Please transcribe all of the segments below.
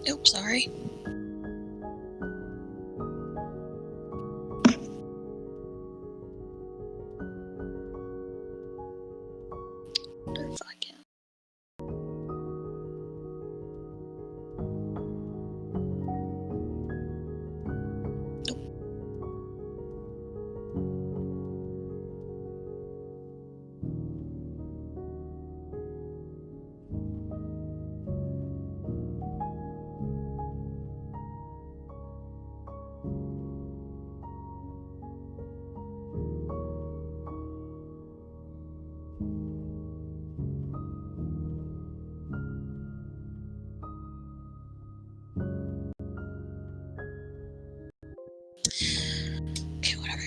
Oops, sorry. Wonder if I can. Okay, whatever.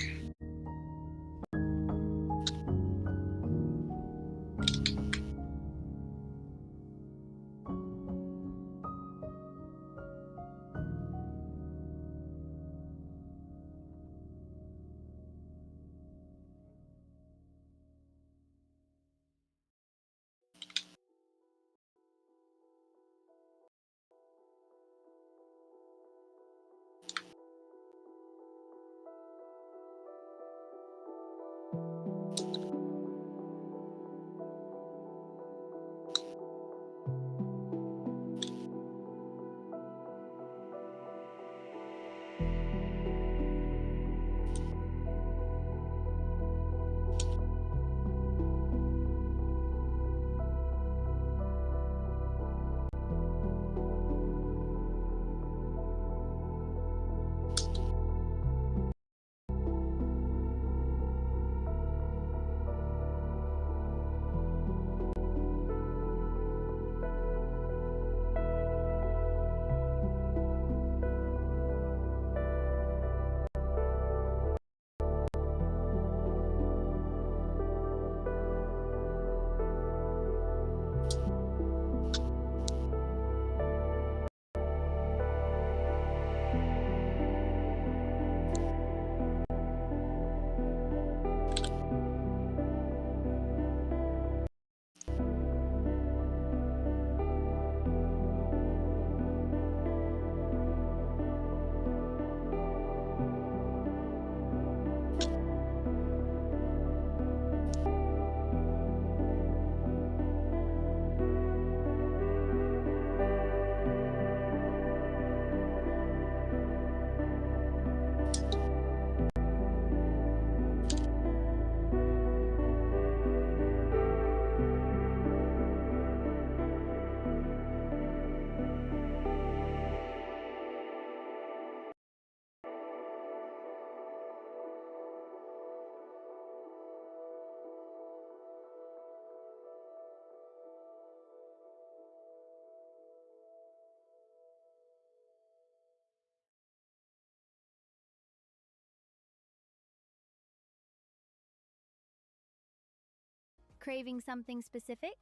Craving something specific?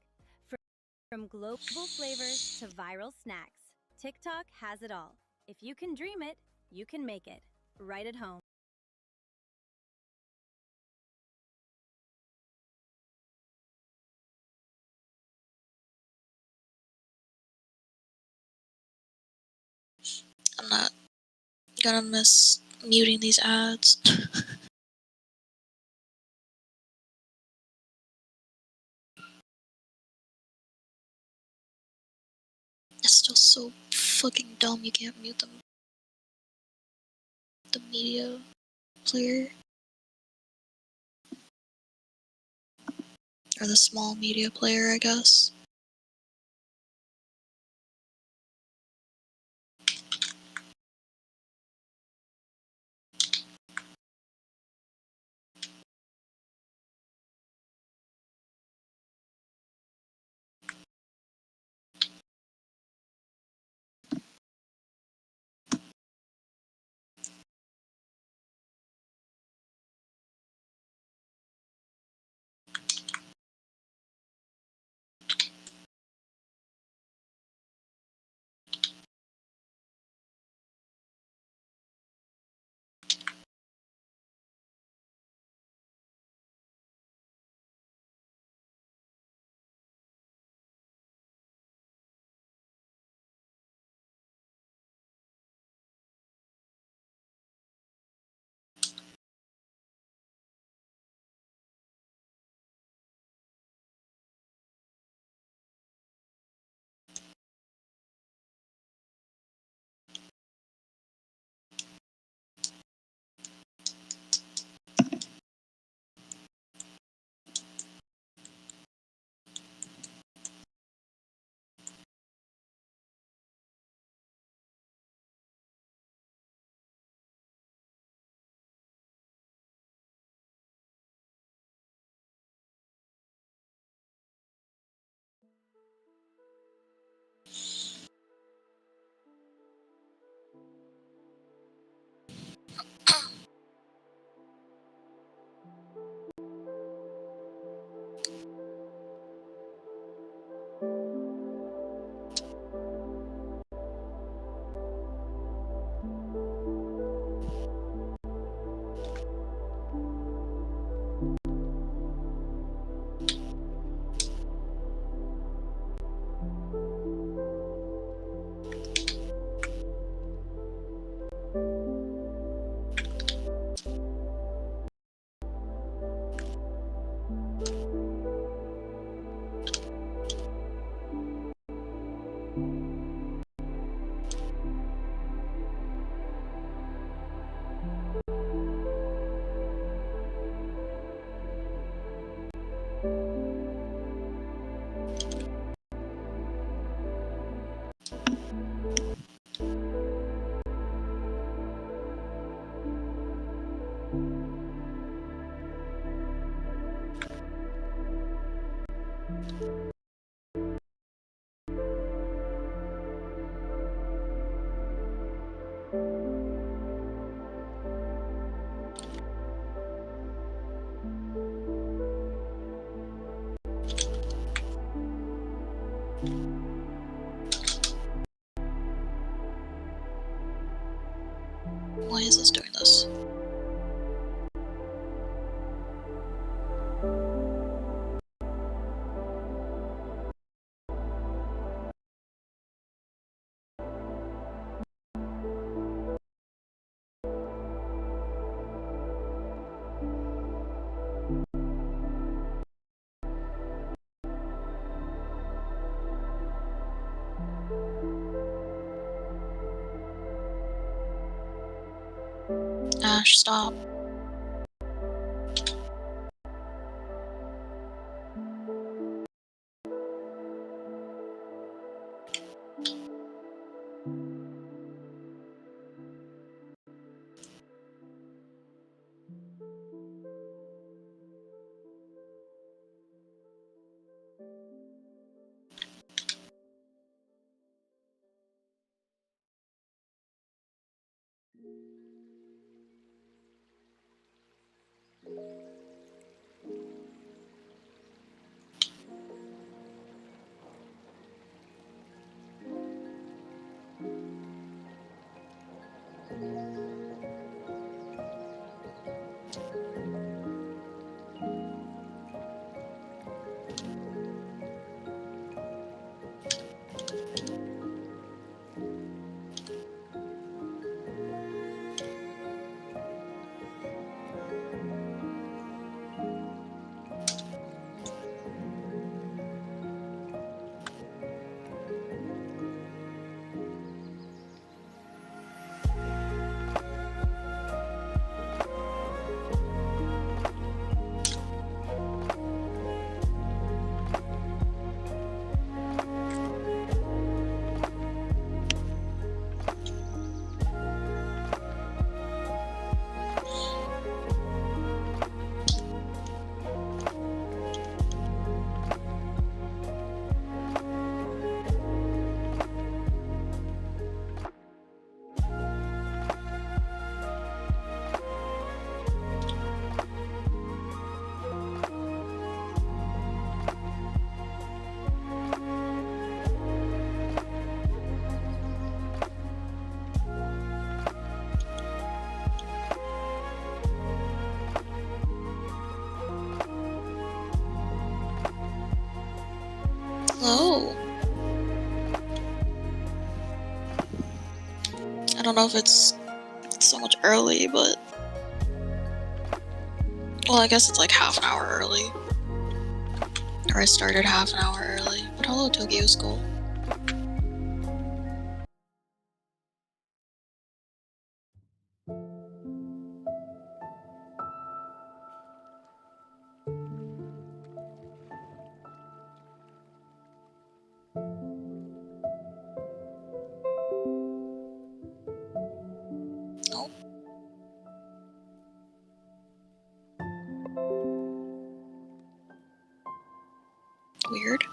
From global flavors to viral snacks, TikTok has it all. If you can dream it, you can make it. Right at home. I'm not gonna miss muting these ads. It's still so fucking dumb you can't mute them. The media player. Or the small media player, I guess. Why is this doing this? Ash, stop. Hello. I don't know if it's so much early, but... Well, I guess it's like half an hour early. Or I started half an hour early. But hello, Tokyo School. Oh. Weird.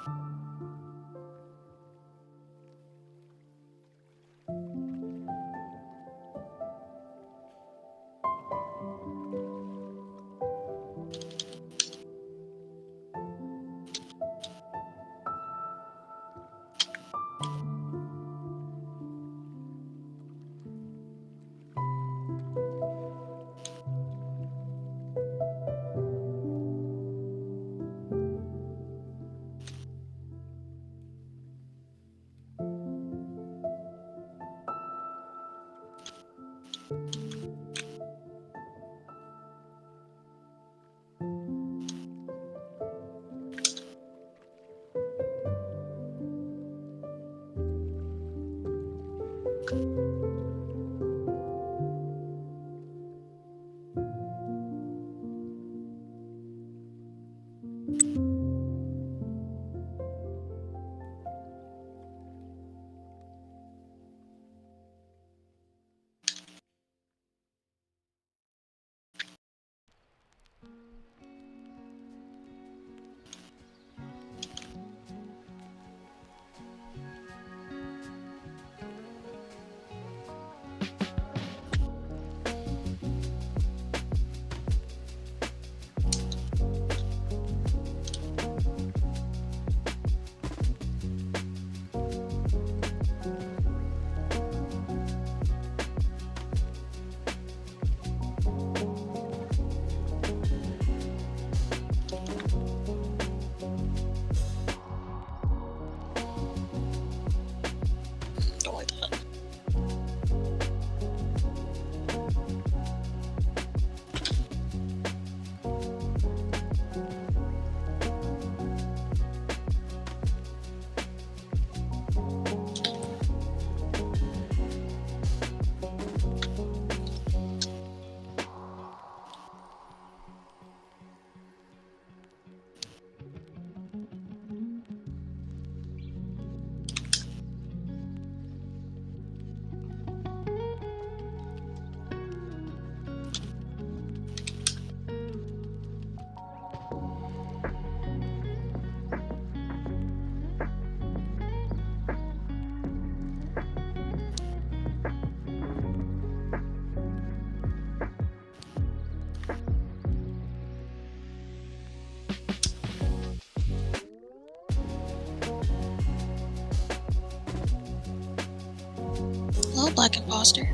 Hello, Black Imposter.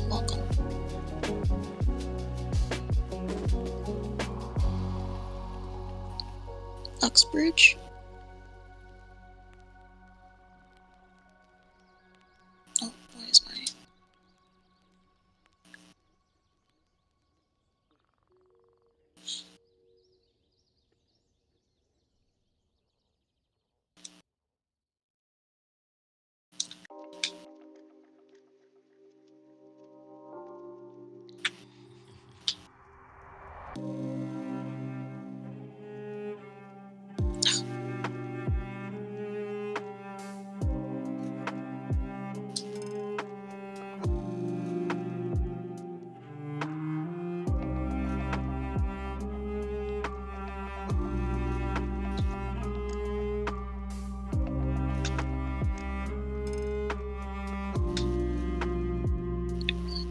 Welcome. Uxbridge. Oh, why is my...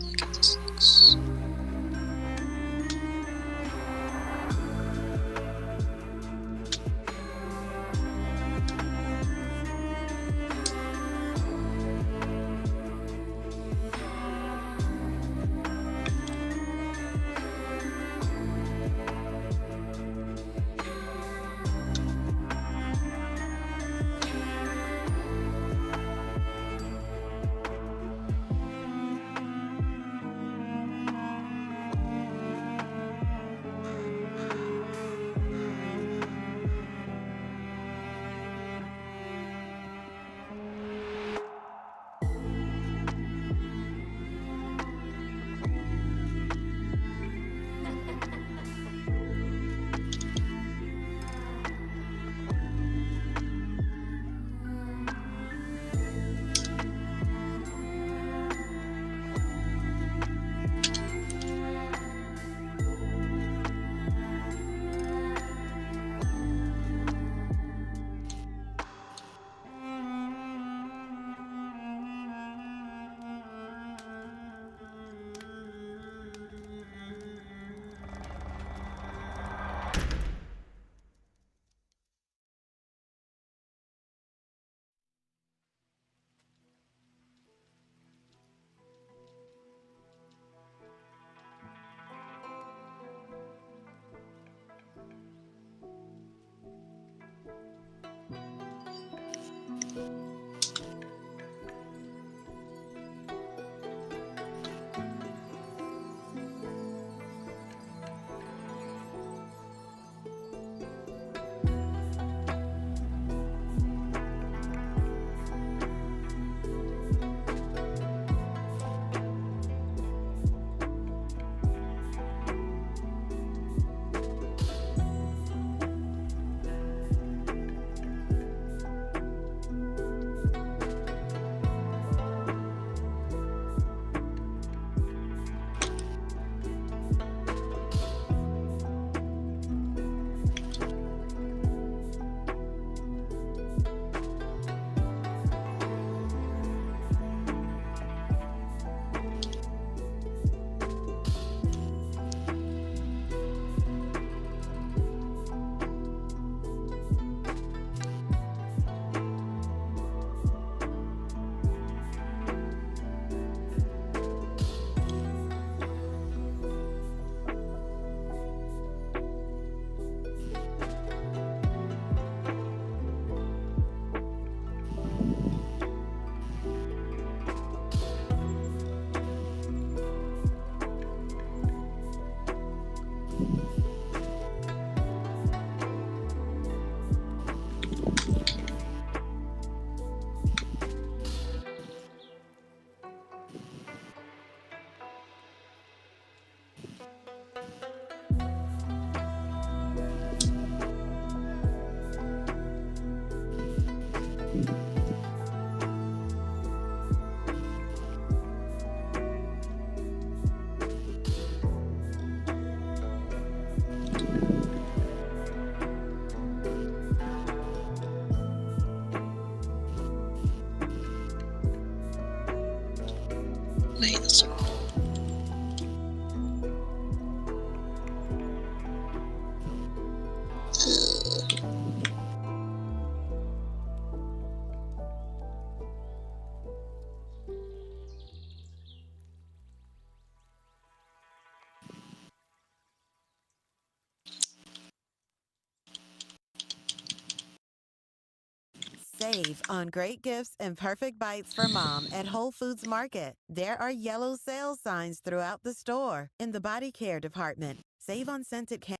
Look at this looks. Save on great gifts and perfect bites for mom at Whole Foods Market. There are yellow sales signs throughout the store. In the body care department, save on scented candles.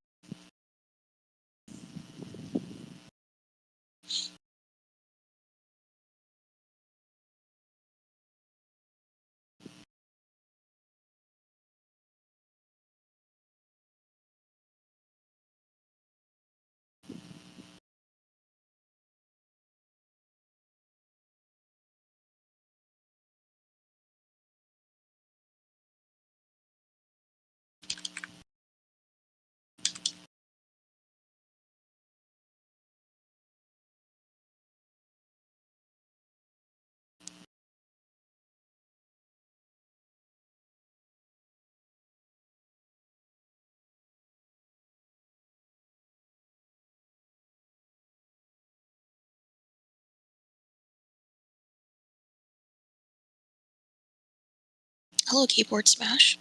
Hello, keyboard smash.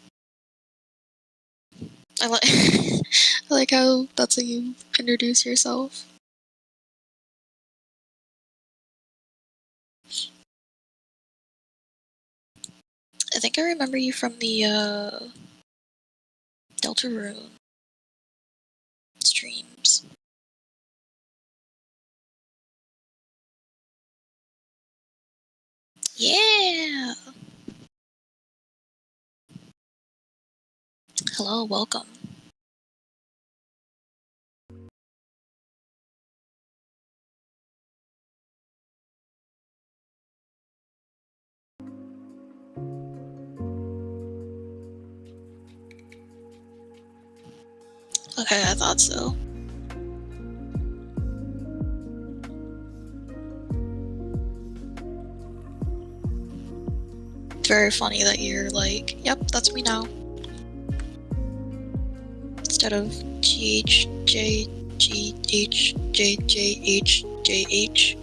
I like I like how that's how you introduce yourself. I think I remember you from the Deltarune streams. Yeah. Hello, welcome. Okay, I thought so. It's very funny that you're like, yep, that's me now. Instead of GHJGHJJHJH.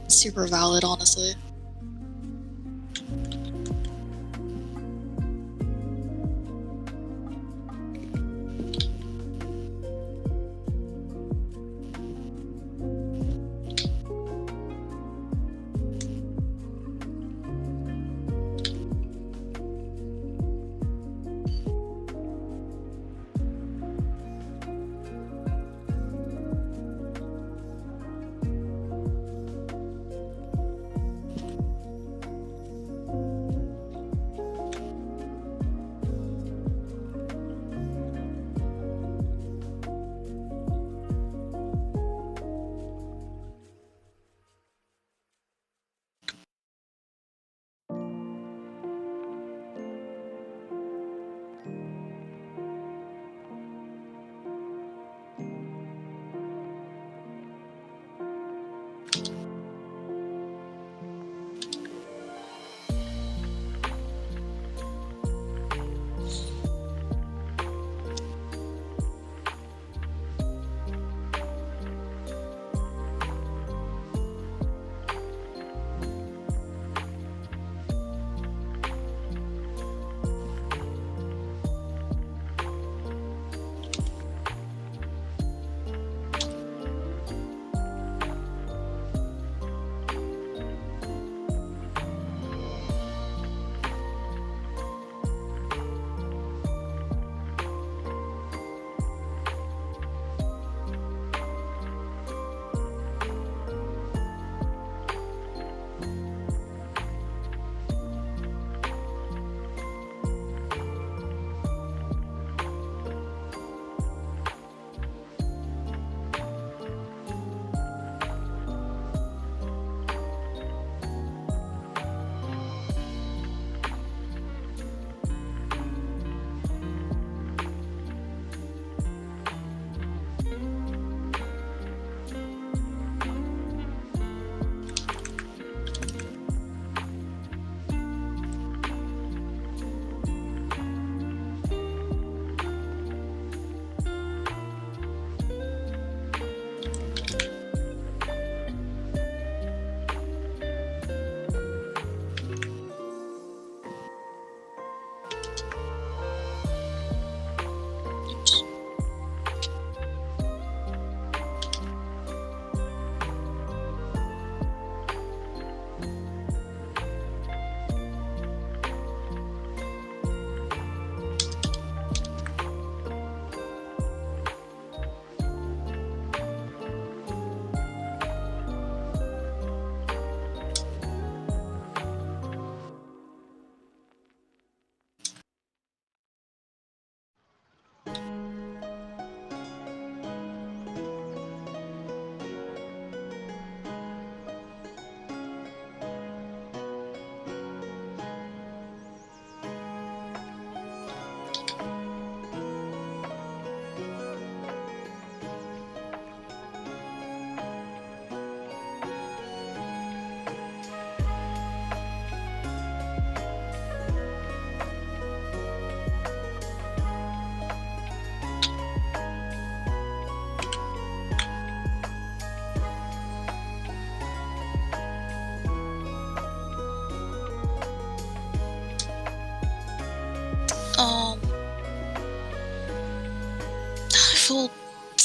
Super valid, honestly.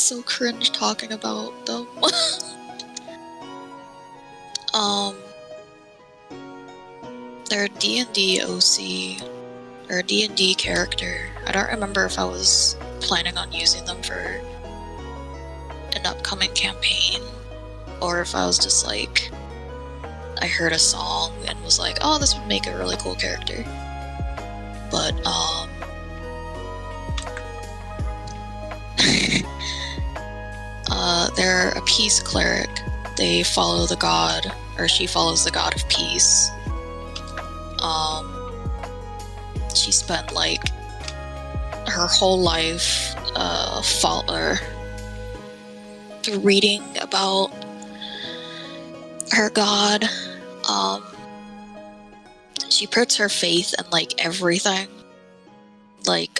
so cringe talking about them. Their D&D OC, or a D&D character. I don't remember if I was planning on using them for an upcoming campaign, or if I was just like, I heard a song and was like, oh, this would make a really cool character. But, they're a peace cleric. They follow the god, or she follows the god of peace. She spent like her whole life reading about her god. She puts her faith in like everything, like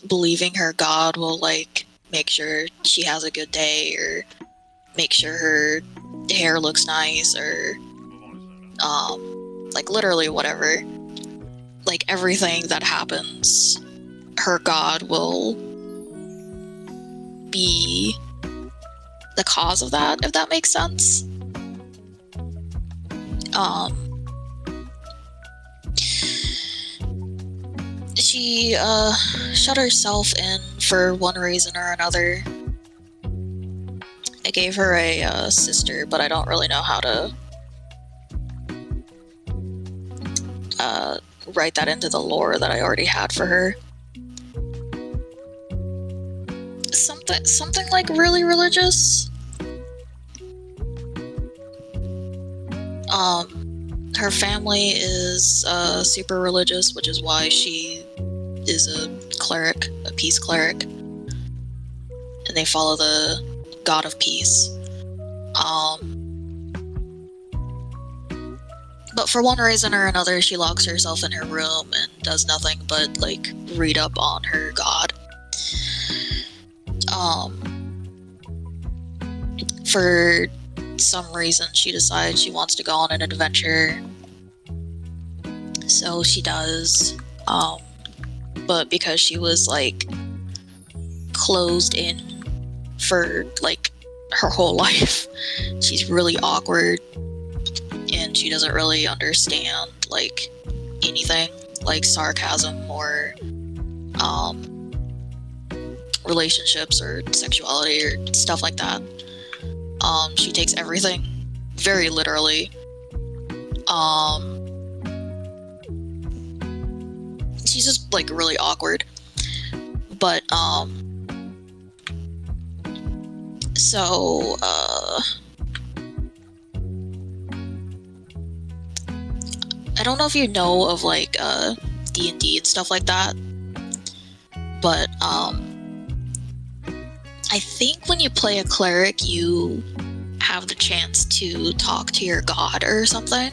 believing her god will like make sure she has a good day, or make sure her hair looks nice, or like literally whatever. Like everything that happens, her god will be the cause of that, if that makes sense. She shut herself in for one reason or another. I gave her a sister, but I don't really know how to write that into the lore that I already had for her. Something like really religious. Her family is super religious, which is why she is a cleric, a peace cleric, and they follow the god of peace. But for one reason or another, she locks herself in her room and does nothing but like read up on her god. For some reason, she decides she wants to go on an adventure, so she does. But because she was like closed in for like her whole life, she's really awkward, and she doesn't really understand like anything like sarcasm or relationships or sexuality or stuff like that. She takes everything very literally. She's just like really awkward. But so I don't know if you know of like D&D and stuff like that, but I think when you play a cleric, you have the chance to talk to your god or something,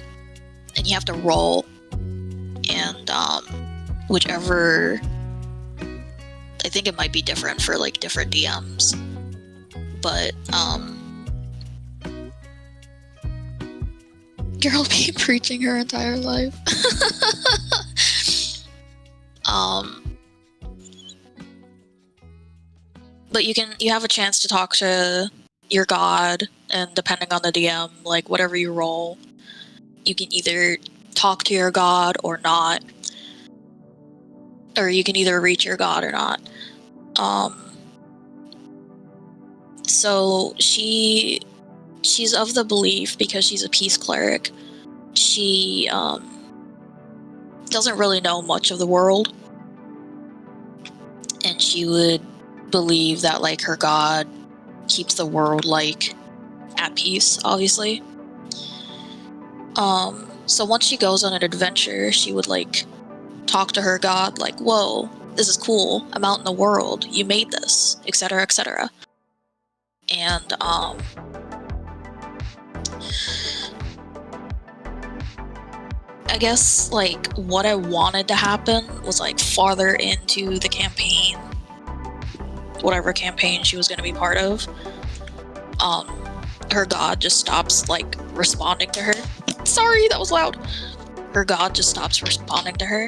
and you have to roll, and whichever, I think it might be different for like different DMs, but girl be preaching her entire life. But you have a chance to talk to your god, and depending on the DM, like whatever you roll, you can either talk to your god or not, or you can either reach your god or not. So she's of the belief, because she's a peace cleric, she doesn't really know much of the world, and she would believe that like her god keeps the world like at peace, obviously. So once she goes on an adventure, she would like talk to her god like, whoa, this is cool, I'm out in the world, you made this, etc., etc. And I guess like what I wanted to happen was like farther into the campaign, whatever campaign she was going to be part of, her god just stops like responding to her. Sorry, that was loud. Her god just stops responding to her,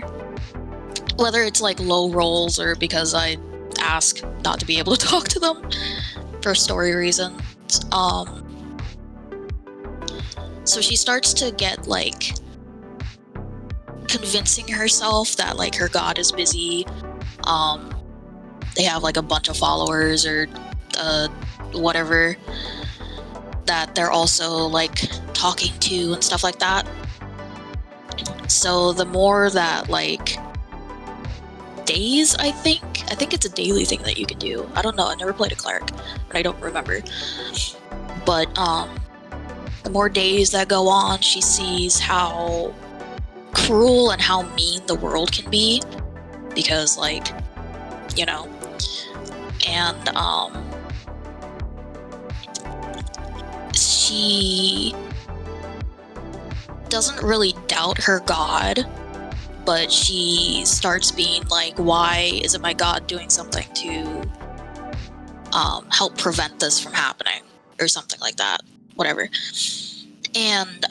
whether it's like low rolls or because I ask not to be able to talk to them for story reasons. So she starts to get like convincing herself that like her god is busy. They have like a bunch of followers or whatever that they're also like talking to and stuff like that. So the more that like days, I think it's a daily thing that you can do. I don't know, I never played a cleric and I don't remember. But the more days that go on, she sees how cruel and how mean the world can be, because like, you know, and she doesn't really doubt her god, but she starts being like, why isn't my god doing something to help prevent this from happening, or something like that, whatever. And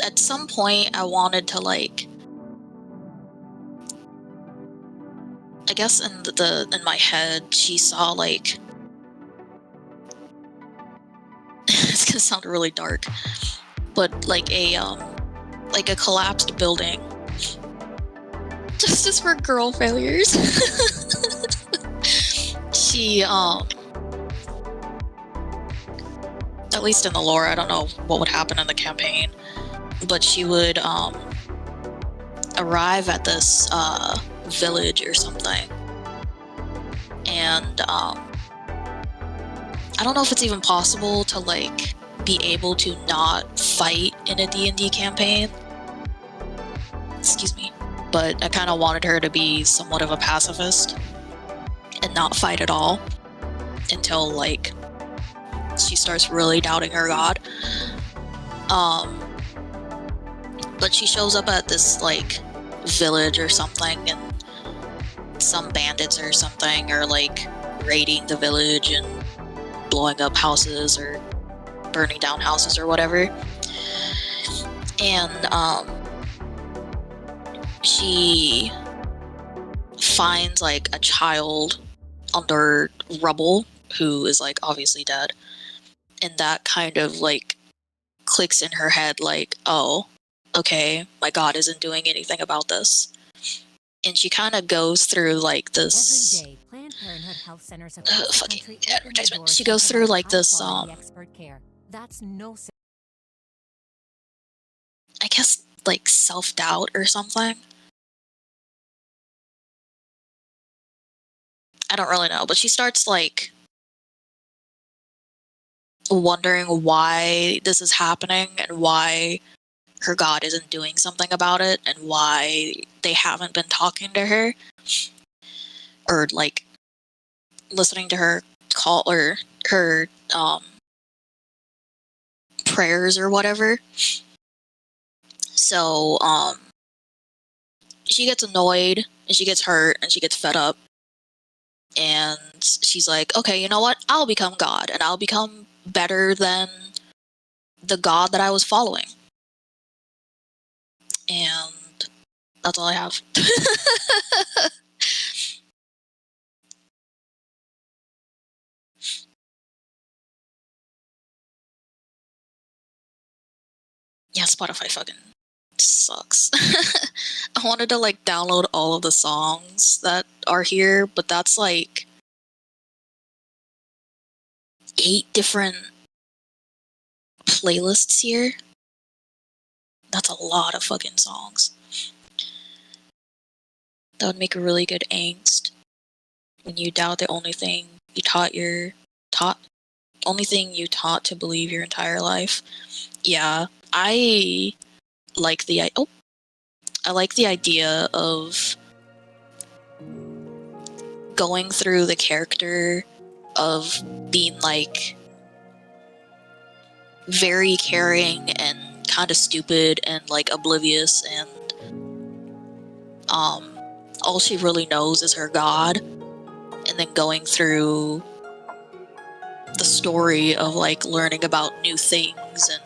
at some point I wanted to like, I guess in my head she saw like it's gonna sound really dark, but like a collapsed building. Justice for girl failures. She at least in the lore, I don't know what would happen in the campaign, but she would arrive at this village or something, and I don't know if it's even possible to like be able to not fight in a D&D campaign. Excuse me. But I kind of wanted her to be somewhat of a pacifist and not fight at all until like she starts really doubting her god. But she shows up at this like village or something, and some bandits or something are like raiding the village and blowing up houses or burning down houses or whatever. And she finds like a child under rubble who is like obviously dead, and that kind of like clicks in her head like, oh, okay, my god isn't doing anything about this. And she kind of goes through like this Every day, Planned Parenthood health centers fucking advertisement. She goes through like this expert care. That's no I guess like self-doubt or something. I don't really know, but she starts like wondering why this is happening and why her god isn't doing something about it, and why they haven't been talking to her or like listening to her call or her prayers or whatever. So she gets annoyed and she gets hurt and she gets fed up, and she's like, okay, you know what, I'll become god and I'll become better than the god that I was following. And that's all I have. Yeah, Spotify fucking sucks. I wanted to like download all of the songs that are here, but that's like 8 different playlists here. That's a lot of fucking songs. That would make a really good angst when you doubt the only thing you only thing you taught to believe your entire life. Yeah, I like the idea of going through the character of being like very caring and kind of stupid and like oblivious, and all she really knows is her god, and then going through the story of like learning about new things and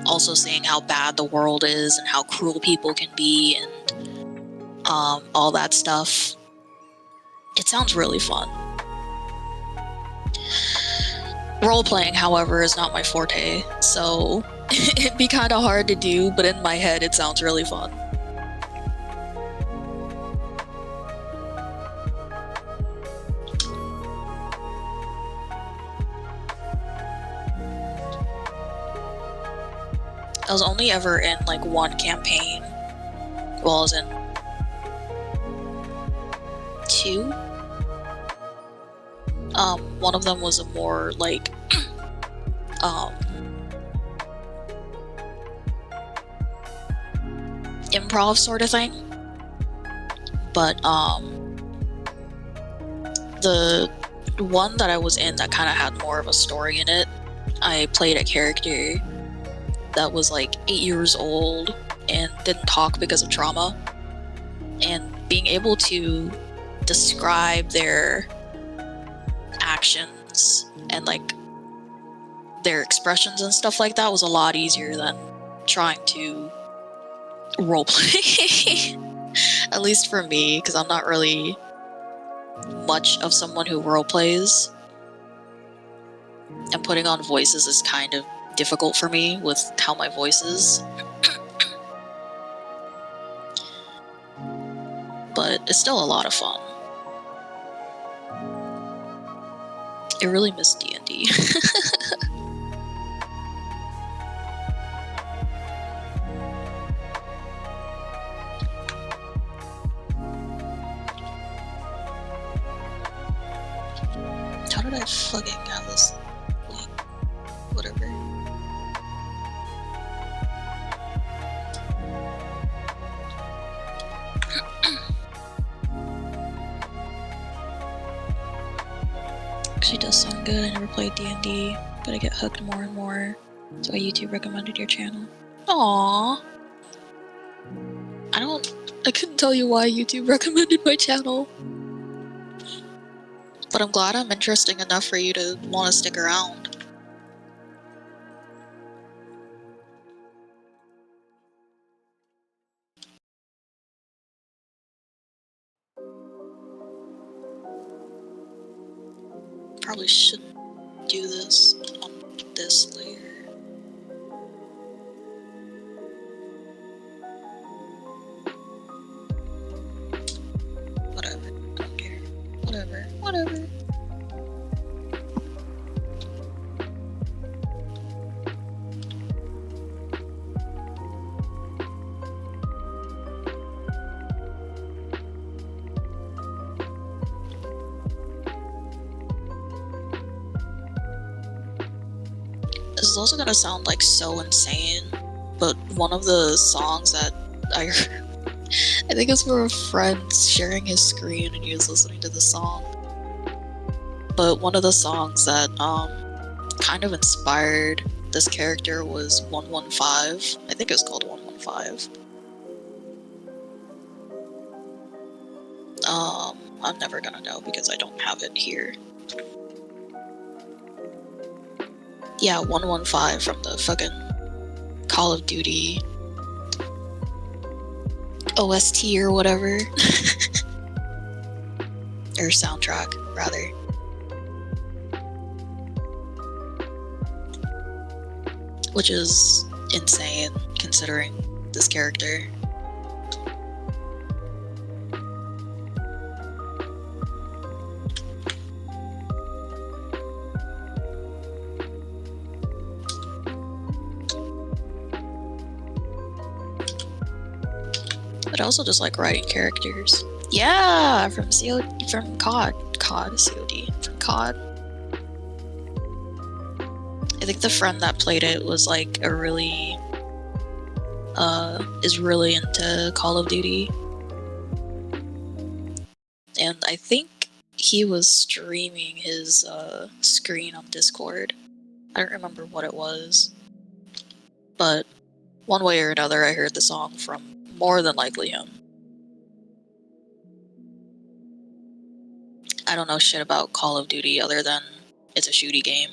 also seeing how bad the world is and how cruel people can be, and all that stuff. It sounds really fun. Role-playing, however, is not my forte, so it'd be kind of hard to do, but in my head it sounds really fun. I was only ever in like one campaign. Well, I was in 2. One of them was a more like improv sort of thing. But the one that I was in that kind of had more of a story in it, I played a character that was like 8 years old and didn't talk because of trauma. And being able to describe their actions and like their expressions and stuff like that was a lot easier than trying to roleplay. At least for me, because I'm not really much of someone who roleplays, and putting on voices is kind of difficult for me with how my voice is. But it's still a lot of fun. I really miss D&D. How did I fucking have this link? Whatever. She does sound good. I never played D&D, but I get hooked more and more. So YouTube recommended your channel. Aww. I couldn't tell you why YouTube recommended my channel. But I'm glad I'm interesting enough for you to want to stick around. Probably shouldn't do this on this layer. Whatever. I don't care. Whatever. Whatever. This is also gonna sound like so insane, but one of the songs that I think it's for a friend sharing his screen and he was listening to the song. But one of the songs that kind of inspired this character was 115. I think it was called 115. I'm never gonna know because I don't have it here. Yeah, 115 from the fucking Call of Duty OST or whatever. Or soundtrack, rather. Which is insane, considering this character. But I also just like writing characters. Yeah, from COD, from COD, COD, from COD. I think the friend that played it was like is really into Call of Duty. And I think he was streaming his screen on Discord. I don't remember what it was. But one way or another, I heard the song from more than likely him. I don't know shit about Call of Duty other than it's a shooty game.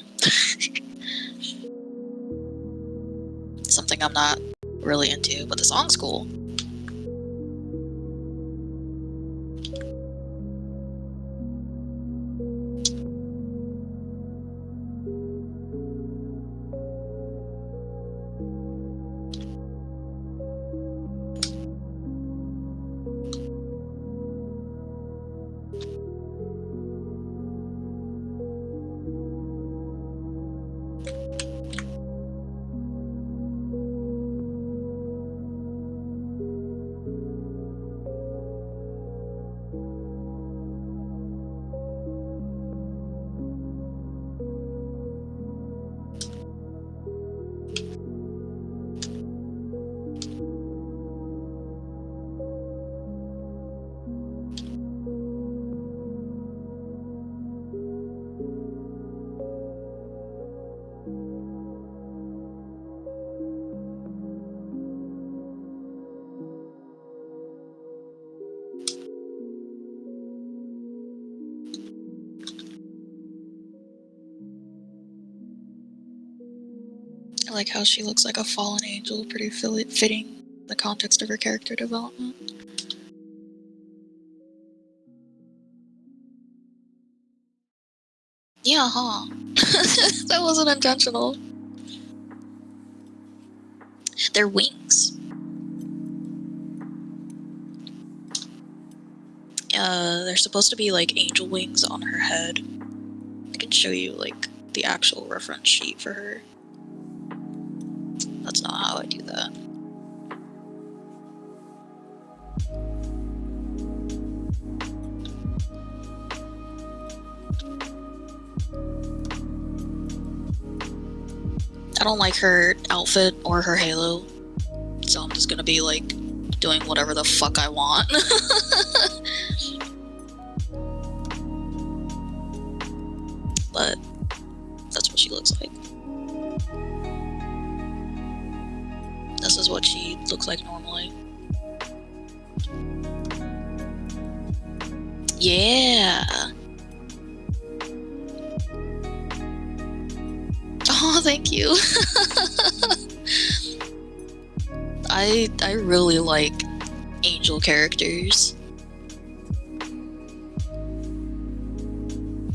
Something I'm not really into, but the song's cool. I like how she looks like a fallen angel, pretty fitting the context of her character development. Yeah, huh? That wasn't intentional. They're wings. They're supposed to be like angel wings on her head. I can show you like the actual reference sheet for her. That's not how I do that. I don't like her outfit or her halo, so I'm just gonna be like doing whatever the fuck I want. But that's what she looks like. This is what she looks like normally. Yeah. Oh, thank you. I really like angel characters.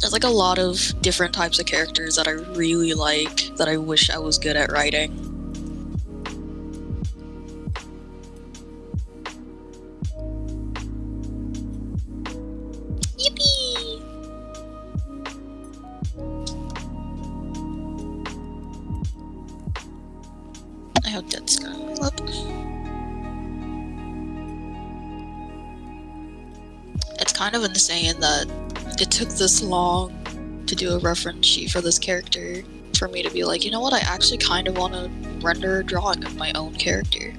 There's like a lot of different types of characters that I really like that I wish I was good at writing. Yippee! I hope that's gonna up. It's kind of insane that it took this long to do a reference sheet for this character for me to be like, you know what, I actually kind of want to render a drawing of my own character.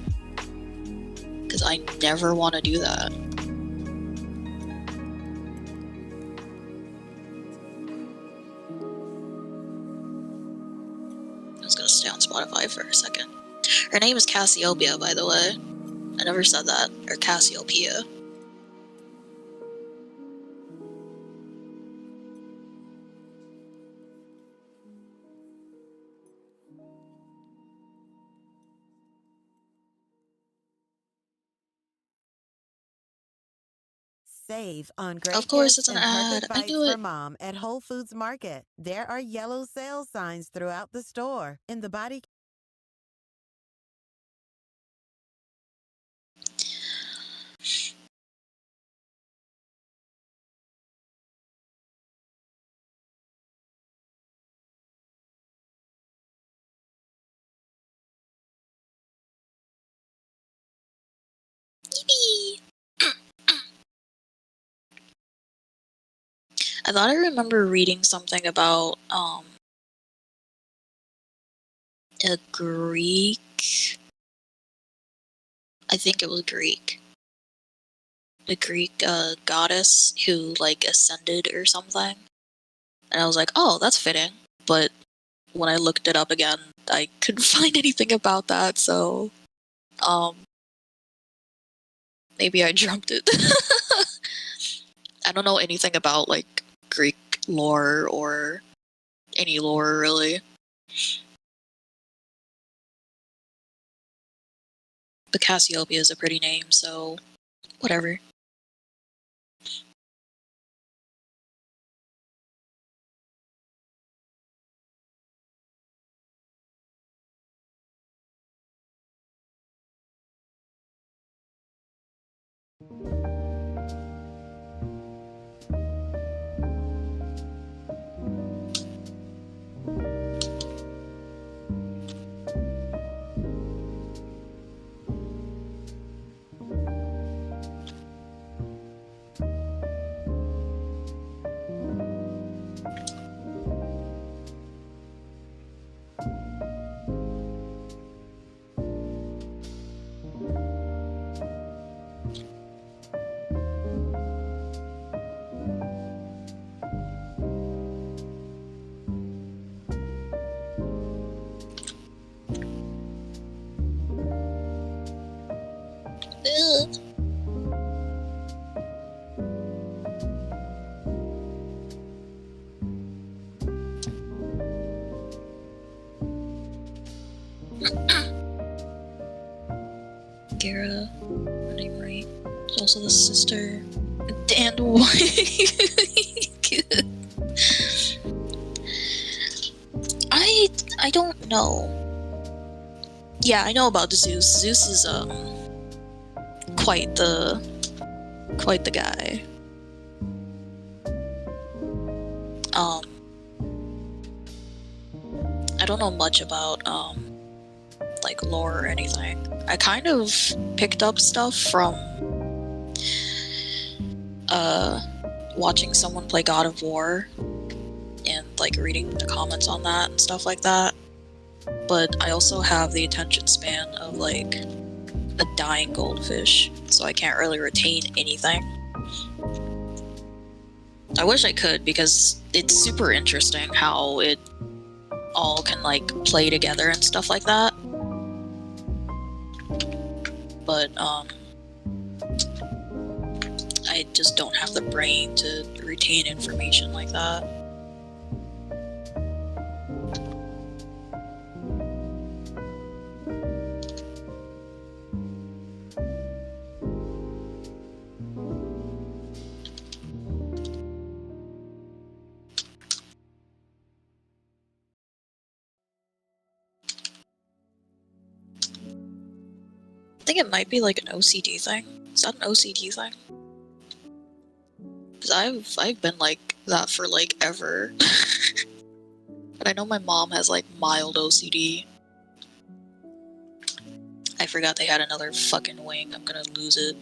Because I never want to do that. I was gonna stay on Spotify for a second. Her name is Cassiopeia, by the way. I never said that. Or Cassiopeia. Save on great Of course, gifts it's an and ad. perfect I bites knew for it. mom at Whole Foods Market. There are yellow sale signs throughout the store. In the body Yippee! I thought I remember reading something about a Greek. I think it was Greek. A Greek goddess who like ascended or something. And I was like, oh, that's fitting. But when I looked it up again, I couldn't find anything about that, so maybe I dreamt it. I don't know anything about like Greek lore or any lore really. But Cassiopeia is a pretty name, so whatever. Gara, her name right. She's also the sister. And what? I don't know. Yeah, I know about Zeus. Zeus is quite the guy. I don't know much about like lore or anything. I kind of picked up stuff from watching someone play God of War and like reading the comments on that and stuff like that. But I also have the attention span of like a dying goldfish, so I can't really retain anything. I wish I could, because it's super interesting how it all can like play together and stuff like that. But I just don't have the brain to retain information like that. I think it might be like an OCD thing. Is that an OCD thing? Because I've been like that for like ever. But I know my mom has like mild OCD. I forgot they had another fucking wing. I'm gonna lose it.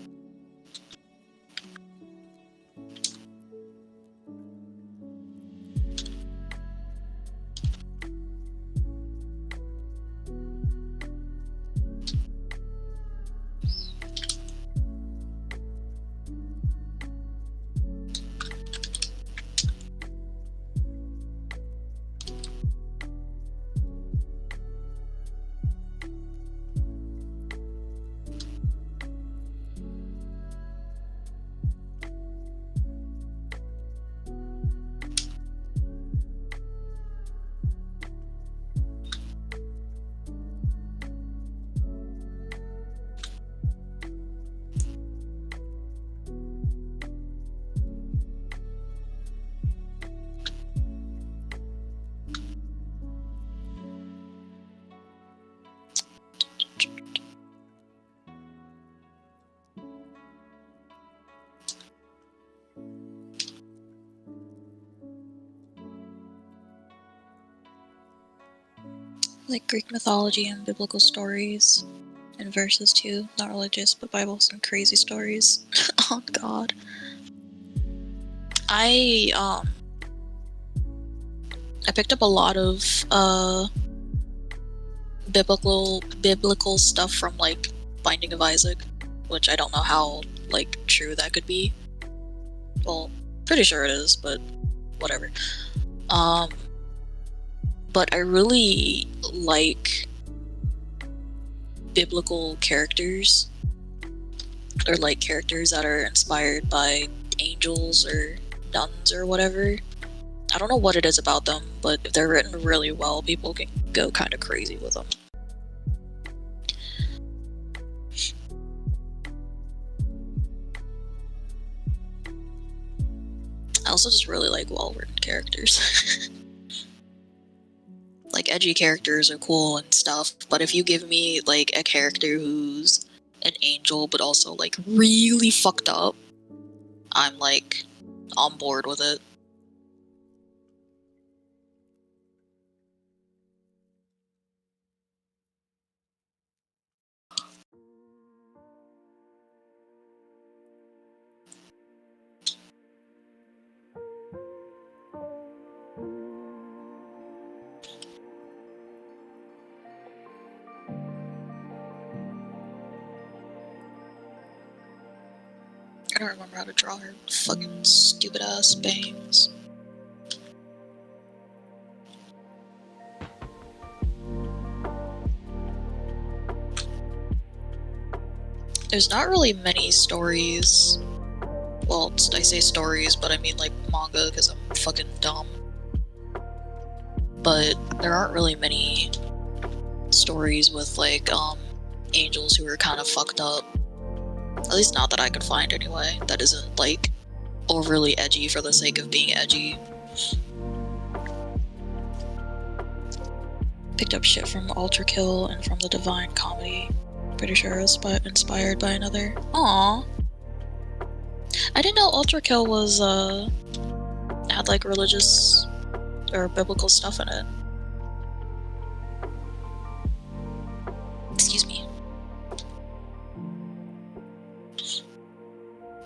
Like Greek mythology and biblical stories and verses too. Not religious, but Bible, some crazy stories. Oh god. I picked up a lot of biblical stuff from like Binding of Isaac, which I don't know how like true that could be. Well, pretty sure it is, but whatever. But I really like biblical characters, or like characters that are inspired by angels or nuns or whatever. I don't know what it is about them, but if they're written really well, people can go kind of crazy with them. I also just really like well-written characters. Like, edgy characters are cool and stuff, but if you give me, like, a character who's an angel but also, like, really fucked up, I'm, like, on board with it. I don't remember how to draw her fucking stupid ass bangs. There's not really many stories. Well, I say stories, but I mean like manga because I'm fucking dumb. But there aren't really many stories with like angels who are kind of fucked up. At least not that I could find anyway. That isn't like overly edgy for the sake of being edgy. Picked up shit from Ultra Kill and from the Divine Comedy. Pretty sure it was inspired by another. Aww. I didn't know Ultra Kill was had like religious or biblical stuff in it. Excuse me.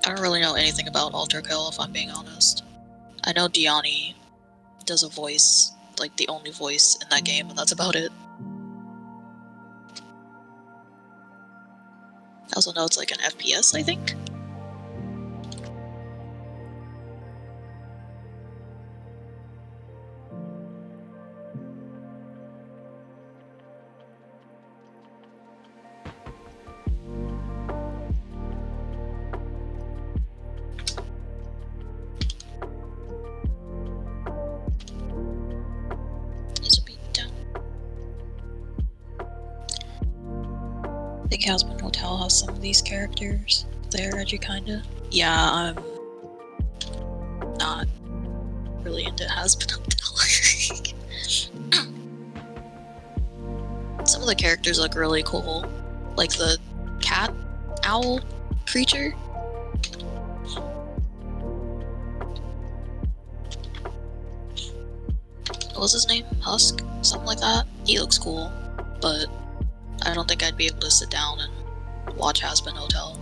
I don't really know anything about Ultra Kill, if I'm being honest. I know Diani does a voice, like the only voice in that game, and that's about it. I also know it's like an FPS, I think. I think Hazbin Hotel has some of these characters. They're edgy, kinda. Yeah, I'm not really into Hazbin Hotel. Some of the characters look really cool. Like the cat owl creature. What was his name? Husk? Something like that? He looks cool, but I don't think I'd be able to sit down and watch Hazbin Hotel.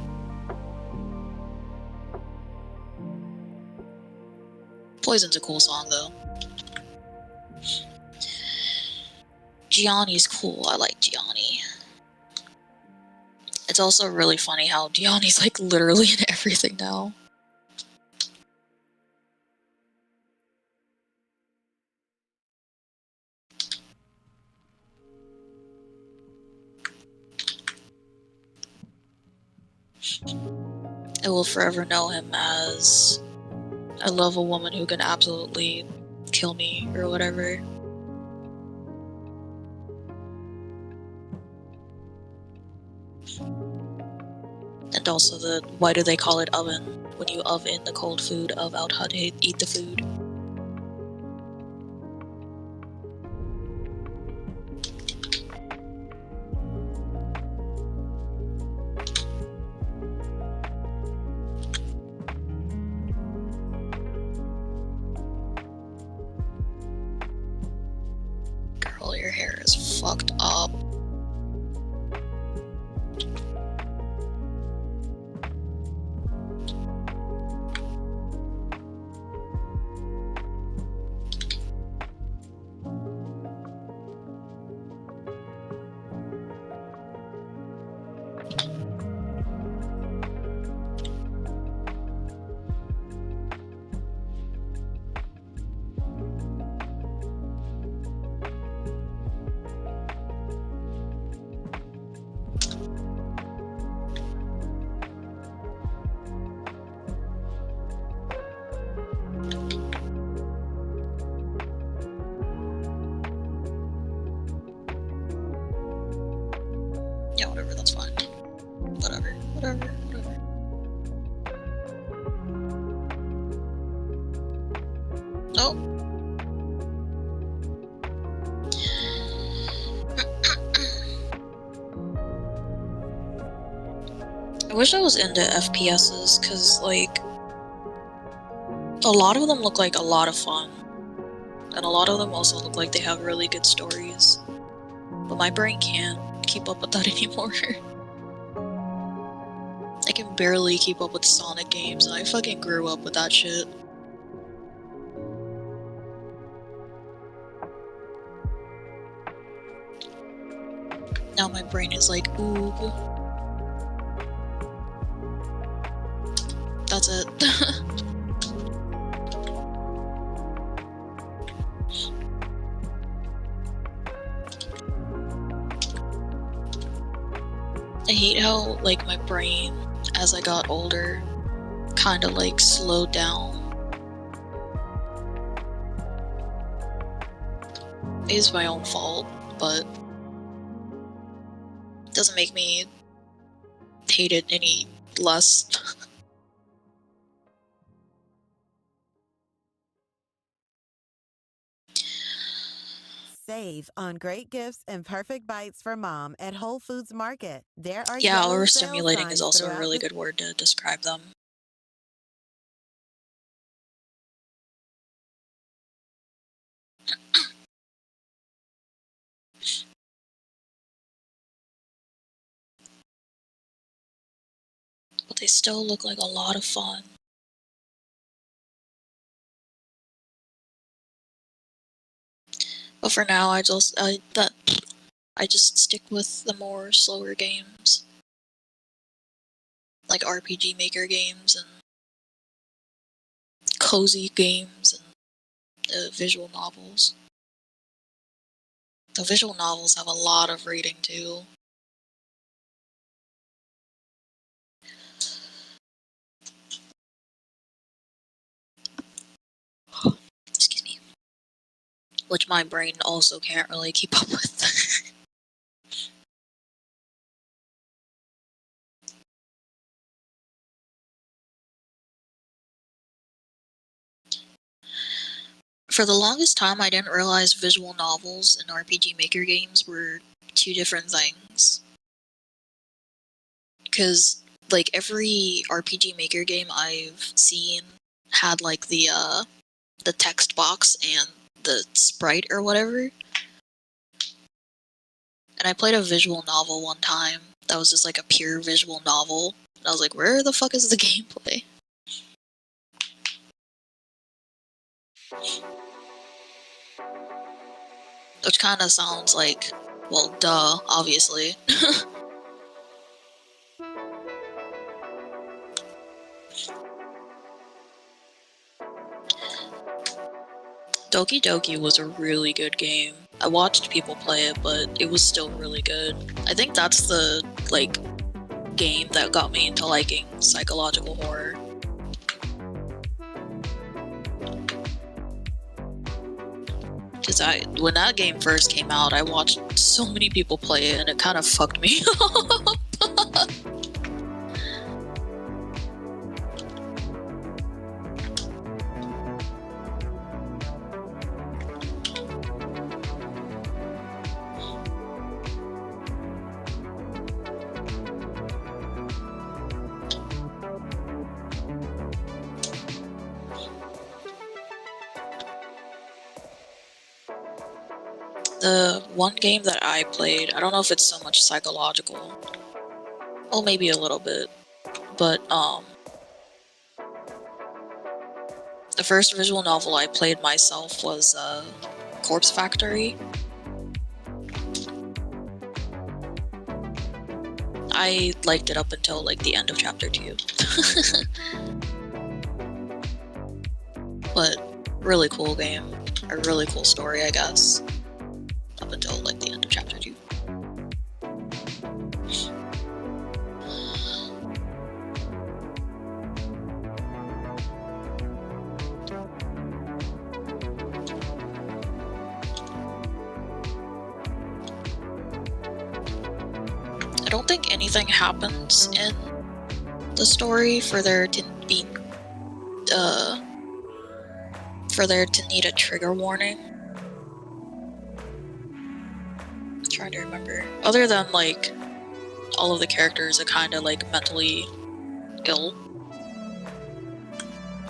Poison's a cool song, though. Gianni's cool. I like Gianni. It's also really funny how Gianni's like literally in everything now. I will forever know him as I love a woman who can absolutely kill me or whatever. And also the why do they call it oven? When you oven the cold food of out how to eat the food. Girl, your hair is fucked up. Yeah, whatever, that's fine. Whatever. Oh. I wish I was into FPSs, cause like a lot of them look like a lot of fun. And a lot of them also look like they have really good stories. But my brain can't keep up with that anymore. I can barely keep up with Sonic games, and I fucking grew up with that shit. Now my brain is like, ooh. That's it. I hate how, like, my brain, as I got older, kinda, like, slowed down. It is my own fault, but Doesn't make me hate it any less. Save on great gifts and perfect bites for mom at Whole Foods Market. There are Yeah, yellow sale overstimulating is signs also a throughout really the good word to describe them. But they still look like a lot of fun. But for now, I just stick with the more slower games, like RPG Maker games and cozy games and visual novels. The visual novels have a lot of reading too. Excuse me. Which my brain also can't really keep up with. For the longest time, I didn't realize visual novels and RPG Maker games were two different things. Because, like, every RPG Maker game I've seen had, like, the text box and the sprite or whatever. And I played a visual novel one time that was just, like, a pure visual novel. And I was like, where the fuck is the gameplay? Which kind of sounds like, well, duh, obviously. Doki Doki was a really good game. I watched people play it, but it was still really good. I think that's the, like, game that got me into liking psychological horror. Because when that game first came out, I watched so many people play it, and it kind of fucked me up. The one game that I played, I don't know if it's so much psychological. Well, maybe a little bit. But, the first visual novel I played myself was, Corpse Factory. I liked it up until, like, the end of chapter 2. But, really cool game. A really cool story, I guess. Up until, like, the end of chapter 2. I don't think anything happens in the story for there to be, for there to need a trigger warning. I'm trying to remember. Other than, like, all of the characters are kind of, like, mentally ill.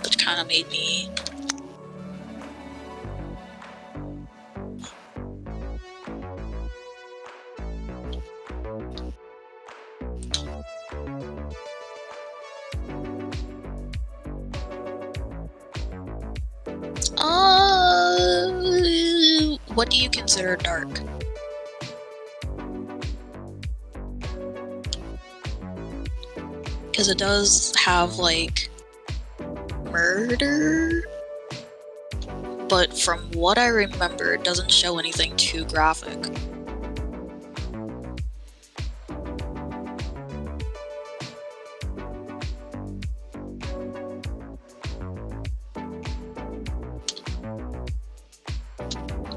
Which kind of made me... what do you consider dark? Because it does have, like, murder, but from what I remember, it doesn't show anything too graphic.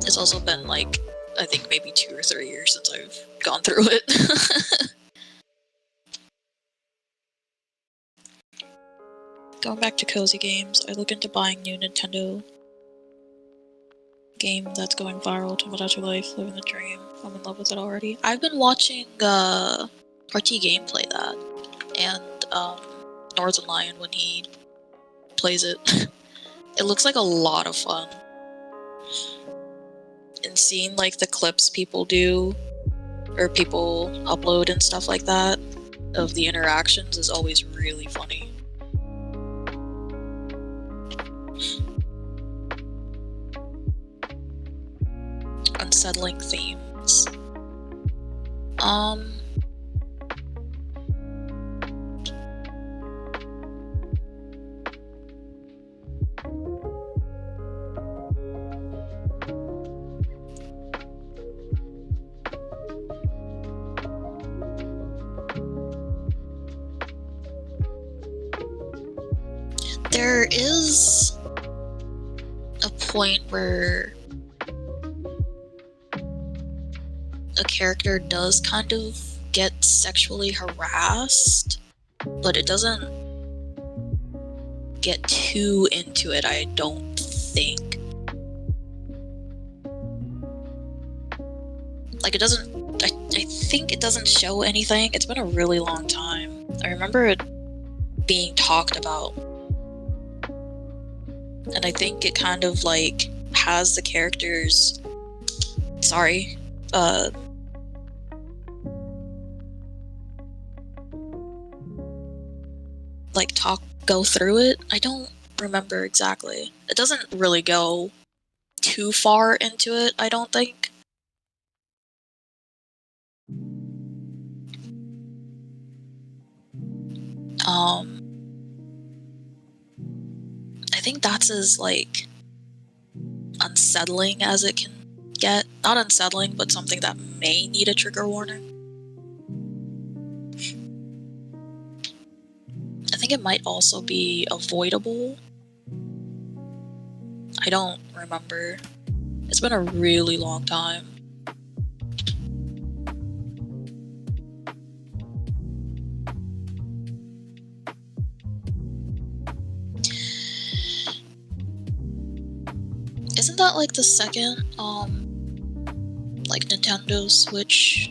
It's also been, like, I think maybe 2 or 3 years since I've gone through it. Going back to cozy games, I look into buying new Nintendo game that's going viral. Tomodachi Life, living the dream. I'm in love with it already. I've been watching RT Game play that, and Northern Lion when he plays it. It looks like a lot of fun. And seeing like the clips people do, or people upload and stuff like that, of the interactions is always really funny. Unsettling themes. There is a point where a character does kind of get sexually harassed, but it doesn't get too into it, I don't think. Like, it doesn't, I think it doesn't show anything. It's been a really long time. I remember it being talked about. And I think it kind of, like, has the characters, like, go through it. I don't remember exactly. It doesn't really go too far into it, I don't think. I think that's as, like, unsettling as it can get. Not unsettling, but something that may need a trigger warning. I think it might also be avoidable. I don't remember. It's been a really long time. Isn't that like the second, like Nintendo Switch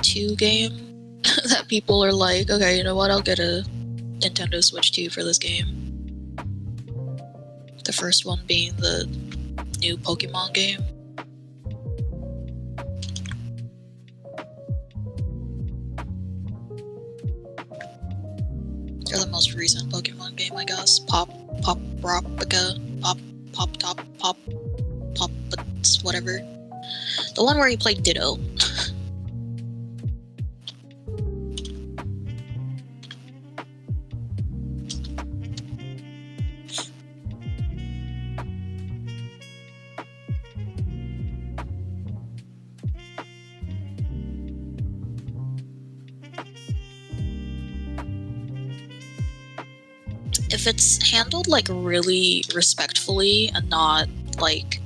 2 game that people are like, okay, you know what, I'll get a Nintendo Switch 2 for this game. The first one being the new Pokemon game. Or the most recent Pokemon game, I guess. Whatever. The one where you played Ditto. If it's handled like really respectfully and not like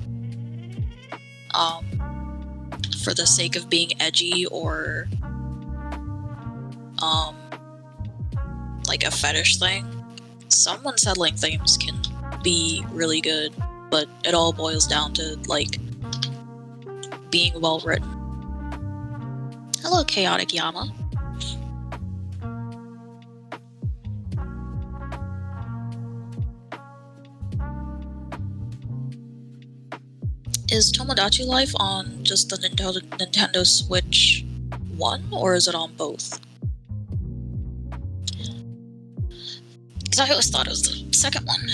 for the sake of being edgy or like a fetish thing, some unsettling themes can be really good, but it all boils down to like being well written. Hello, Chaotic Yama. Is Tomodachi Life on just the Nintendo Switch 1, or is it on both? Because I always thought it was the second one.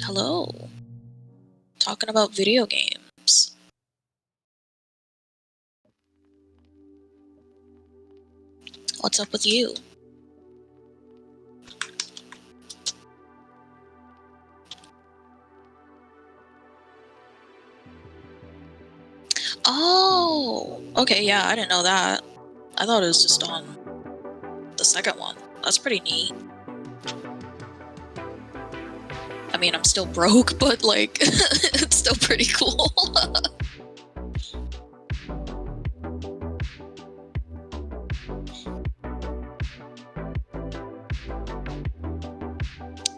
Hello. Talking about video games. What's up with you? Oh, okay, yeah, I didn't know that. I thought it was just on the second one. That's pretty neat. I mean, I'm still broke, but like, it's still pretty cool.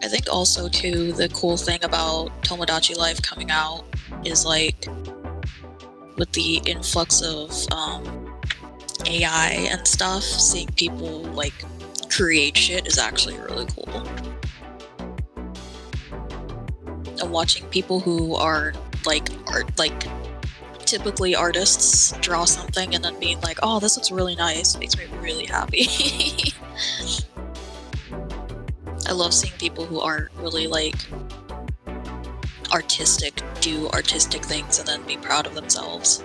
I think also too, the cool thing about Tomodachi Life coming out is like, with the influx of AI and stuff, seeing people like create shit is actually really cool. And watching people who are like typically artists draw something and then being like, oh, this looks really nice, makes me really happy. I love seeing people who aren't really like artistic do artistic things and then be proud of themselves.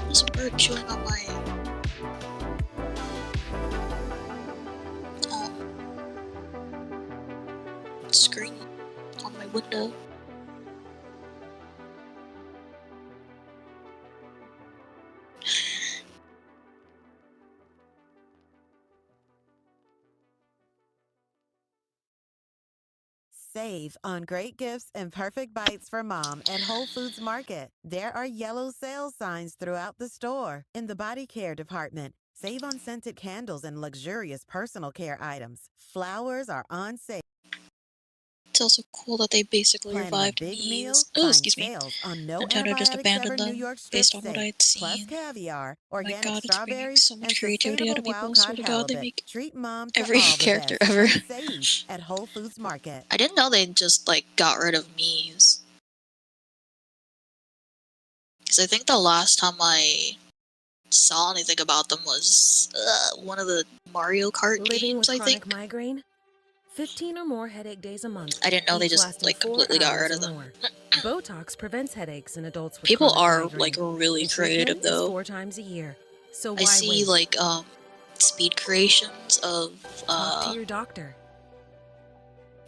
There's a bird chewing on my screen on my window. Save on great gifts and perfect bites for mom at Whole Foods Market. There are yellow sales signs throughout the store. In the body care department, save on scented candles and luxurious personal care items. Flowers are on sale. It's also cool that they basically Planning a revived big memes. meal? Oh, Find excuse me. sales on no Nintendo just antibiotics ever abandoned New them York strip based on what steak, I'd plus seen. caviar, Oh my organic god, it's bringing strawberries, so much and creativity out sustainable of people. wild Swear caught to God, they halibut. make Treat mom to every all the character best ever. and save at Whole Foods Market. I didn't know they just like got rid of memes. Because I think the last time I saw anything about them was one of the Mario Kart Living games, with I chronic think. migraine? 15 or more headache days a month. I didn't know they each just lasting like 4 completely got hours rid or of them. more. Botox prevents headaches in adults with People chronic are migraine. like really And creative treatment is though. 4 times a year. So I why see wait? like speed creations of Talk to your doctor.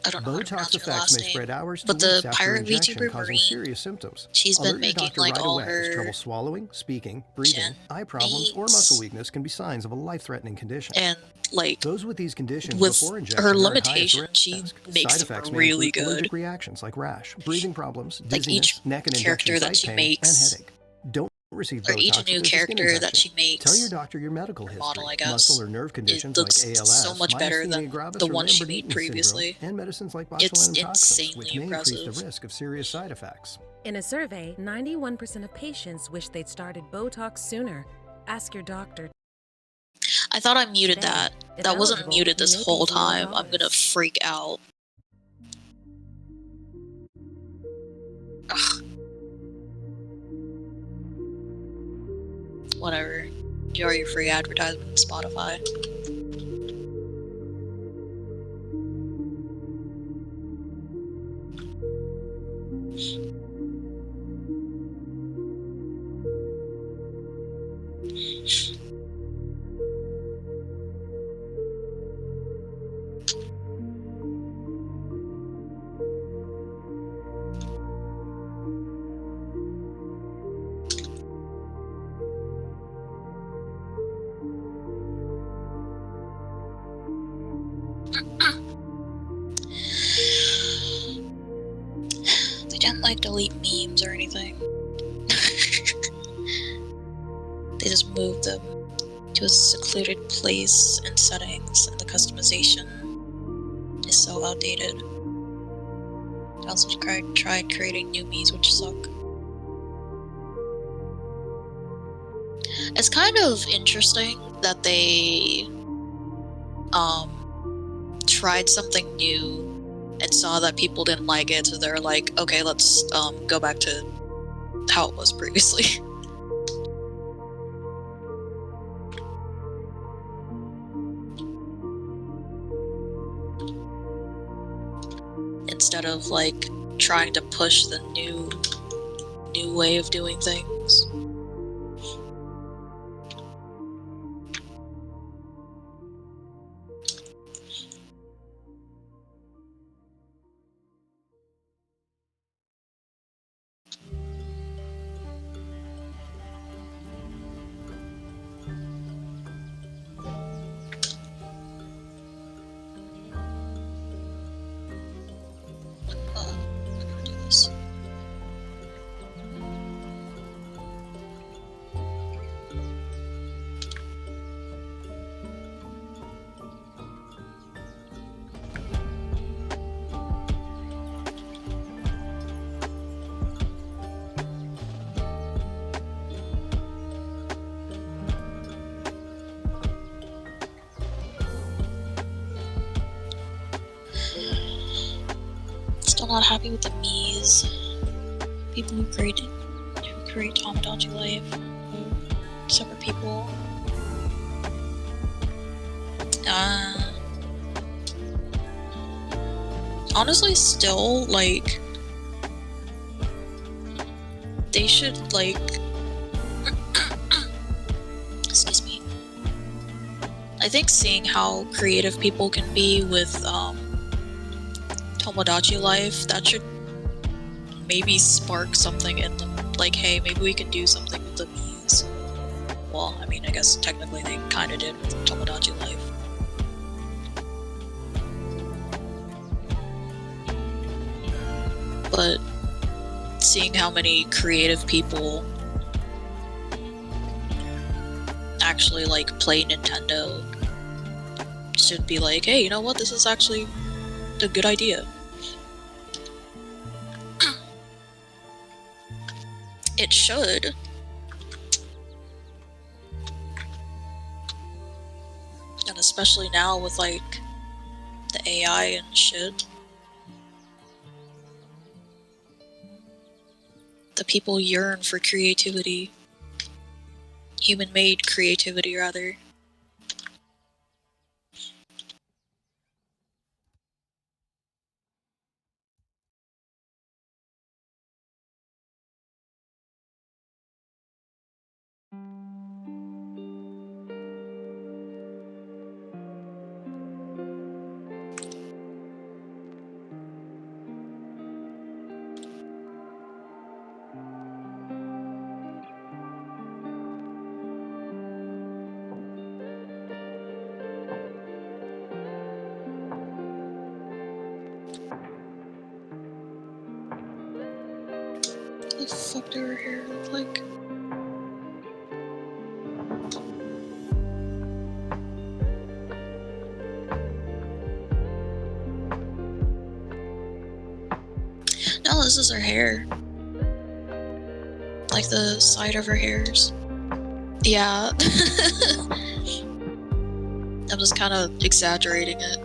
I don't know how to Botox pronounce her effects last may name, spread hours to but the weeks after pirate injection, VTuber causing Marine, serious symptoms. she's been Alert your making doctor like right all away, as her trouble swallowing, speaking, breathing, eye problems, or techniques. muscle weakness can be signs of a life-threatening condition. And like Those with these conditions with before injection her are at highest limitations, she risk. makes Side them effects may really include good. allergic reactions like rash, breathing problems, Like dizziness, each neck and character injection that site she pain, makes, and headache. Don't receive or Botox each if new there's a skin character infection. that she makes, Tell your doctor your medical or history, model, I guess, muscle or nerve it conditions looks like ALS, so much better than myasthenia gravis, the or one she made Lambert-Eaton previously. syndrome, and medicines like It's botulinum toxins, which insanely may increase the impressive. risk of serious side effects. In a survey, 91% of patients wish they'd started Botox sooner. Ask your doctor. I thought I muted Today, that. if That wasn't eligible, muted you this may whole pay time. I'm gonna $0. freak out. Ugh. Whatever. Enjoy your free advertisement on Spotify. They didn't like delete memes or anything. They just moved them to a secluded place and settings, and the customization is so outdated. I also tried creating new Miis, which suck. It's kind of interesting that they tried something new and saw that people didn't like it, so they're like, okay, let's go back to how it was previously. Instead of like trying to push the new way of doing things. I'm gonna do this. Still not happy with the Miis. People who create Tamagotchi Life, separate people. Honestly, still, like, they should, like, excuse me. I think seeing how creative people can be with, Tomodachi Life, that should maybe spark something in them. Like, hey, maybe we can do something with the Miis. Well, I mean, I guess technically they kinda did with Tomodachi Life. But seeing how many creative people actually, like, play Nintendo should be like, hey, you know what, this is actually a good idea. It should. And especially now with, like, the AI and shit. The people yearn for creativity. Human-made creativity, rather. What the fuck do her hair look like? No, this is her hair. Like the side of her hairs. Yeah. I'm just kind of exaggerating it.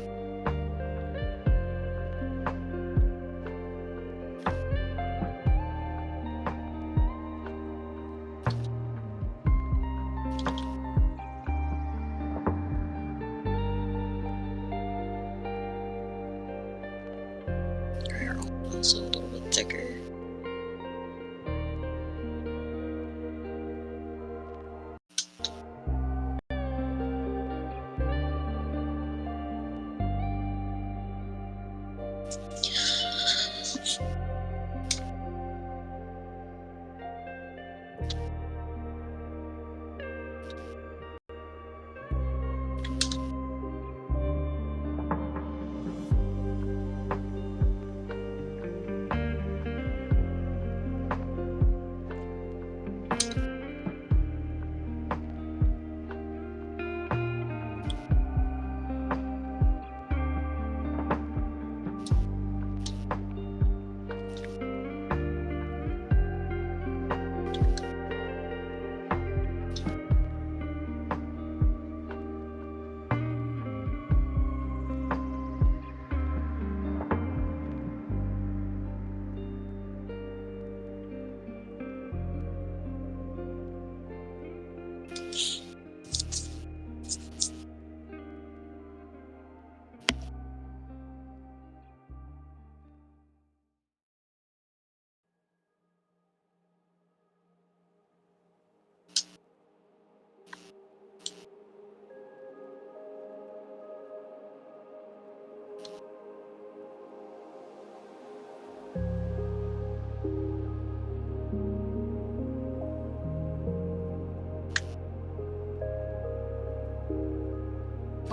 Her hair also a little bit thicker.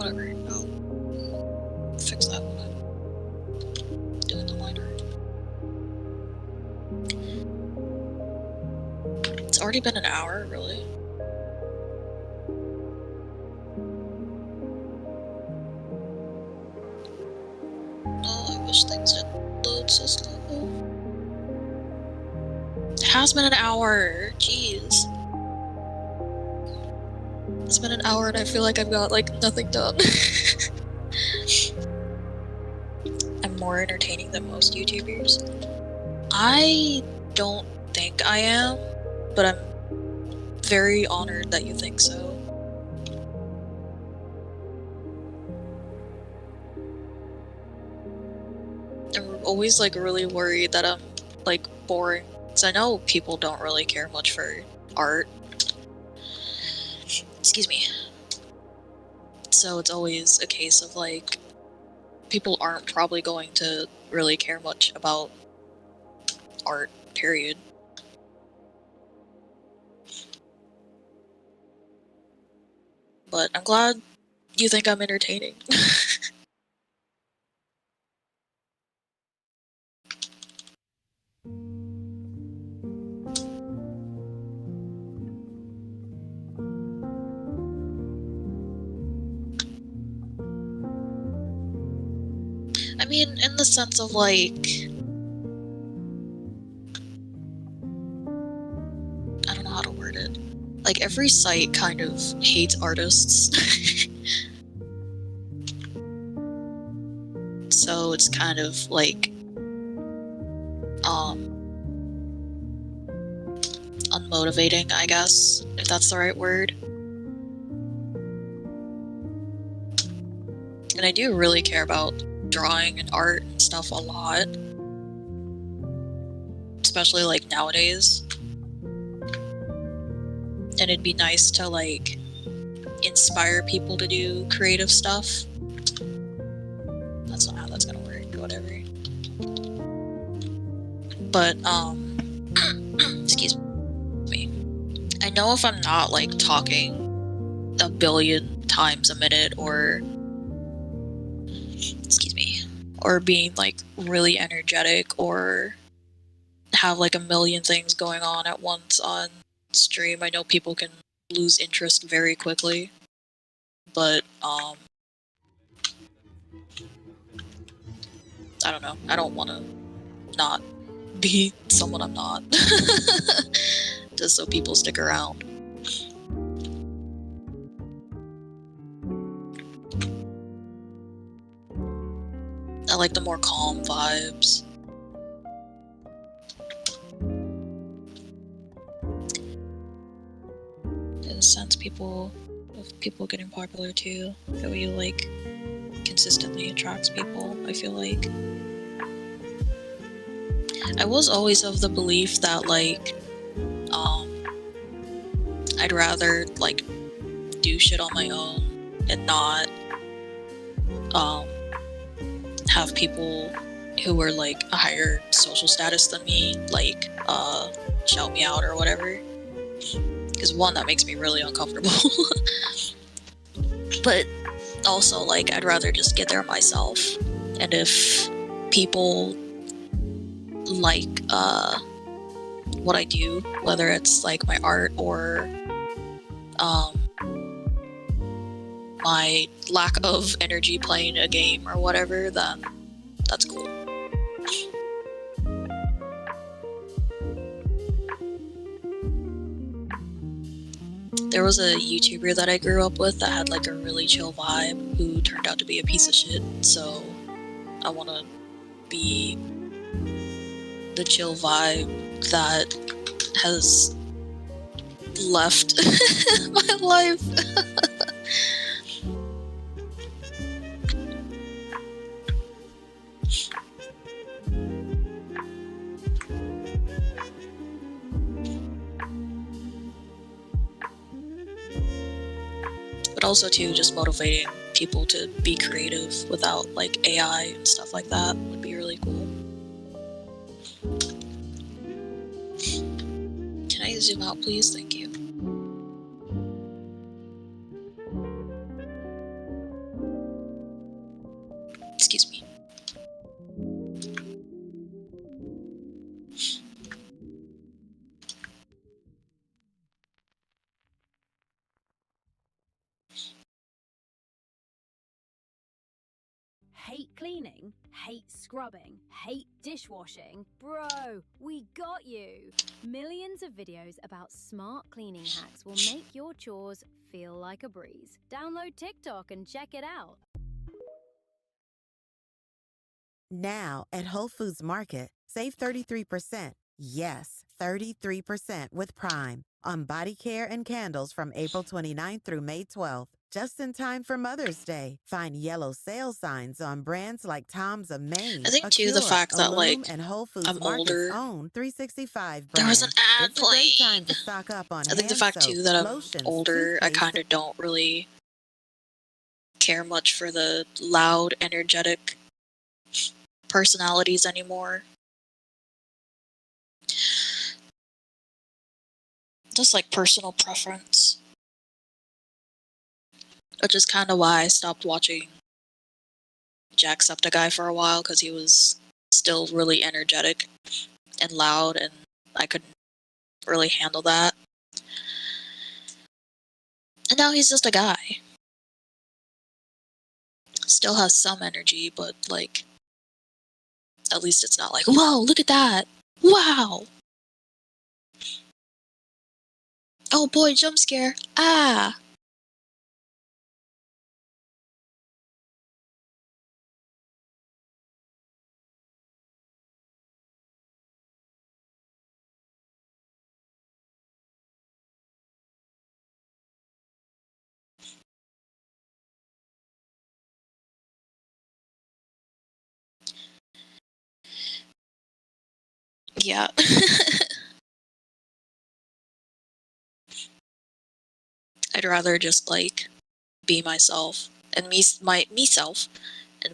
whatever. I'll fix that when I'm doing the liner. It's already been an hour, really. Oh, I wish things didn't load so slow. It has been an hour. Jeez. It's been an hour and I feel like I've got, like, nothing done. I'm more entertaining than most YouTubers. I don't think I am, but I'm very honored that you think so. I'm always, like, really worried that I'm, like, boring. Because I know people don't really care much for art. Excuse me. So it's always a case of, like, people aren't probably going to really care much about art, period. But I'm glad you think I'm entertaining. I mean, in the sense of, like, I don't know how to word it. Like, every site kind of hates artists. So it's kind of, like, unmotivating, I guess, if that's the right word. And I do really care about drawing and art and stuff a lot. Especially, like, nowadays. And it'd be nice to, like, inspire people to do creative stuff. That's not how that's gonna work, whatever. But, excuse me. I know if I'm not, like, talking a billion times a minute or, excuse me, or being, like, really energetic or have, like, a million things going on at once on stream, I know people can lose interest very quickly. But, I don't know. I don't want to not be someone I'm not. Just so people stick around. I like the more calm vibes. In a sense, people getting popular too. The way you, like, consistently attracts people, I feel like. I was always of the belief that, like, I'd rather, like, do shit on my own and not, have people who were, like, a higher social status than me, like, shout me out or whatever. Because, one, that makes me really uncomfortable. But also, like, I'd rather just get there myself. And if people like, what I do, whether it's, like, my art or, my lack of energy playing a game or whatever, then that's cool. There was a YouTuber that I grew up with that had, like, a really chill vibe who turned out to be a piece of shit, so I want to be the chill vibe that has left my life. But also, too, just motivating people to be creative without, like, AI and stuff like that would be really cool. Can I zoom out, please? Thank you. Hate cleaning? Hate scrubbing? Hate dishwashing? Bro, we got you! Millions of videos about smart cleaning hacks will make your chores feel like a breeze. Download TikTok and check it out. Now at Whole Foods Market, save 33%. Yes, 33% with Prime on body care and candles from April 29th through May 12th. Just in time for Mother's Day. Find yellow sale signs on brands like Tom's of Maine, I think too the Acura, fact that Illume, like and Whole Foods I'm Market's older. own 365 There was an brand. ad It's a great time playing. to stock up on I think the hand fact soap, too that I'm lotions, older, I toothpaste, kind of don't really care much for the loud, energetic personalities anymore. Just like personal preference. Which is kind of why I stopped watching Jacksepticeye for a while, because he was still really energetic and loud, and I couldn't really handle that. And now he's just a guy. Still has some energy, but like, at least it's not like, whoa, look at that! Wow! Oh boy, jump scare! Ah! Yeah. I'd rather just like be myself. And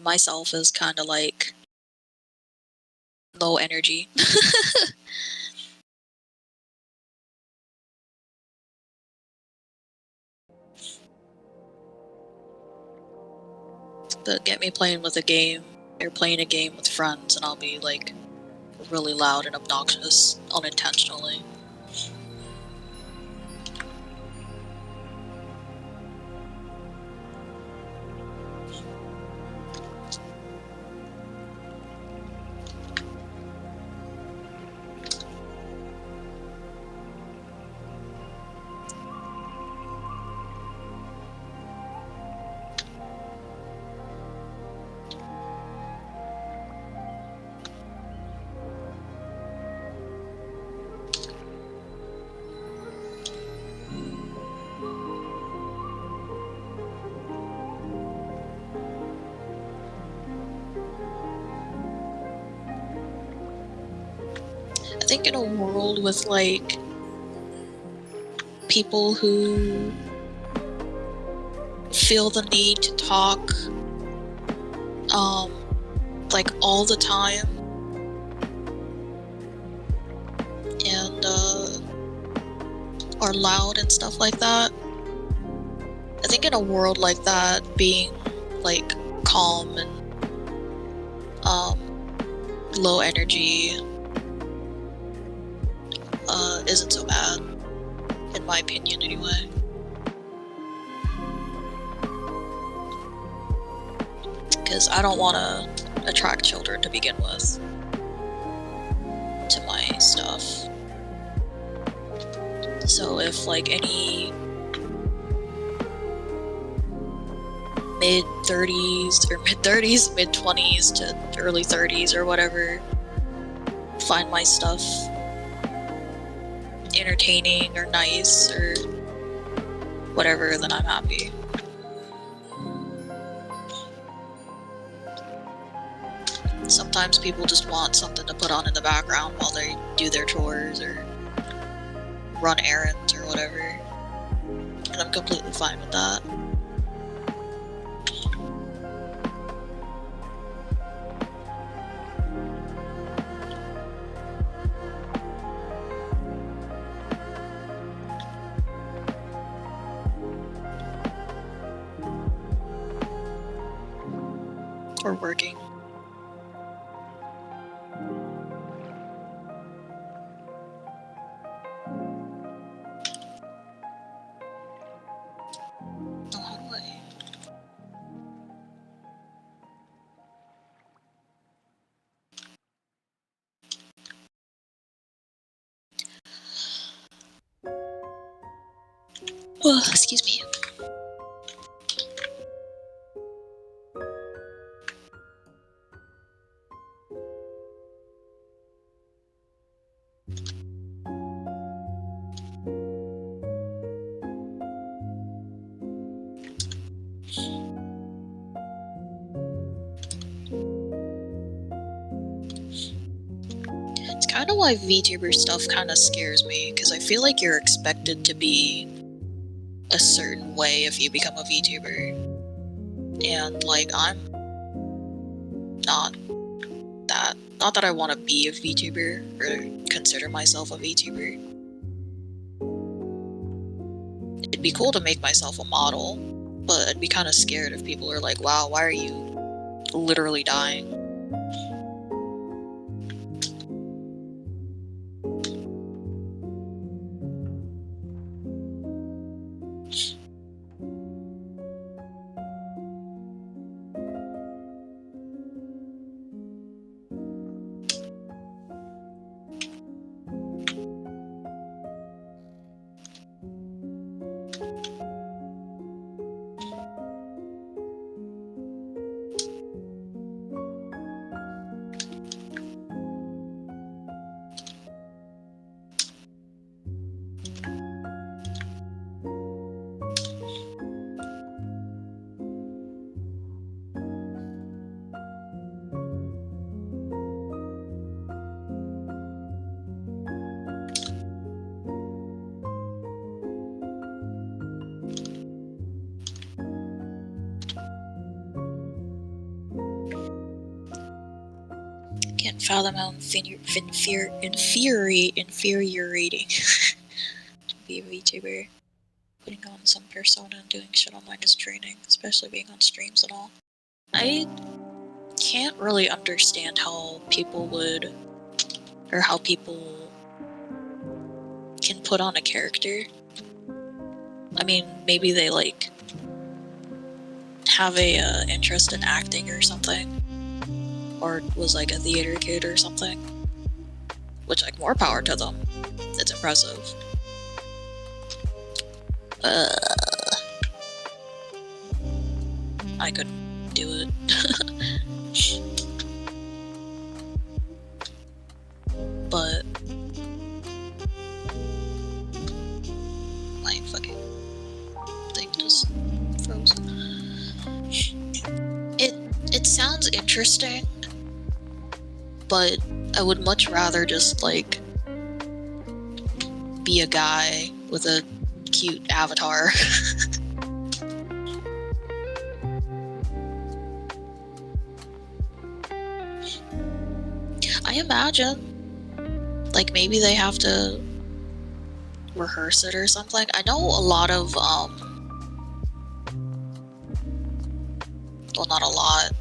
myself is kind of like low energy. But get me playing with a game, or playing a game with friends, and I'll be like really loud and obnoxious unintentionally. I think in a world with like people who feel the need to talk like all the time, and are loud and stuff like that, I think in a world like that, being like calm and low energy isn't so bad, in my opinion anyway. Because I don't want to attract children to begin with to my stuff. So if like any mid-30s, mid-20s to early 30s or whatever find my stuff entertaining or nice or whatever, then I'm happy. Sometimes people just want something to put on in the background while they do their chores or run errands or whatever, and I'm completely fine with that. Or working. Oh, how do I... Oh, excuse me. It's kind of why VTuber stuff kind of scares me, because I feel like you're expected to be a certain way if you become a VTuber. And, like, I'm not that. Not that I want to be a VTuber or consider myself a VTuber. It'd be cool to make myself a model, but I'd be kind of scared if people are like, wow, why are you literally dying? Can't fathom how infuriating to be a VTuber. Putting on some persona and doing shit online is draining, especially being on streams and all. I can't really understand how people would, or how people can put on a character. I mean, maybe they like have a interest in acting or something, or was like a theater kid or something, which, like, more power to them. It's impressive. I couldn't do it. But my fucking thing just froze. It sounds interesting, but I would much rather just, like, be a guy with a cute avatar. I imagine, like, maybe they have to rehearse it or something. I know a lot of, well, not a lot.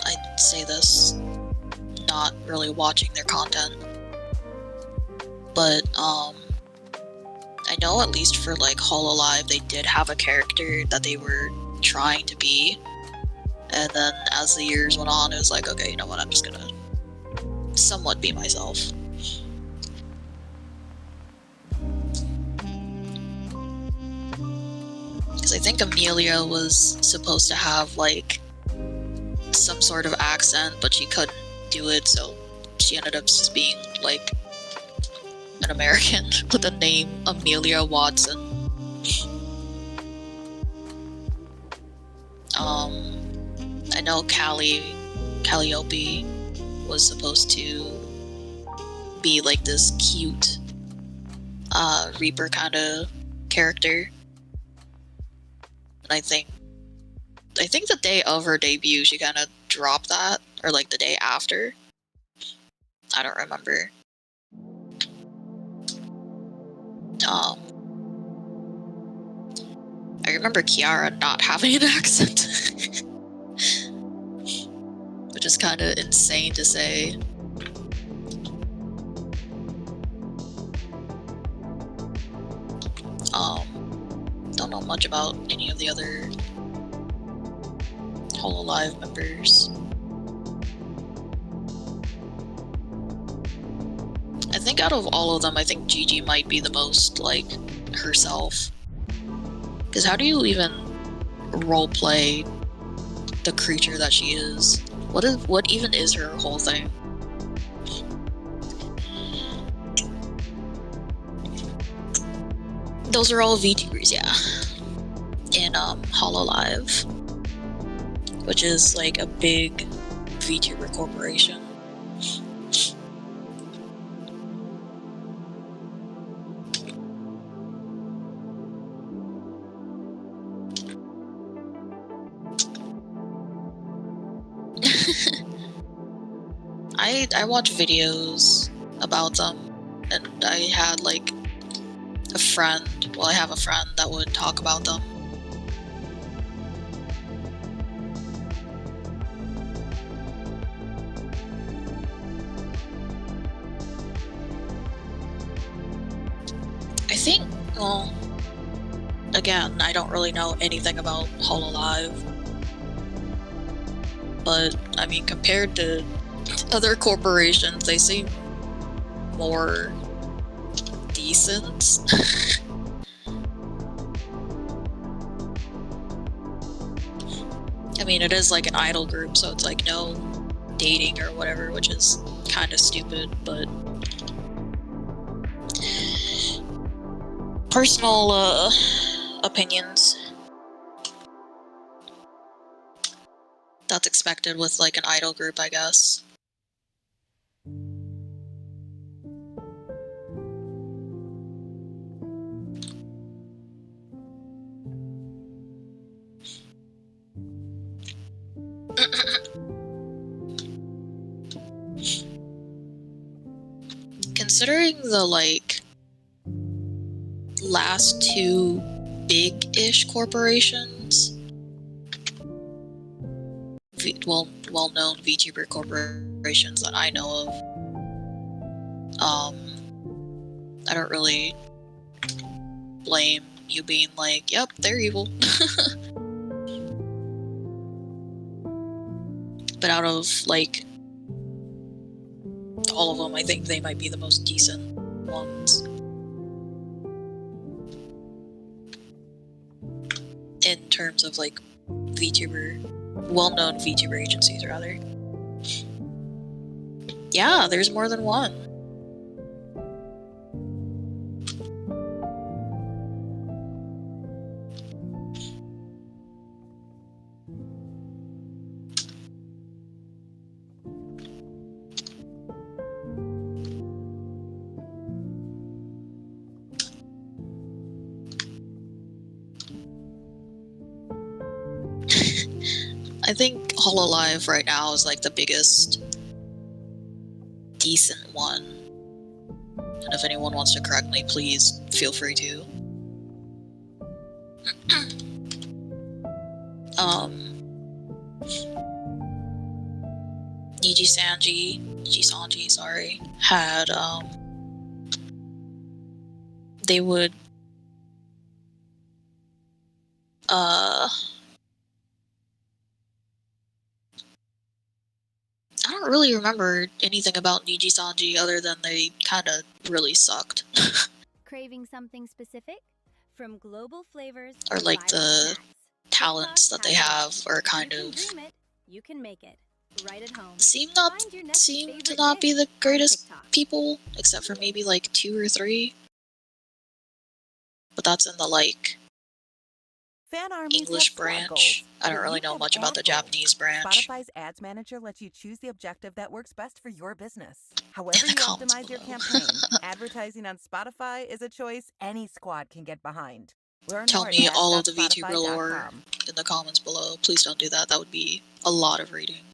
I'd say this not really watching their content. But, I know at least for, like, Hololive, they did have a character that they were trying to be. And then as the years went on, it was like, okay, you know what, I'm just gonna somewhat be myself. Because I think Amelia was supposed to have, like, some sort of accent, but she couldn't do it, so she ended up just being, like, an American with the name Amelia Watson. I know Calliope was supposed to be like this cute Reaper kind of character. And I think the day of her debut she kind of dropped that, or like the day after. I don't remember. I remember Kiara not having an accent. Which is kind of insane to say. Don't know much about any of the other Hololive members. I think out of all of them, I think Gigi might be the most, like, herself. Because how do you even roleplay the creature that she is? What even is her whole thing? Those are all VTubers, yeah. In Hololive, which is like a big VTuber corporation. I watch videos about them, and I had like a friend, well, I have a friend that would talk about them. I think, well, again, I don't really know anything about Hololive, but I mean, compared to other corporations, they seem more decent. I mean, it is like an idol group, so it's like no dating or whatever, which is kind of stupid, but personal opinions. That's expected with like an idol group, I guess. Considering the like last two big-ish corporations, well-known VTuber corporations that I know of, I don't really blame you being like, yep, they're evil. But out of like all of them, I think they might be the most decent ones. In terms of like VTuber, well-known VTuber agencies, rather. Yeah, there's more than one. I think Hololive right now is like the biggest decent one. And if anyone wants to correct me, please feel free to. Niji Sanji, sorry, had they would I don't really remember anything about Niji Sanji other than they kind of really sucked. Craving something specific? From global flavors Or to like viral the snacks, talents that they have are kind you can of dream it, you can make it. Right at home. seem Find your next to favorite not be dish the on greatest TikTok. people, except for maybe like 2 or 3. But that's in the like Fan armies English have squad branch. goals, I don't but really you know have much about the ad goals. Japanese branch. Spotify's Ads Manager lets you choose the objective that works best for your business. However In the you comments optimize your below. campaign, advertising on Spotify is a choice any squad can get behind. Learn Tell more me at all of the VTuber lore ads.spotify.com. in the comments below. Please don't do that. That would be a lot of reading.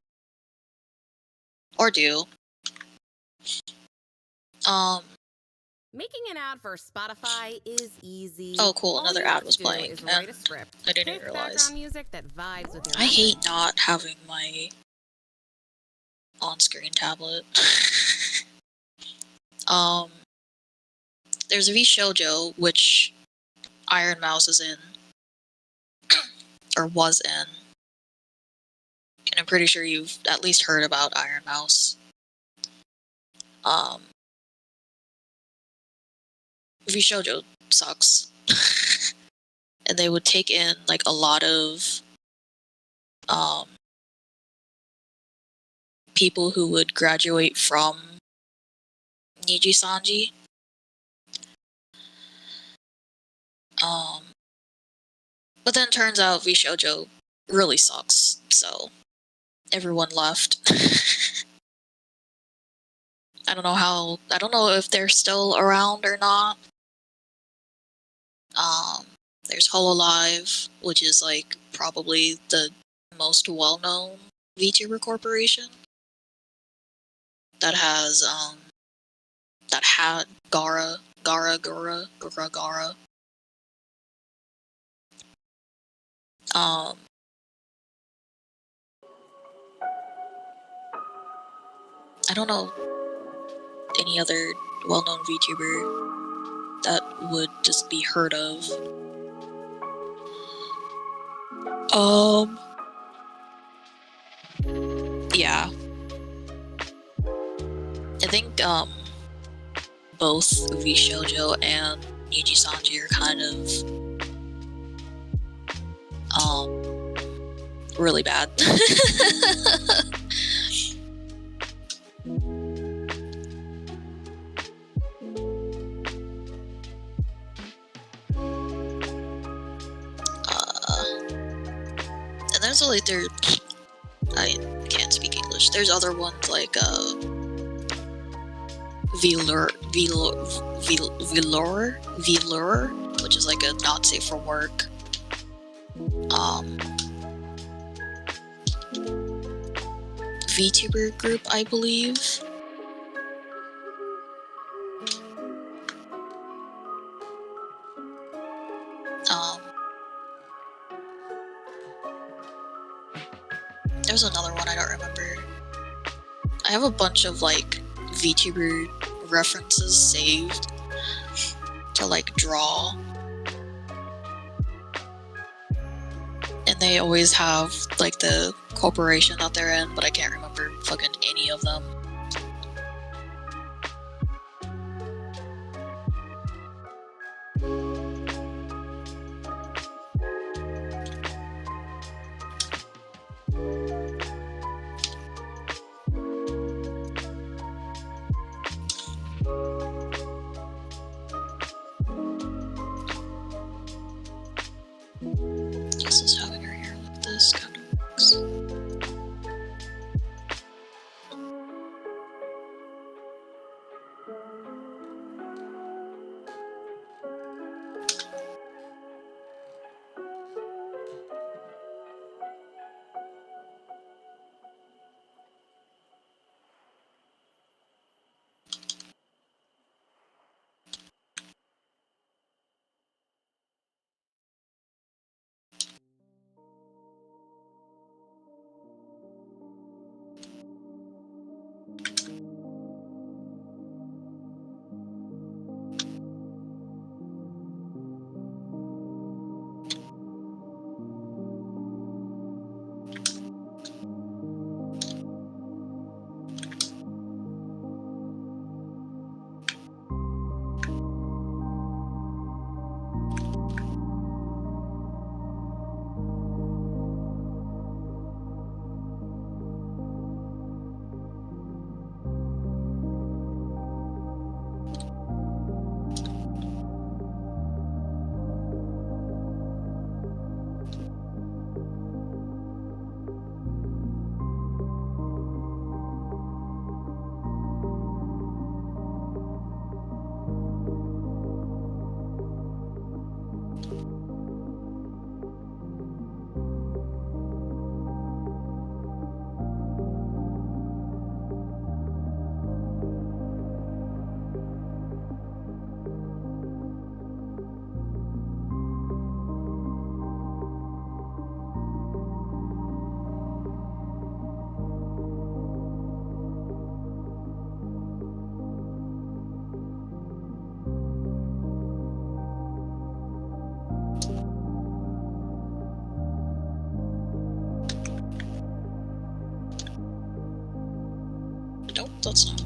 Or do. Making an ad for Spotify is easy. Oh cool, All another you ad have was to do playing, is and write a script. I didn't Pick realize. background music that vibes with your I hate message. not having my on-screen tablet. There's V Shoujo, which Iron Mouse is in, or was in, and I'm pretty sure you've at least heard about Iron Mouse. V Shoujo sucks. and they would take in like a lot of people who would graduate from Niji Sanji. But then turns out Vishoujo really sucks, so everyone left. I don't know if they're still around or not. There's Hololive, which is like probably the most well-known VTuber corporation that has that had Gara. I don't know any other well-known VTuber that would just be heard of. Yeah. I think both Vishoujo and Niji Sanji are kind of really bad. And there's like I can't speak English. There's other ones like Velour, which is like a not safe for work. VTuber group, I believe. There's another one I don't remember. I have a bunch of like VTuber references saved to like draw, and they always have like the corporation that they're in, but I can't remember fucking any of them. This is having her hair like this kind of works. Nope, that's not.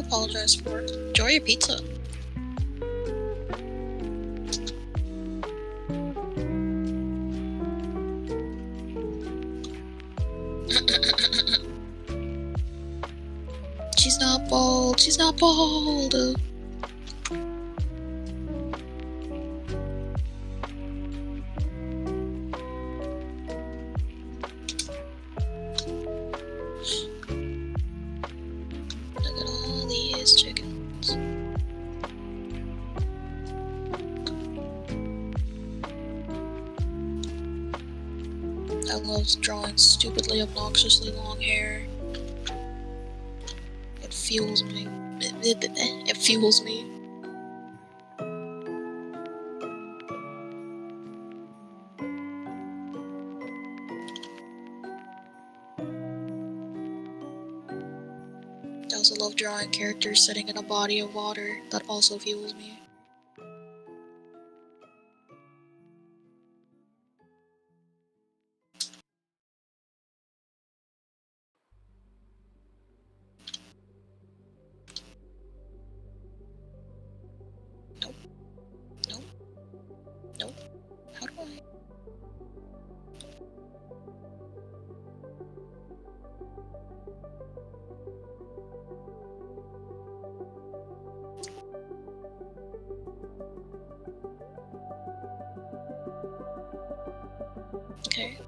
apologize for. Enjoy your pizza. She's not bald. She's not bald. Look at all these chickens. I love drawing stupidly, obnoxiously long hair. It fuels me. It fuels me. I also love drawing characters sitting in a body of water. That also fuels me. Nope. Nope. Nope. How do I? Okay.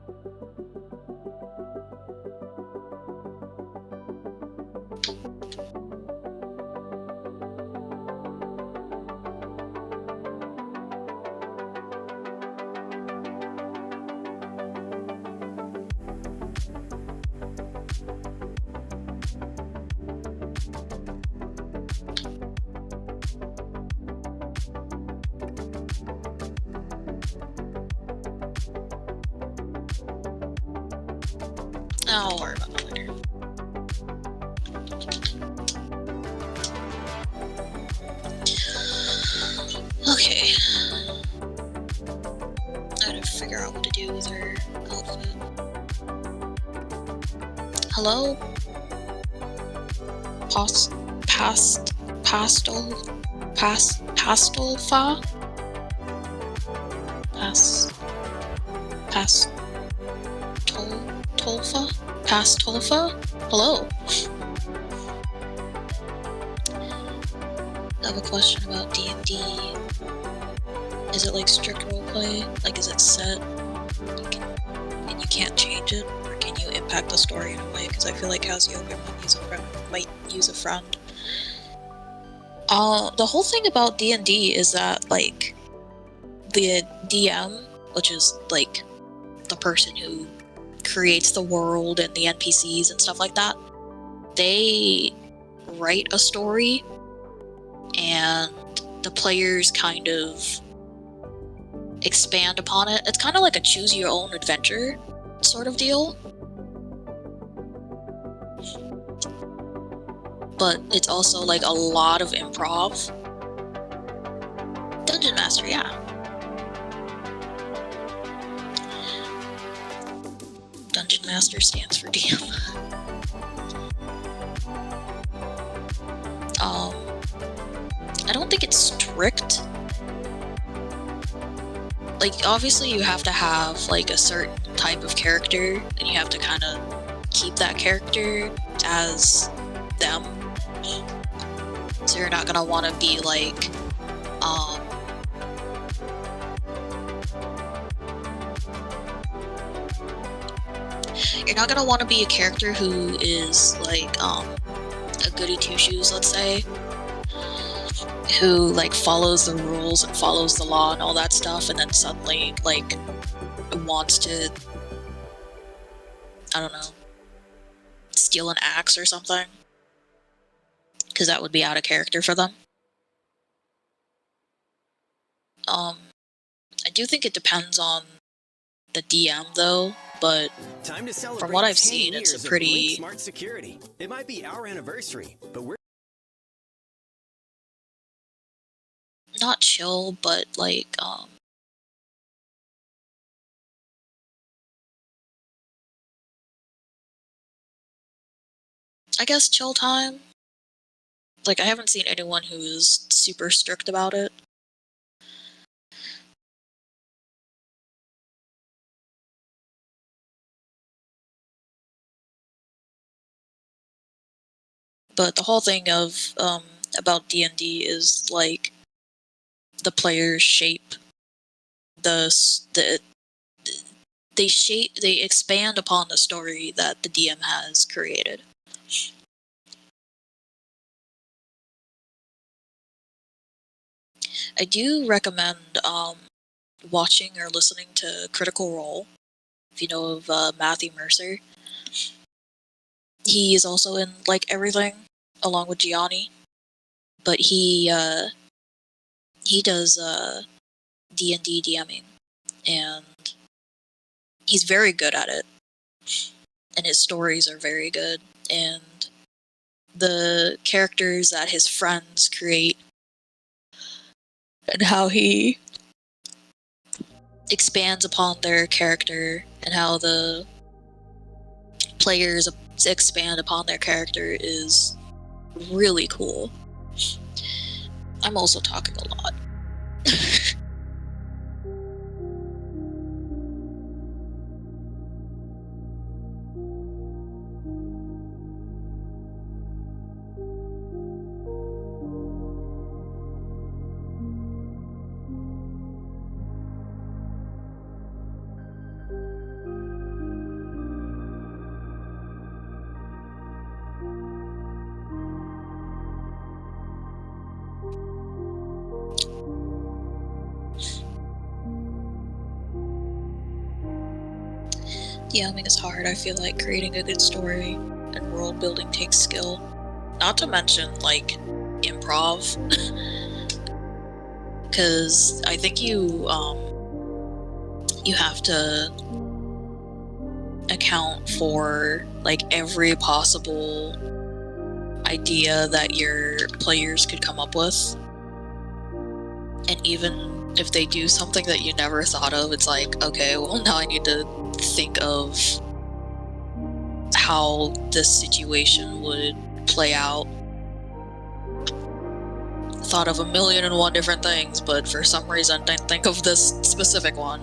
I'll worry about that later. Okay. I gotta figure out what to do with her outfit. Hello? Pastolfa? Pastolfa? Hello? I have a question about D&D. Is it like strict roleplay? Like, is it set? And you can't change it? Or can you impact the story in a way? Because I feel like Cassiopeia might use a friend. The whole thing about D&D is that, like, the DM, which is, like, the person who creates the world and the NPCs and stuff like that, they write a story and the players kind of expand upon it. It's kind of like a choose your own adventure sort of deal. But it's also like a lot of improv. Dungeon Master, yeah. Dungeon Master stands for DM. I don't think it's strict. Like, obviously you have to have like a certain type of character and you have to kind of keep that character as them. So you're not gonna want to be like you're not gonna want to be a character who is like a goody two shoes, let's say, who like follows the rules and follows the law and all that stuff, and then suddenly like wants to, I don't know, steal an axe or something, because that would be out of character for them. I do think it depends on the DM though, but Time to celebrate from what I've 10 seen, it's years a of Blink pretty Smart Security. It might be our anniversary, but we're not chill, but like I guess chill time. Like, I haven't seen anyone who's super strict about it. But the whole thing of about D&D is like the players shape they expand upon the story that the DM has created. I do recommend watching or listening to Critical Role, if you know of Matthew Mercer. He is also in like everything, along with Gianni, but he does D&D DMing, and he's very good at it, and his stories are very good, and the characters that his friends create and how he expands upon their character and how the players expand upon their character is really cool. I'm also talking a lot. DMing is hard. I feel like creating a good story and world building takes skill. Not to mention, like, improv. Because I think you have to account for, like, every possible idea that your players could come up with. And even if they do something that you never thought of, it's like, okay, well, now I need to think of how this situation would play out. Thought of 1,000,001 different things, but for some reason didn't think of this specific one.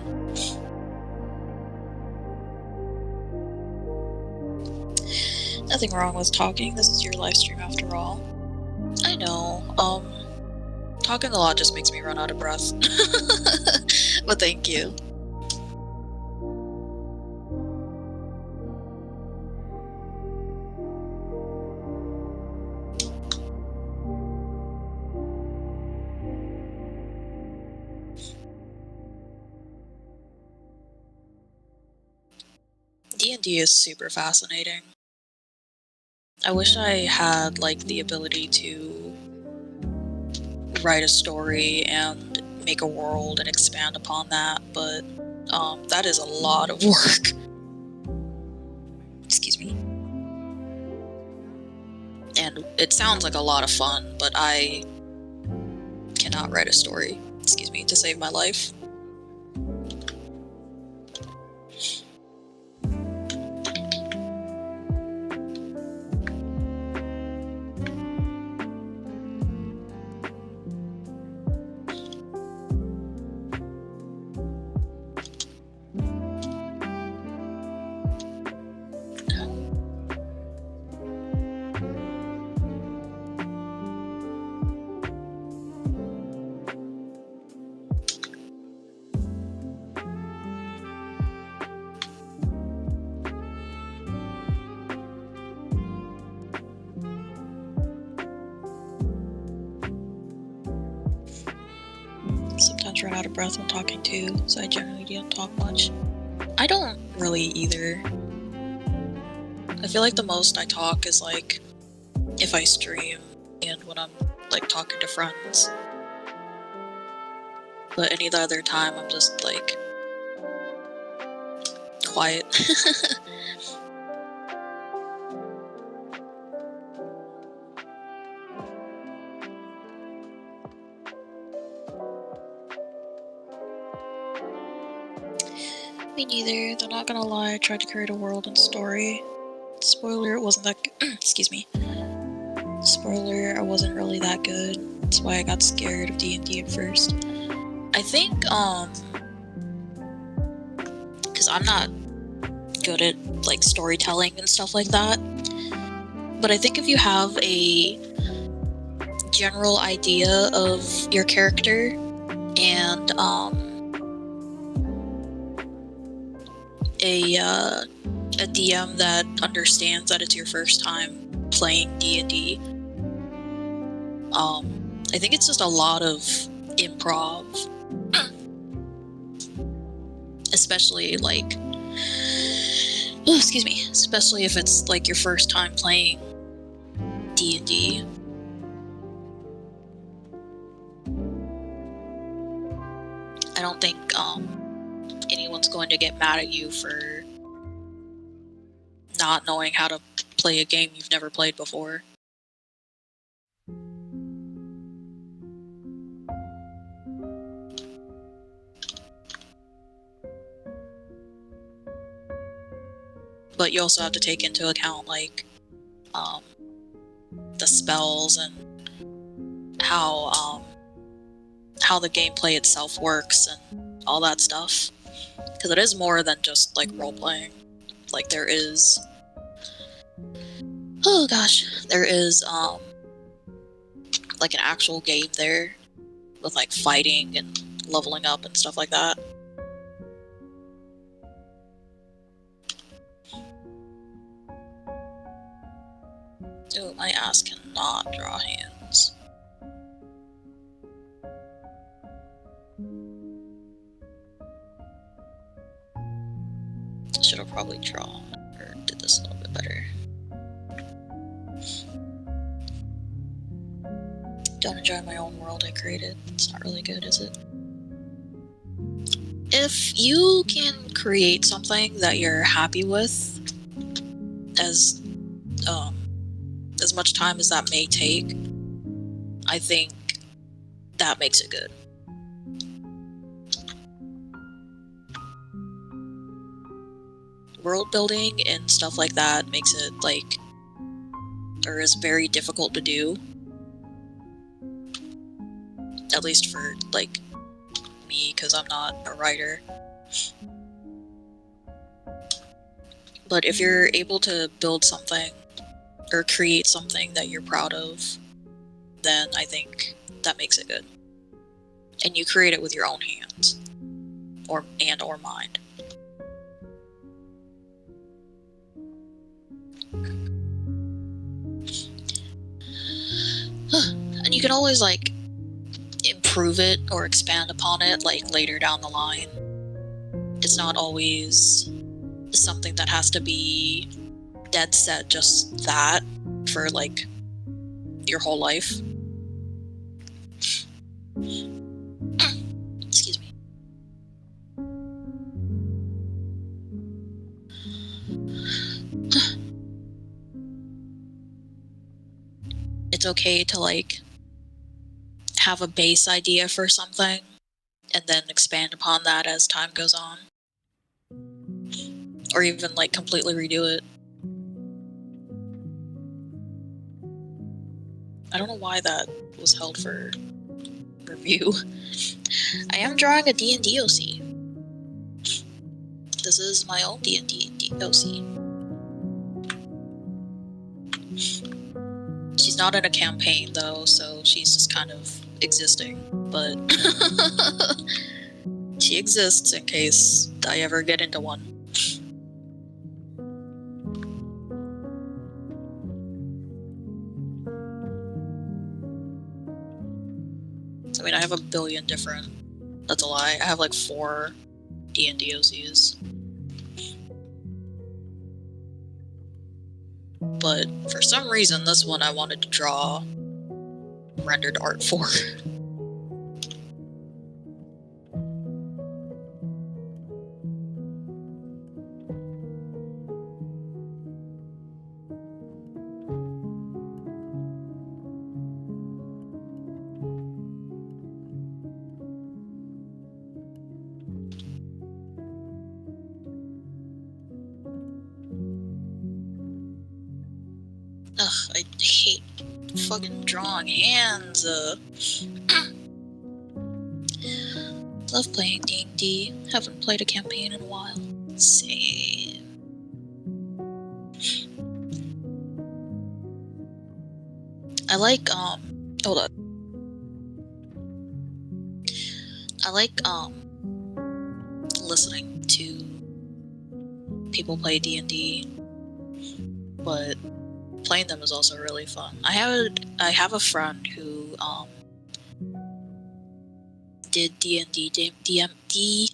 Nothing wrong with talking. This is your live stream after all. I know. Talking a lot just makes me run out of breath. But thank you. D&D is super fascinating. I wish I had, like, the ability to write a story and make a world and expand upon that, but that is a lot of work. Excuse me. And it sounds like a lot of fun, but I cannot write a story, excuse me, to save my life. Sometimes run out of breath when talking too, so I generally don't talk much. I don't really either. I feel like the most I talk is like if I stream and when I'm like talking to friends. But any other time I'm just like quiet. Me neither. They're not gonna lie. I tried to create a world and story. Spoiler, it wasn't that excuse me. Spoiler, I wasn't really that good. That's why I got scared of D&D at first. I think, because I'm not good at, like, storytelling and stuff like that. But I think if you have a general idea of your character and, a DM that understands that it's your first time playing D&D, I think it's just a lot of improv. Especially, like, oh, excuse me, especially if it's, like, your first time playing D&D. I don't think, anyone's going to get mad at you for not knowing how to play a game you've never played before. But you also have to take into account, like, the spells and how the gameplay itself works and all that stuff. Because it is more than just, like, role-playing. Like, there is... Oh, gosh. There is, like, an actual game there with, like, fighting and leveling up and stuff like that. Oh, my ass cannot draw hands. Should have probably drawn or did this a little bit better. Don't enjoy my own world I created. It's not really good, is it? If you can create something that you're happy with, as much time as that may take, I think that makes it good. World building and stuff like that makes it, like, or is very difficult to do. At least for, like, me, because I'm not a writer. But if you're able to build something or create something that you're proud of, then I think that makes it good. And you create it with your own hands or mind. And you can always, like, improve it or expand upon it, like, later down the line. It's not always something that has to be dead set just that for, like, your whole life. Excuse me. It's okay to, like, have a base idea for something and then expand upon that as time goes on. Or even, like, completely redo it. I don't know why that was held for review. I am drawing a D&D OC. This is my own D&D OC. She's not in a campaign, though, so she's just kind of existing. But she exists in case I ever get into one. I mean, I have a billion different... That's a lie. I have, like, 4 D&D OCs. But for some reason, this one I wanted to draw rendered art for. Ugh, I hate fucking drawing hands. Love playing D&D. Haven't played a campaign in a while. Same. I like, hold on. I like, listening to people play D&D, but playing them is also really fun. I have a friend who, did D&D D&D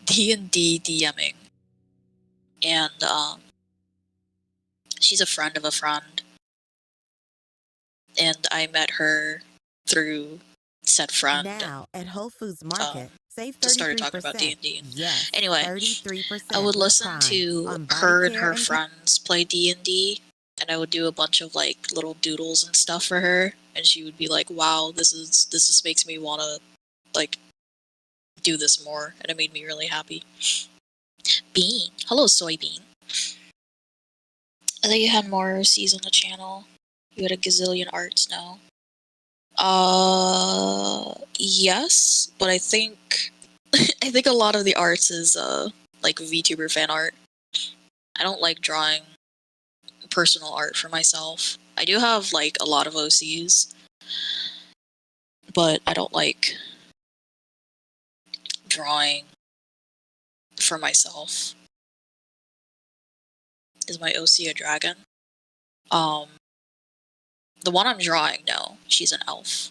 DMing, and she's a friend of a friend, and I met her through said friend. Now at Whole Foods Market, save 33%. Just started talking about D&D. Yes, Anyway, 33% I would with listen Prime to on body her and care her and friends play D&D, and I would do a bunch of like little doodles and stuff for her, and she would be like, "Wow, this just makes me want to like do this more," and it made me really happy. Bean, hello soybean. I thought you had more C's on the channel. You had a gazillion arts now. Yes, but I think I think a lot of the arts is like VTuber fan art. I don't like drawing personal art for myself. I do have like a lot of OCs, but I don't like drawing for myself. Is my OC a dragon? The one I'm drawing, no, she's an elf.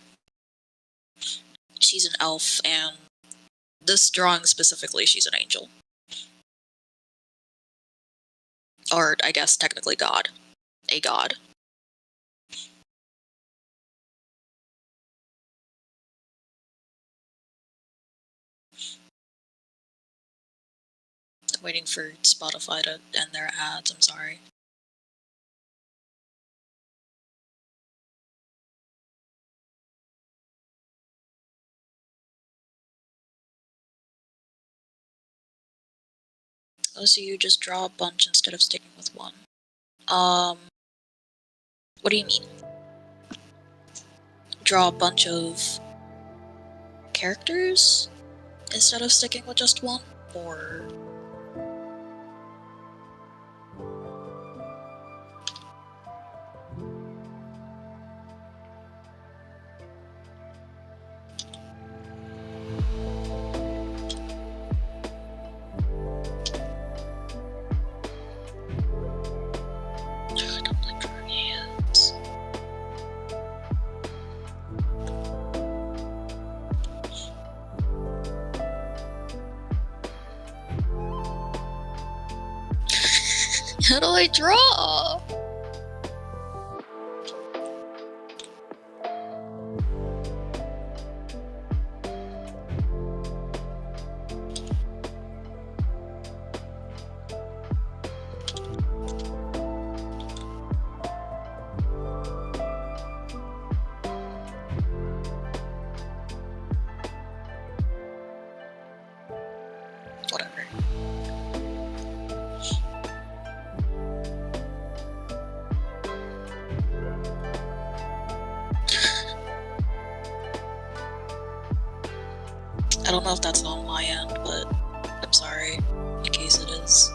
She's an elf, and this drawing specifically, she's an angel. Or, I guess, technically god. A god. I'm waiting for Spotify to end their ads, I'm sorry. Oh, so you just draw a bunch instead of sticking with one. What do you mean? Draw a bunch of characters instead of sticking with just one? Or... I don't like drawing hands. How do I draw? Whatever. I don't know if that's on my end, but I'm sorry, in case it is.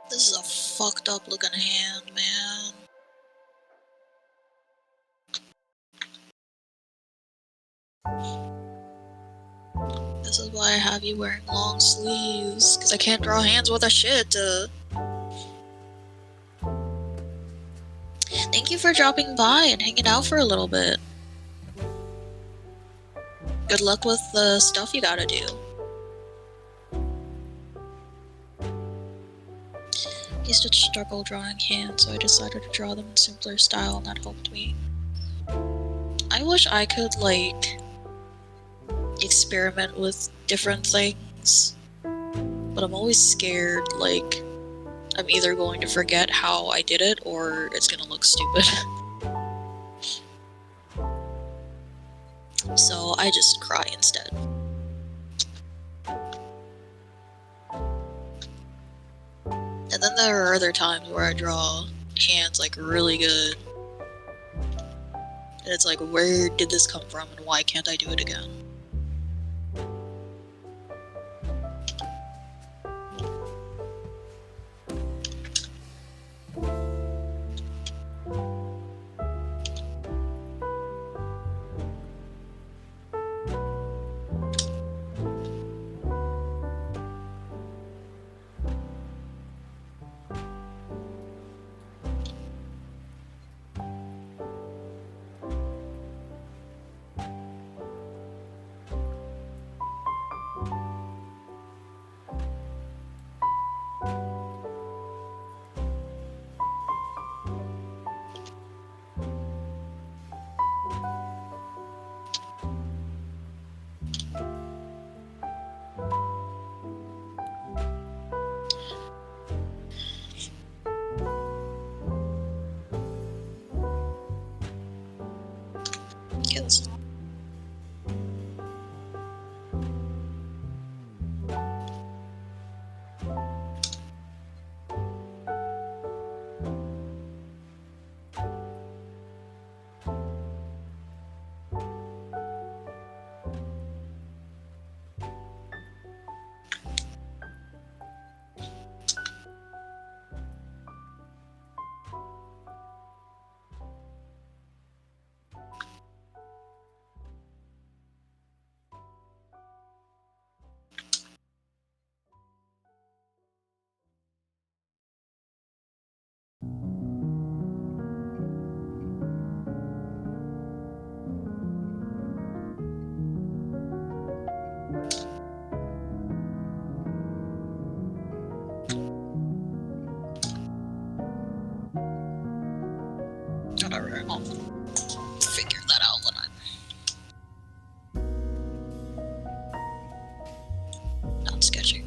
This is a fucked up looking hand, man. This is why I have you wearing long sleeves, because I can't draw hands with a shit. Thank you for dropping by and hanging out for a little bit. Good luck with the stuff you gotta do. used to struggle drawing hands, so I decided to draw them in simpler style, and that helped me. I wish I could, like, experiment with different things, but I'm always scared, like, I'm either going to forget how I did it, or it's gonna look stupid. So I just cry instead. And then there are other times where I draw hands, like, really good. And it's like, where did this come from, and why can't I do it again? Okay, that's all. Whatever, I'll figure that out when I'm not sketching.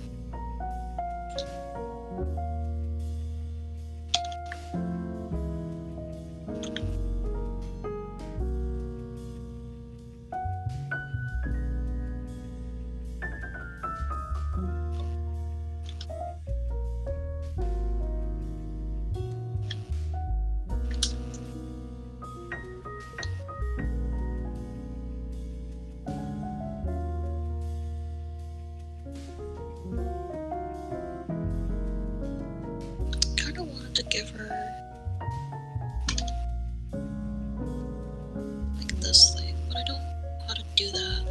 Kinda wanted to give her like this thing, but I don't know how to do that.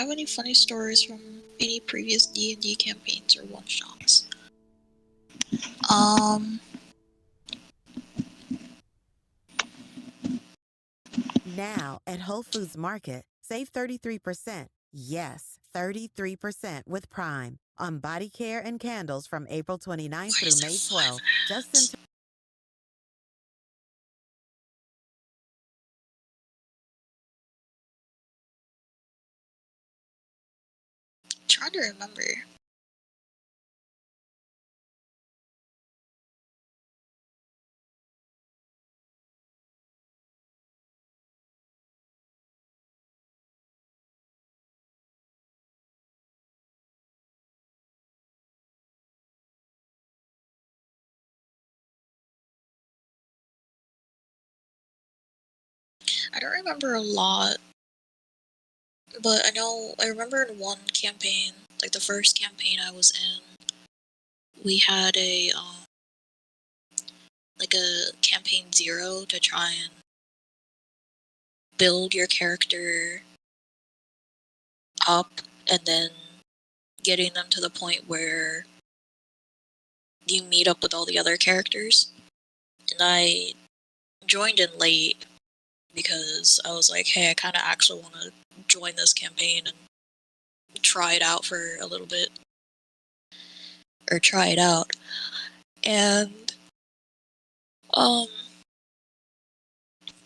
have any funny stories from any previous D&D campaigns or one-shots. Now at Whole Foods Market, save 33%. Yes, 33% with Prime on body care and candles from April 29th Why through is there May 5 12th. Just in ads? Trying to remember. I don't remember a lot, but I remember in one campaign, like the first campaign I was in, we had like a campaign 0 to try and build your character up and then getting them to the point where you meet up with all the other characters. And I joined in late because I was like, hey, I kind of actually want to join this campaign and try it out for a little bit. Or try it out. And,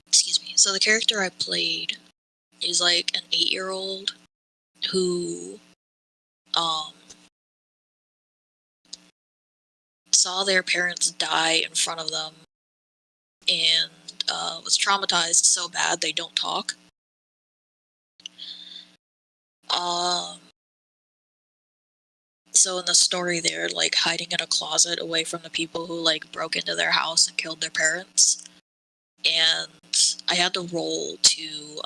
excuse me. So the character I played is like an 8-year-old who, saw their parents die in front of them and was traumatized so bad they don't talk. So in the story, they're like hiding in a closet away from the people who like broke into their house and killed their parents. And I had to roll to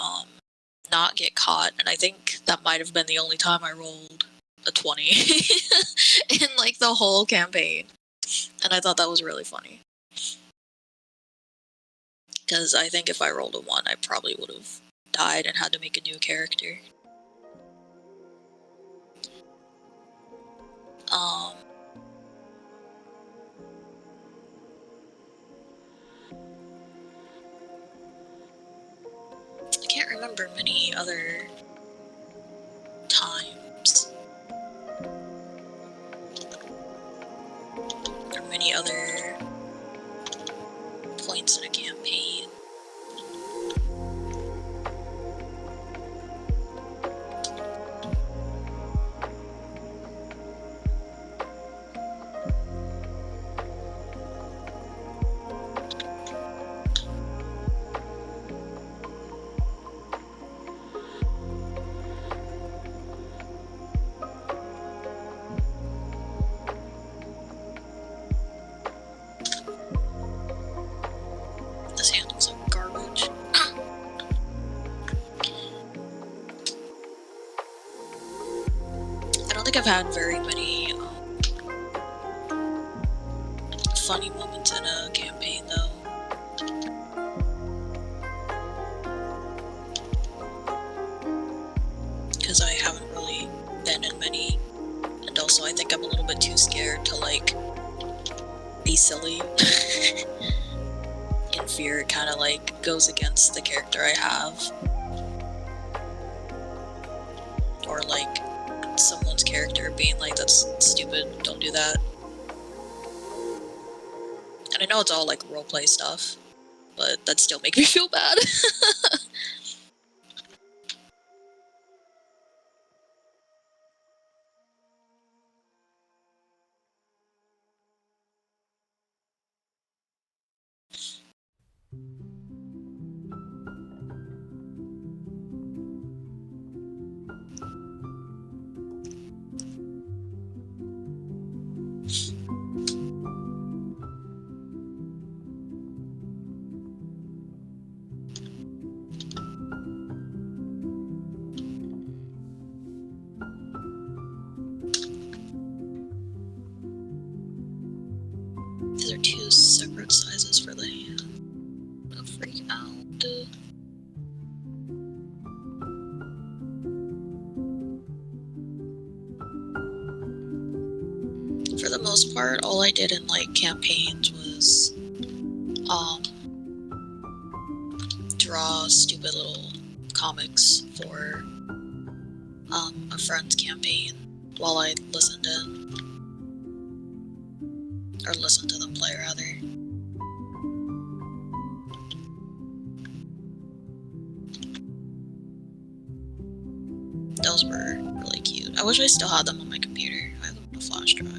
not get caught, and I think that might have been the only time I rolled a 20 in like the whole campaign. And I thought that was really funny. Because I think if I rolled a 1, I probably would have died and had to make a new character. I can't remember many other times or many other points in a campaign. This handles like garbage. I don't think I've had very many funny moments in a campaign though. Because I haven't really been in many. And also I think I'm a little bit too scared to like be silly. In fear it kind of like goes against the character I have. Or like someone's character being like, that's stupid, don't do that. And I know it's all like roleplay stuff, but that still makes me feel bad. These are 2 separate sizes for the hand. I'll freak out. part, all I did in like campaigns was draw stupid little comics for a friend's campaign while I listened in, or listened to them play rather. Those were really cute. I wish I still had them on my computer. I have them on a flash drive.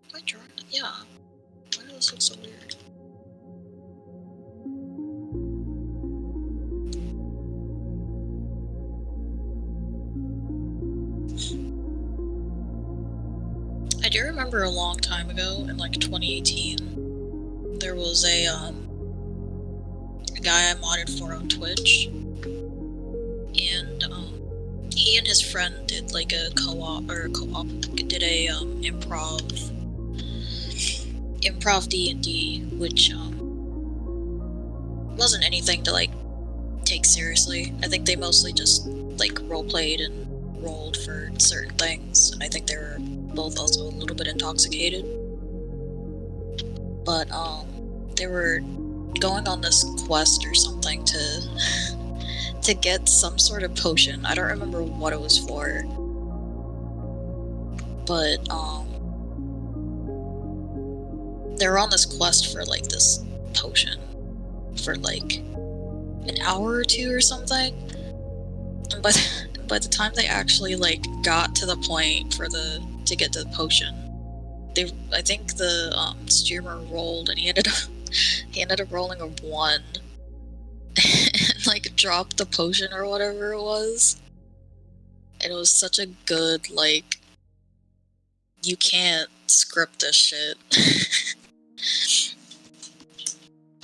Am I drawing it? Yeah. Why does this look so weird? I do remember a long time ago, in like 2018, there was a guy I modded for on Twitch, and he and his friend did like a did a improv D&D, which wasn't anything to like take seriously. I think they mostly just like roleplayed and rolled for certain things, and I think they were both also a little bit intoxicated. But they were going on this quest or something to get some sort of potion. I don't remember what it was for, but they were on this quest for like this potion for like an hour or two or something. And by the time they actually like got to the point to get to the potion, I think the streamer rolled and he ended up rolling a 1 and like dropped the potion or whatever it was. And it was such a good, like, you can't script this shit.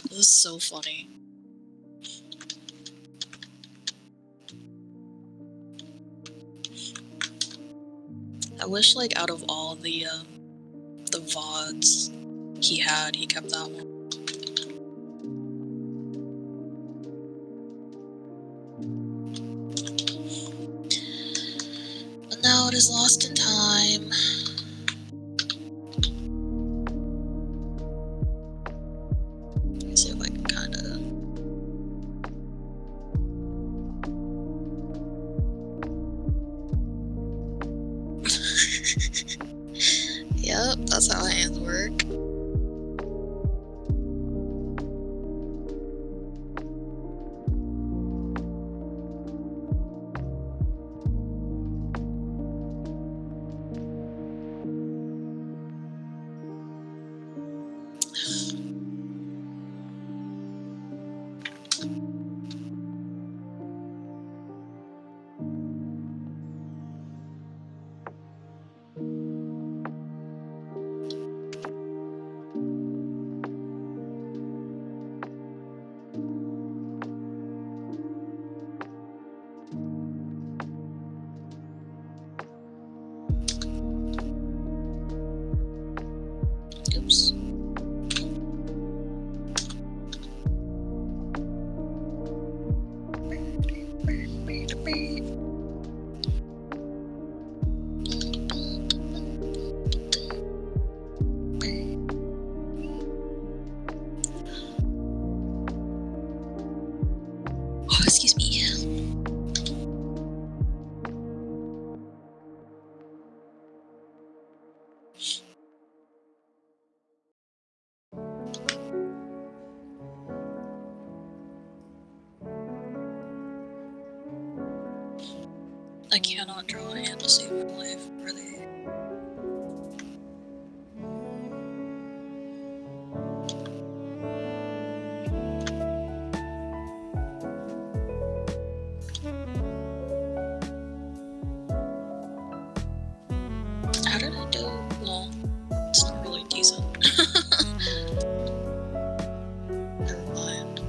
It was so funny. I wish, like, out of all the VODs he kept that one. But now it is lost in time. Let me see if I can kind of... Yep, that's how hands work. Oops. I cannot draw and save my life, really. How did I do? Well, it's not really decent. Never mind.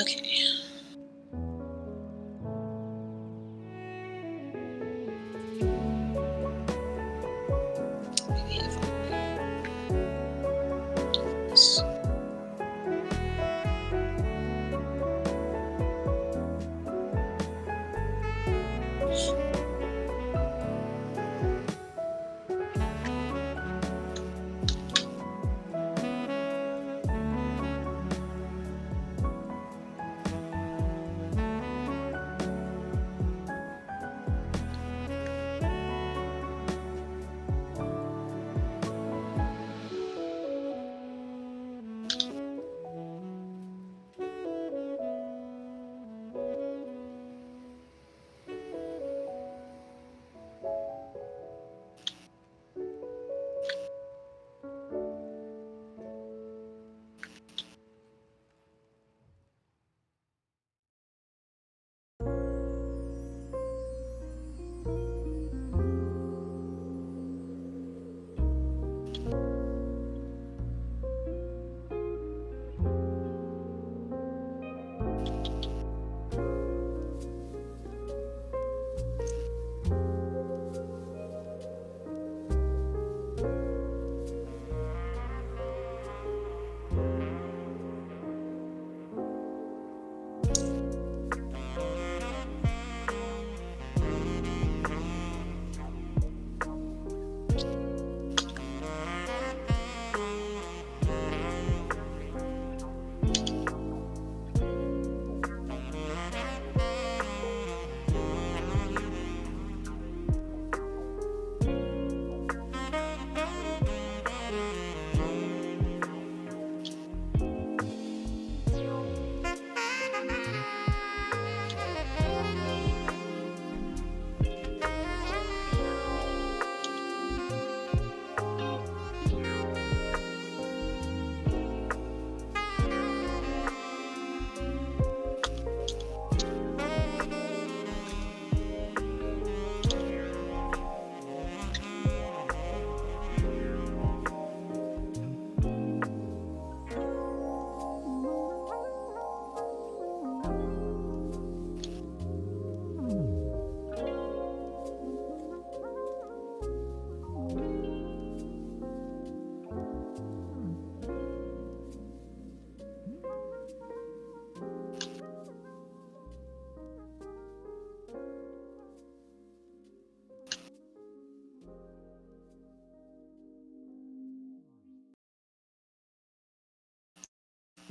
Okay. Maybe if I do this.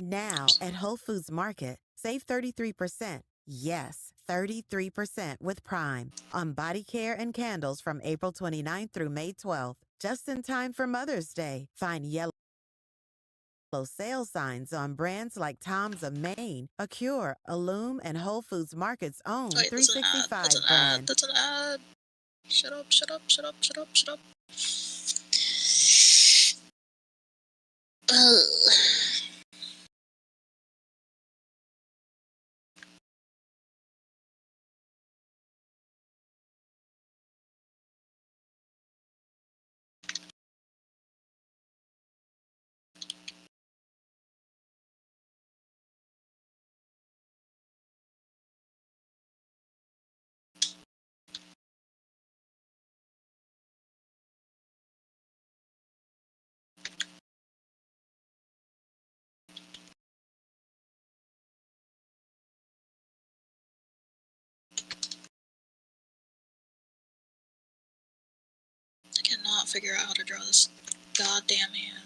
Now at Whole Foods Market, save 33%. Yes, 33% with Prime on body care and candles from April 29th through May 12th. Just in time for Mother's Day. Find yellow sale signs on brands like Tom's of Maine, Acure, Illume, and Whole Foods Market's own Wait, that's an ad. 365 That's an ad. brand. That's an ad. Shut up, shut up, shut up, shut up, shut up. Ugh. figure out how to draw this goddamn hand.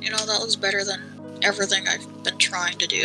You know, that looks better than everything I've been trying to do.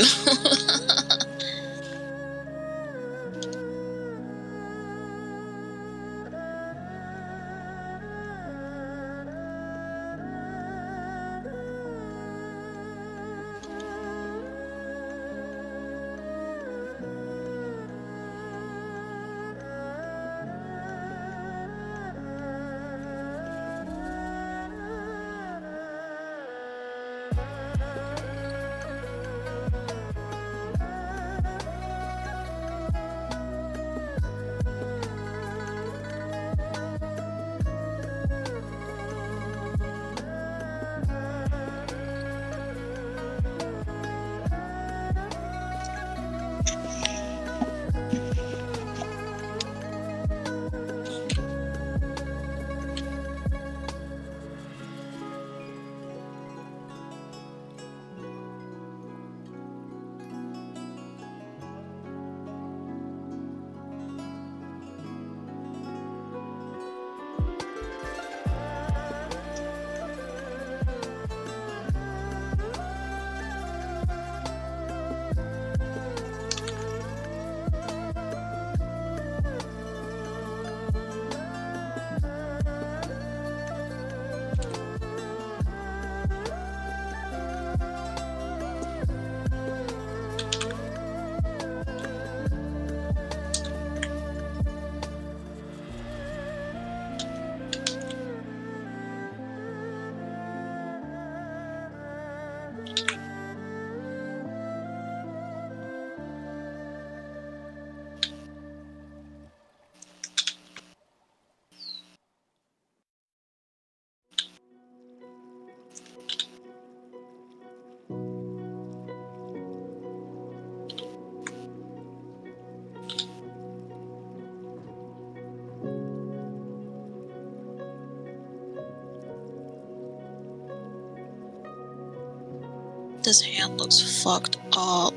This hand looks fucked up.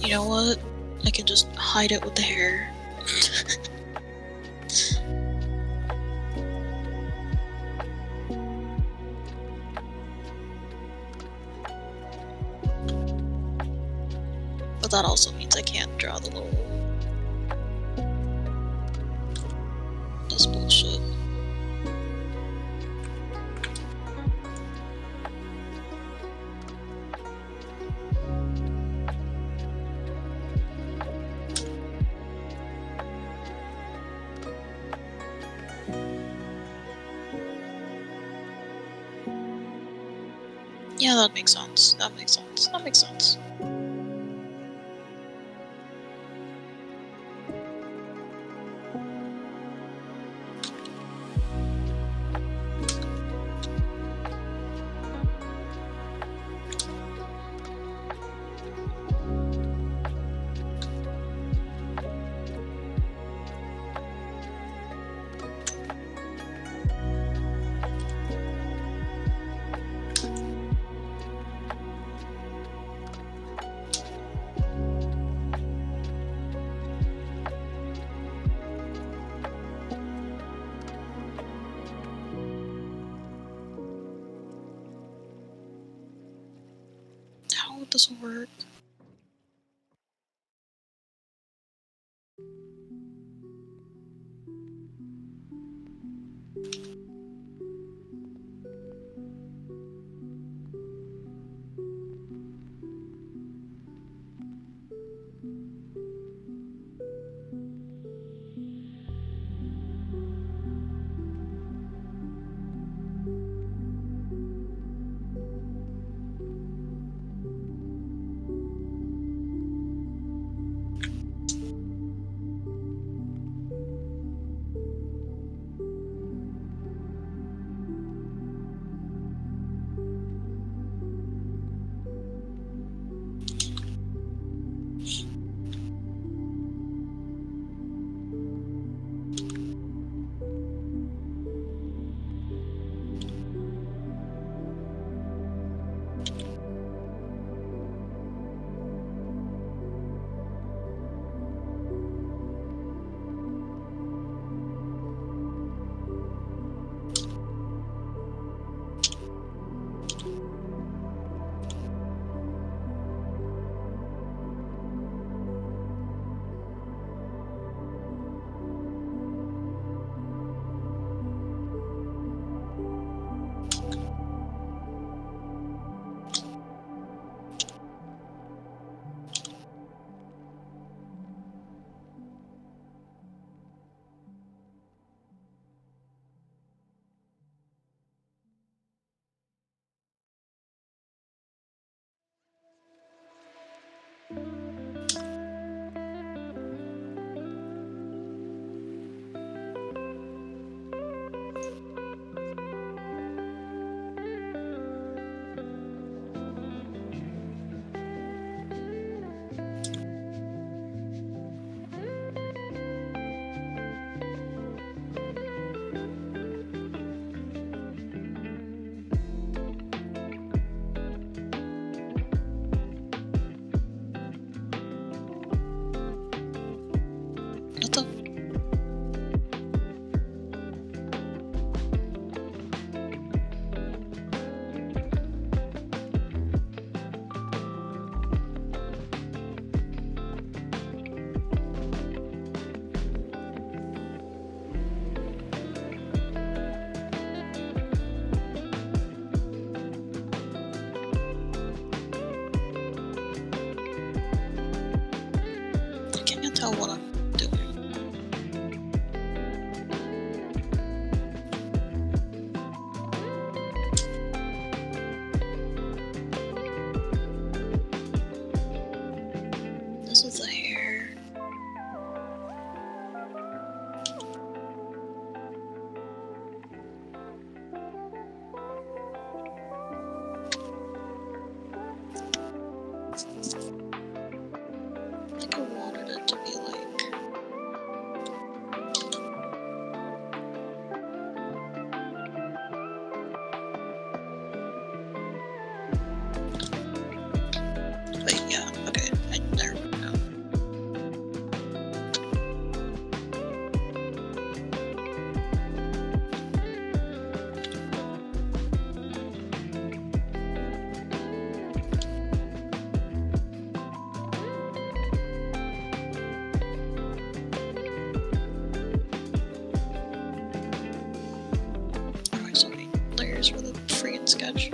You know what? I can just hide it with the hair. But that also means I can't draw the little... That's bullshit. Yeah, that makes sense. That makes sense. That makes sense. How would this work? tell what I'm doing. This is the hair. I think I wanted it to be like but yeah, okay, I remember now. Alright, so many layers for the freaking sketch.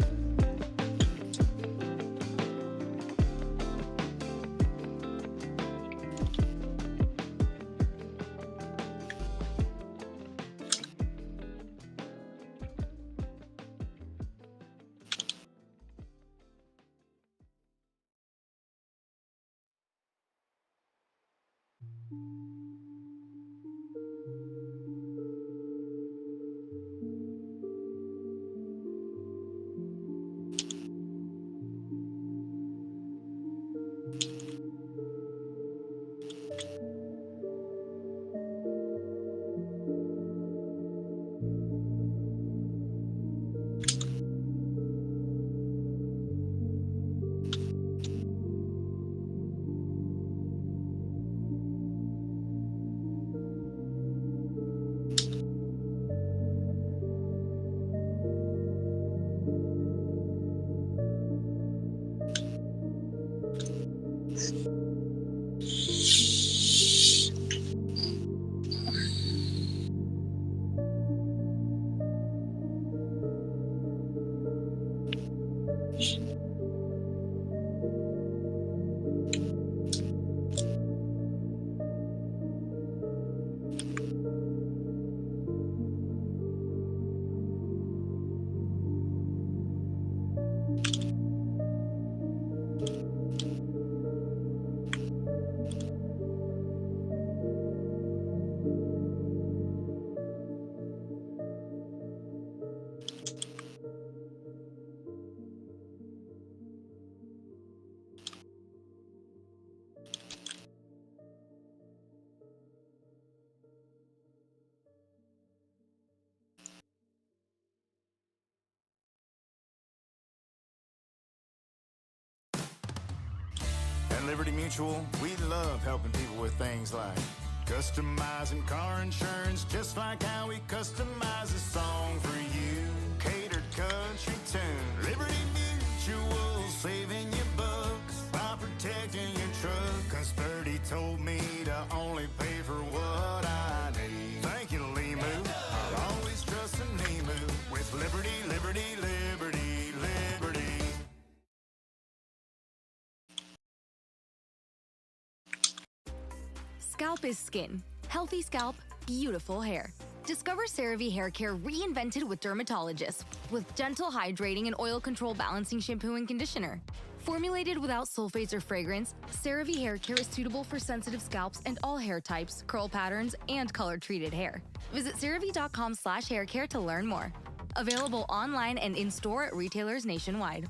At Liberty Mutual, we love helping people with things like customizing car insurance, just like how we customize a song for you. Catered country tune. Liberty Mutual, saving you bucks by protecting your truck. 'Cause Birdie told me to only pay for what I need. Thank you, Limu. I'll always trust in Limu with Liberty, Liberty, Liberty, Liberty. Scalp is skin. Healthy scalp, beautiful hair. Discover CeraVe Hair Care reinvented with dermatologists with gentle hydrating and oil control balancing shampoo and conditioner. Formulated without sulfates or fragrance, CeraVe Hair Care is suitable for sensitive scalps and all hair types, curl patterns, and color-treated hair. Visit CeraVe.com/haircare to learn more. Available online and in-store at retailers nationwide.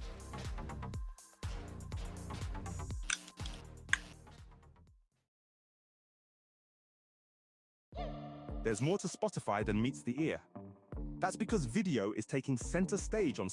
There's more to Spotify than meets the ear. That's because video is taking center stage on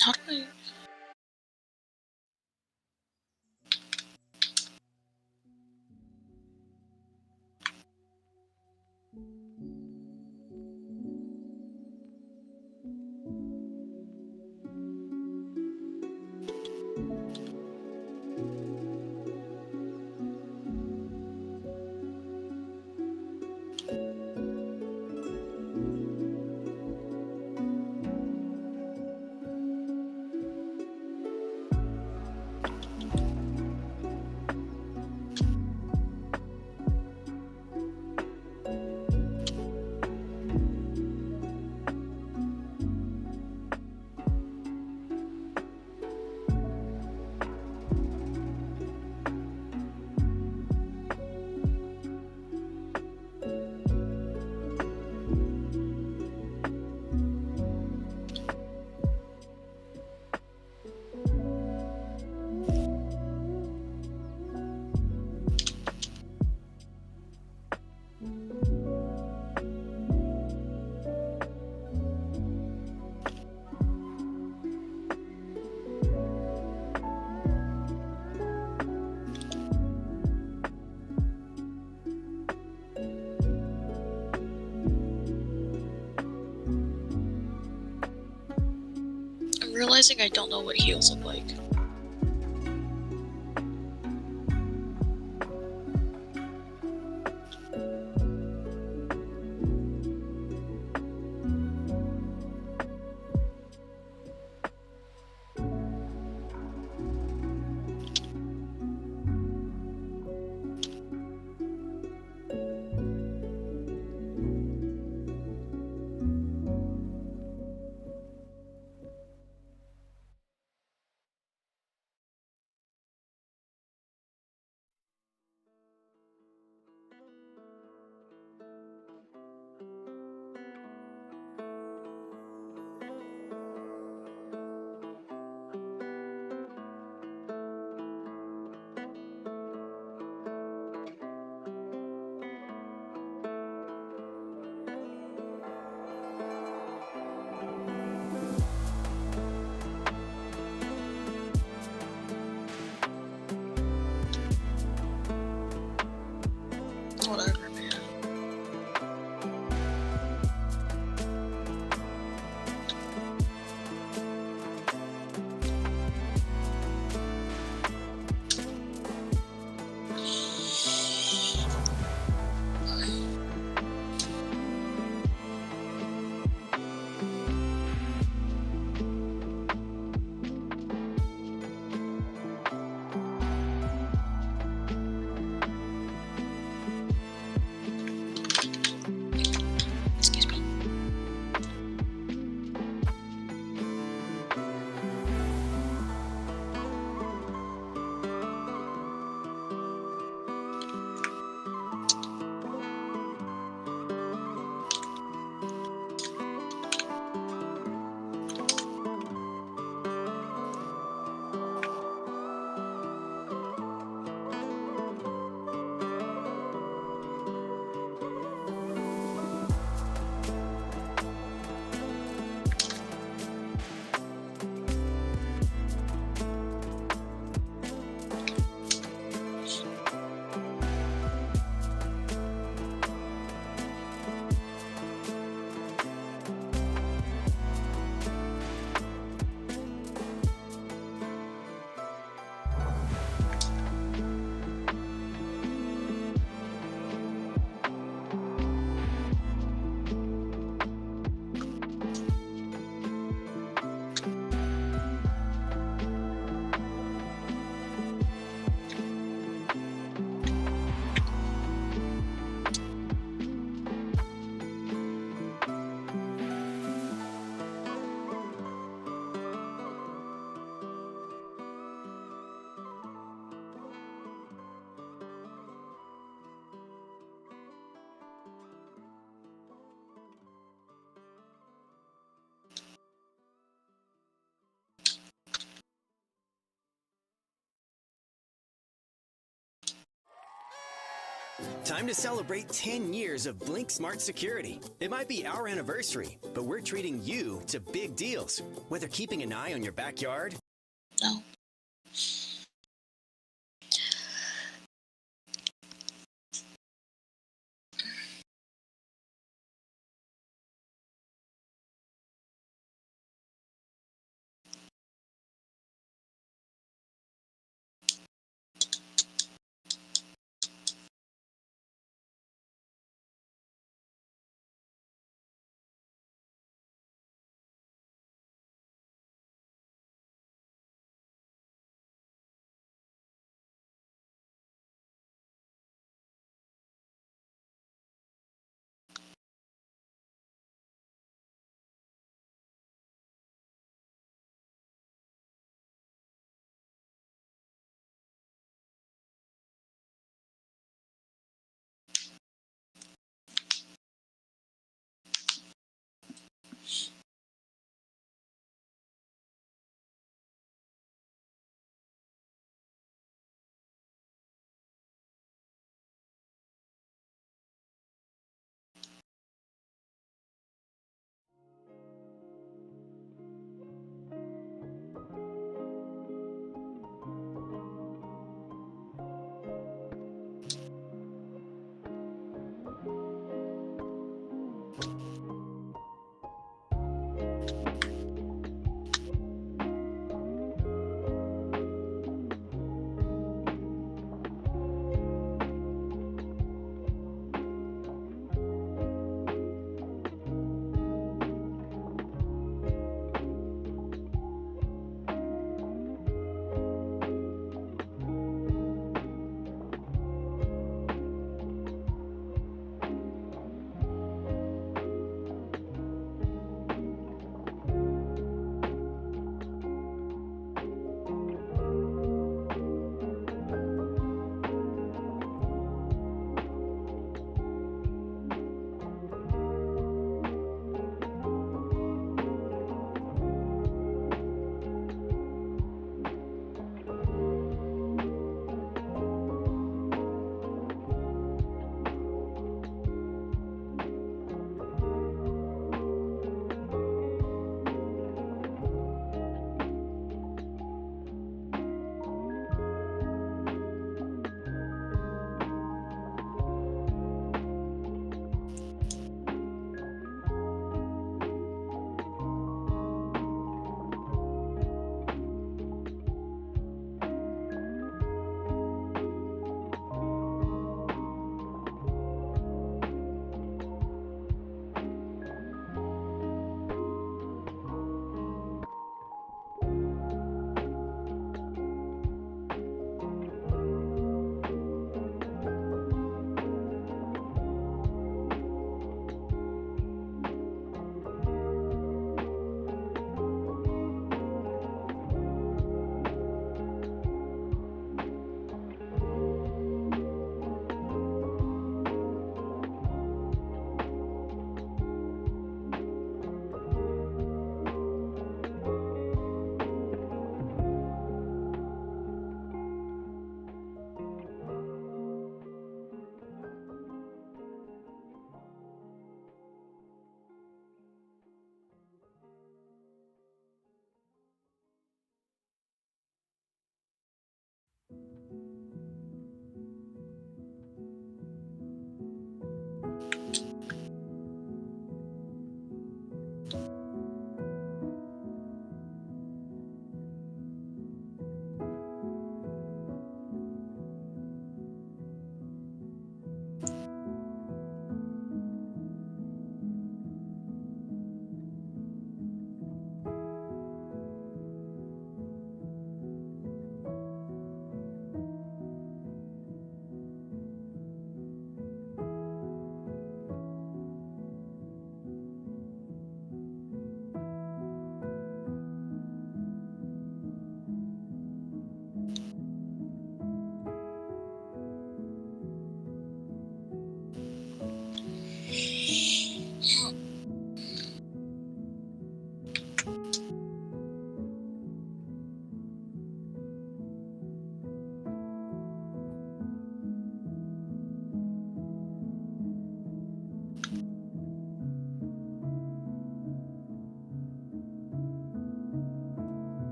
How do I... I'm realizing I don't know what heels look like. Time to celebrate 10 years of Blink Smart Security. It might be our anniversary, but we're treating you to big deals. Whether keeping an eye on your backyard. No.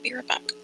Be right back.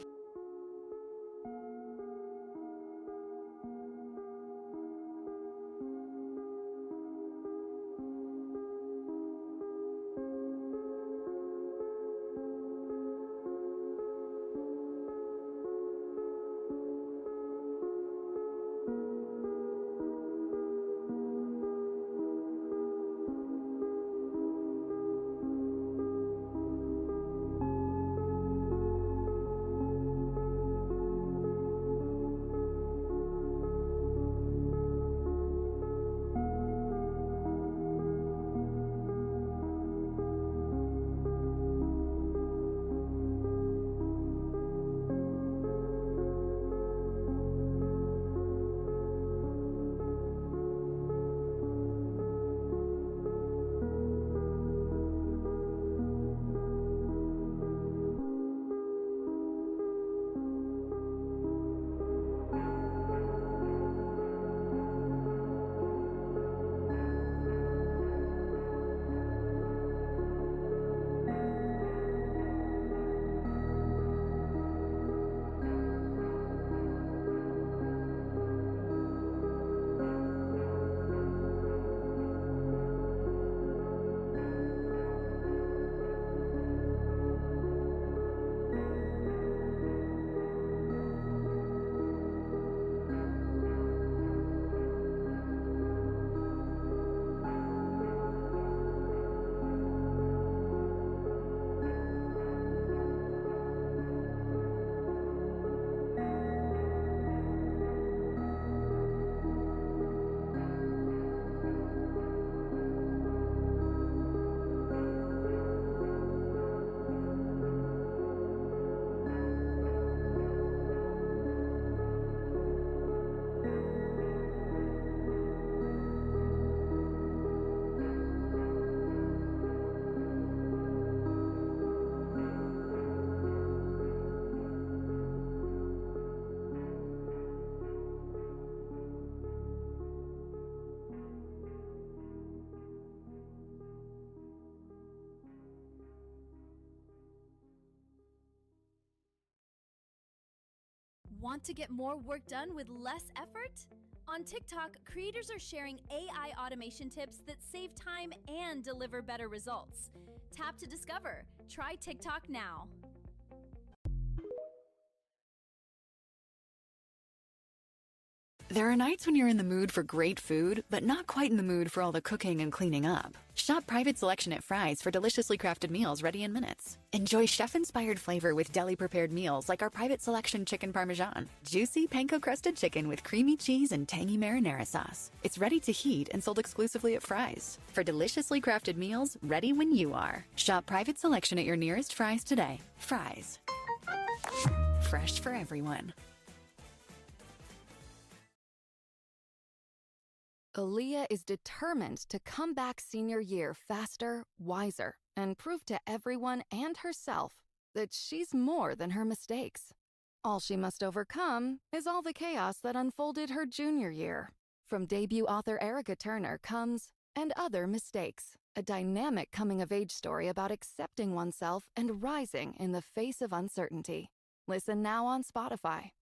Want to get more work done with less effort? On TikTok, creators are sharing AI automation tips that save time and deliver better results. Tap to discover. Try TikTok now. There are nights when you're in the mood for great food, but not quite in the mood for all the cooking and cleaning up. Shop Private Selection at Fry's for deliciously crafted meals ready in minutes. Enjoy chef-inspired flavor with deli-prepared meals like our Private Selection Chicken Parmesan. Juicy panko-crusted chicken with creamy cheese and tangy marinara sauce. It's ready to heat and sold exclusively at Fry's. For deliciously crafted meals ready when you are. Shop Private Selection at your nearest Fry's today. Fry's. Fresh for everyone. Aaliyah is determined to come back senior year faster, wiser, and prove to everyone and herself that she's more than her mistakes. All she must overcome is all the chaos that unfolded her junior year. From debut author Erica Turner comes And Other Mistakes, a dynamic coming-of-age story about accepting oneself and rising in the face of uncertainty. Listen now on Spotify.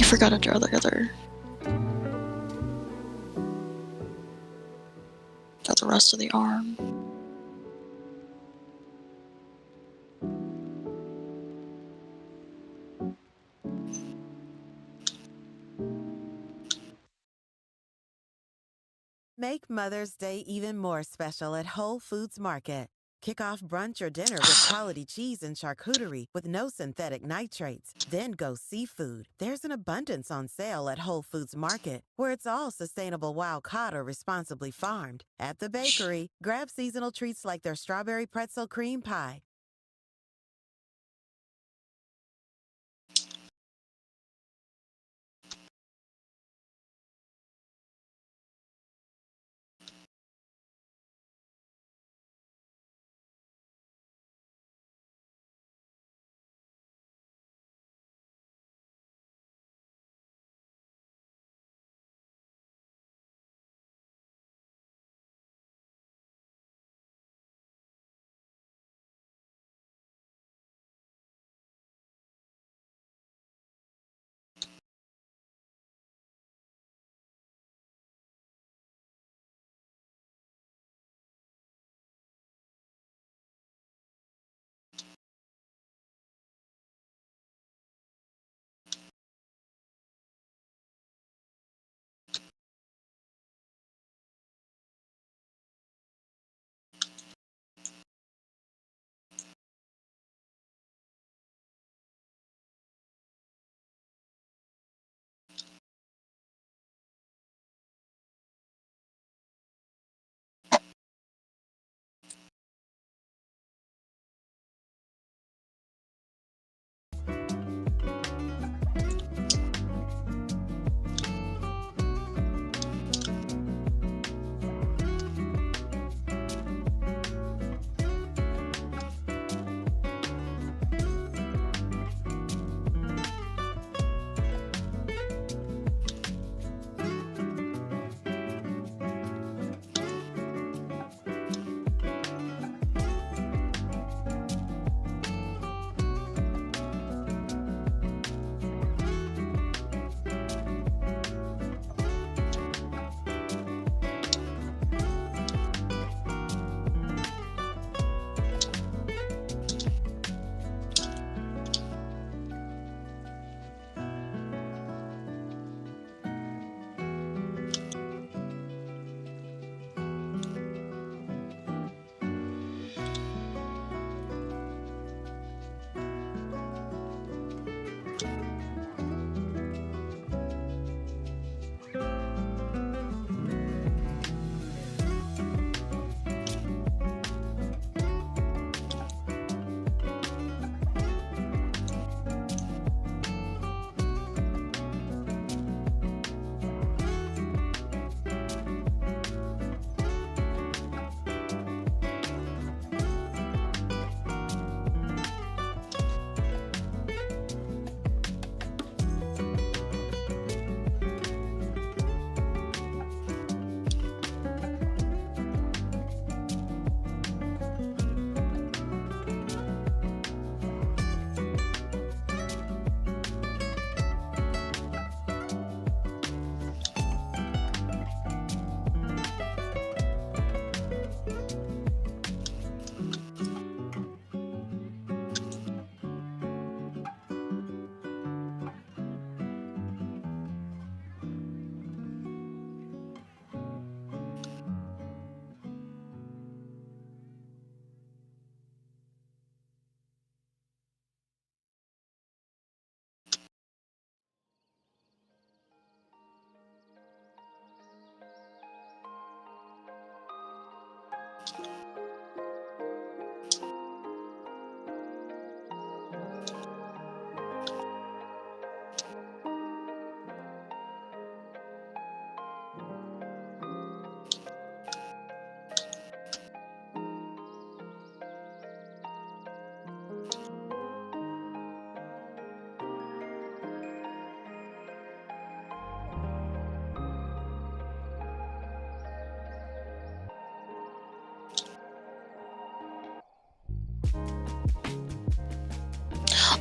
I forgot to draw the other. Draw the rest of the arm. Make Mother's Day even more special at Whole Foods Market. Kick off brunch or dinner with quality cheese and charcuterie with no synthetic nitrates. Then go seafood. There's an abundance on sale at Whole Foods Market, where it's all sustainable wild caught or responsibly farmed. At the bakery, grab seasonal treats like their strawberry pretzel cream pie.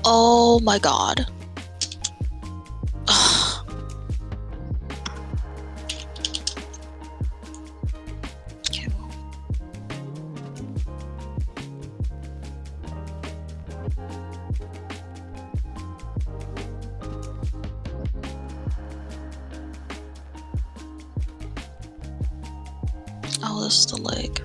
Oh my god. Okay. Oh, this is the leg.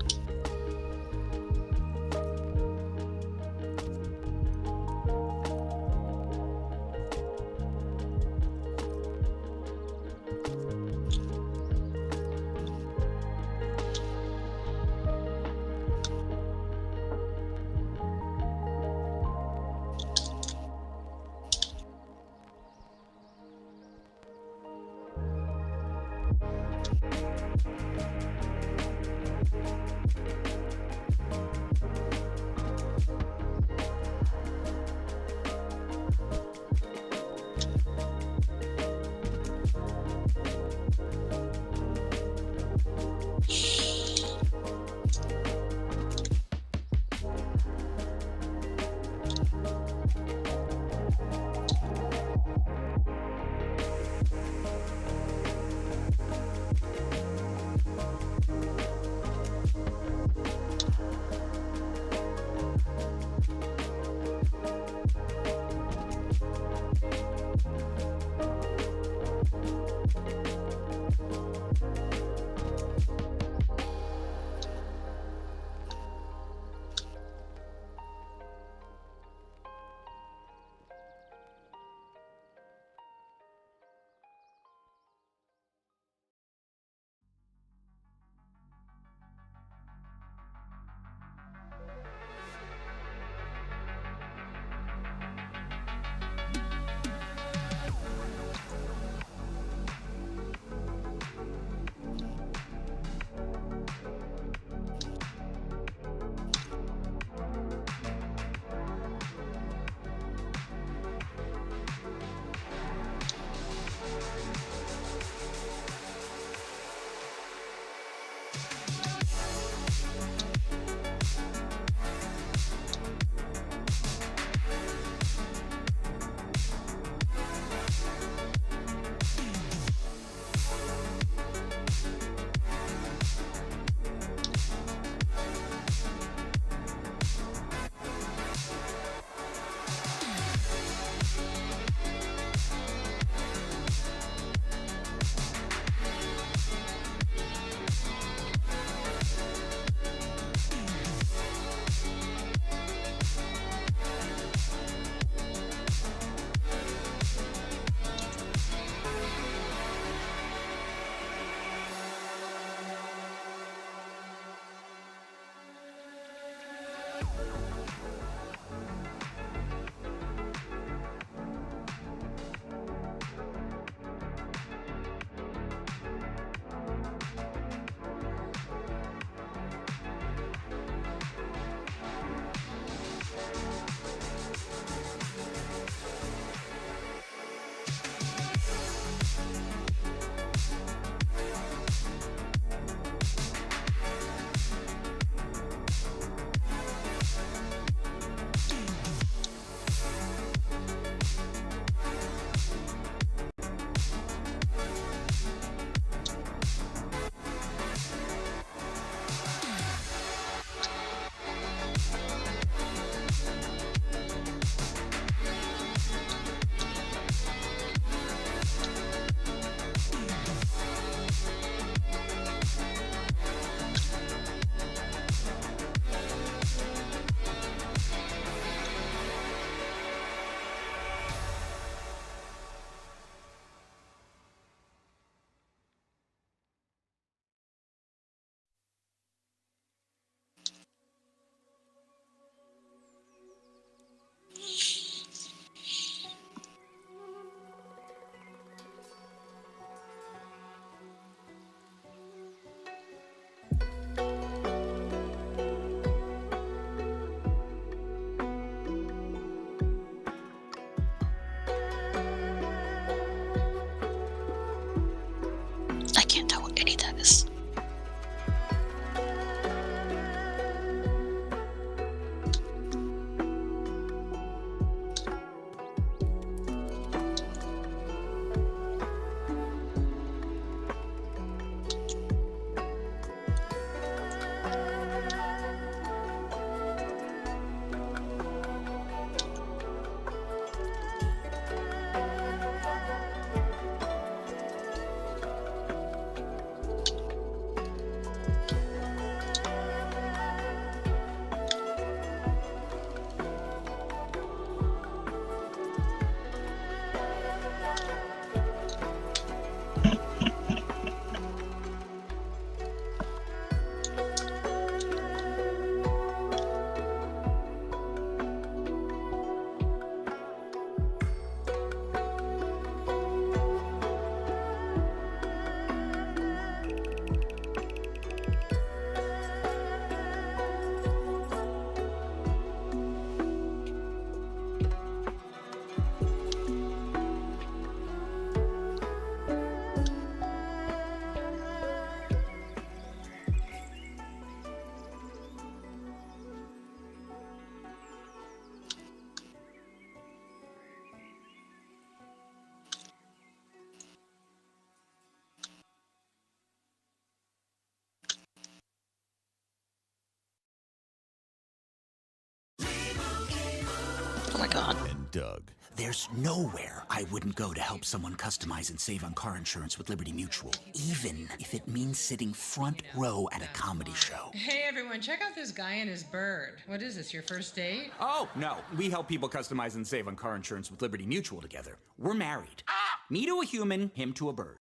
Doug. There's nowhere I wouldn't go to help someone customize and save on car insurance with Liberty Mutual, even if it means sitting front row at a comedy show. Hey everyone, check out this guy and his bird. What is this, your first date? Oh, no. We help people customize and save on car insurance with Liberty Mutual together. We're married. Me to a human, him to a bird.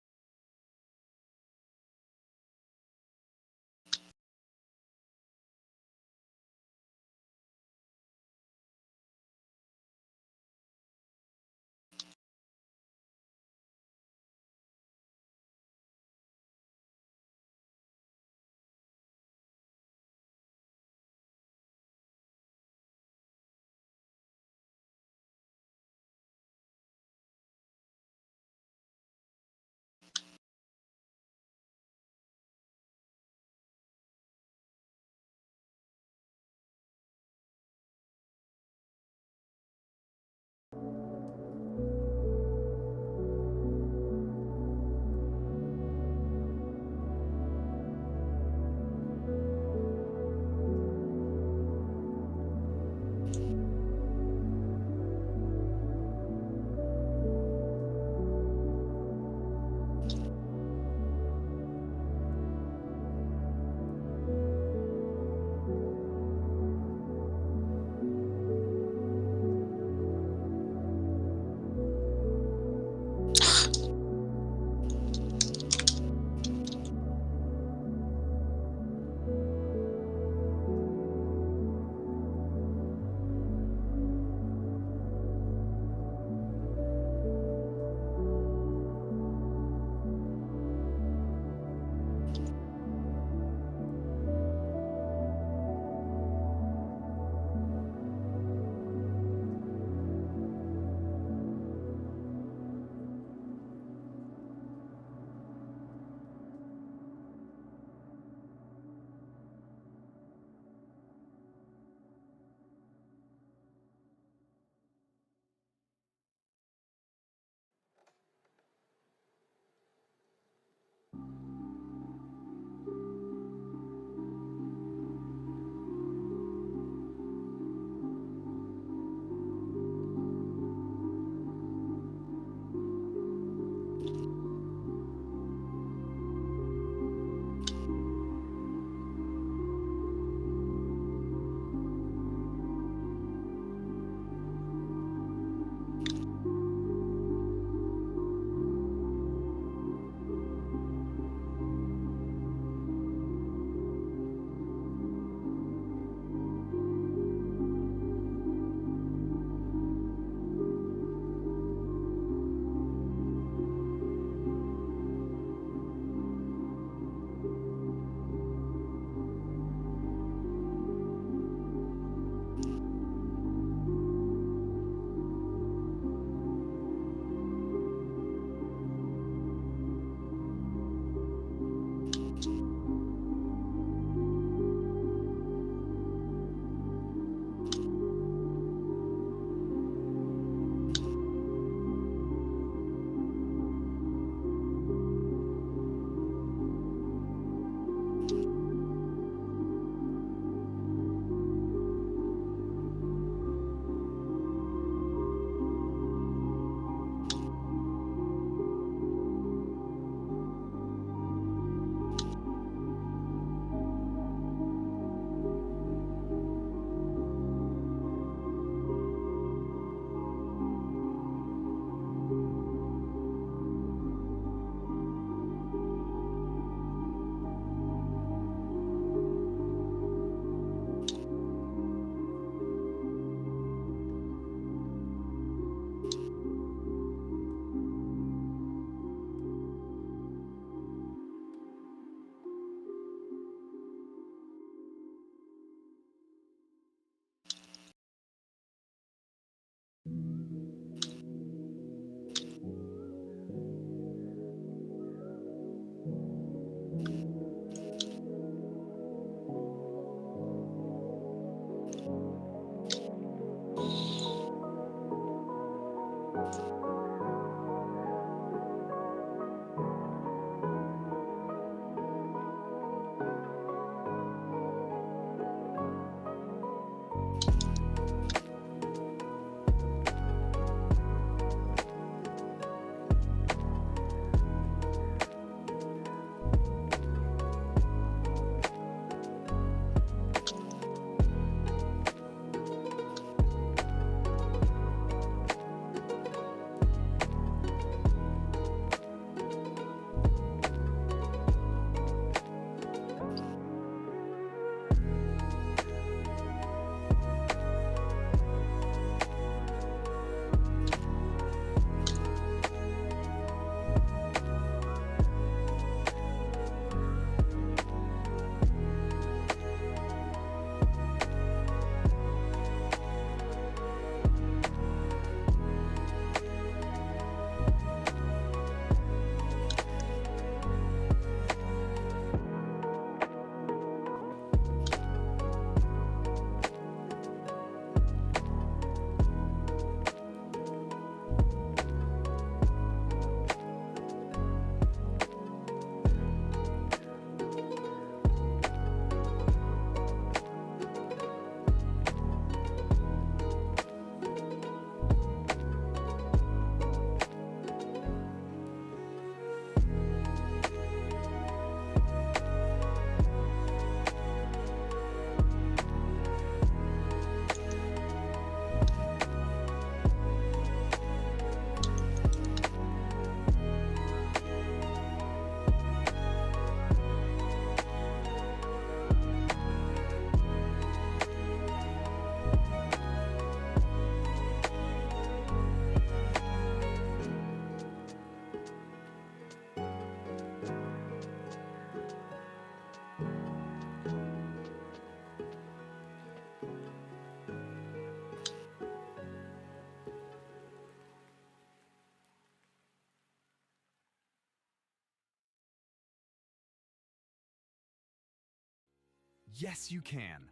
Yes, you can.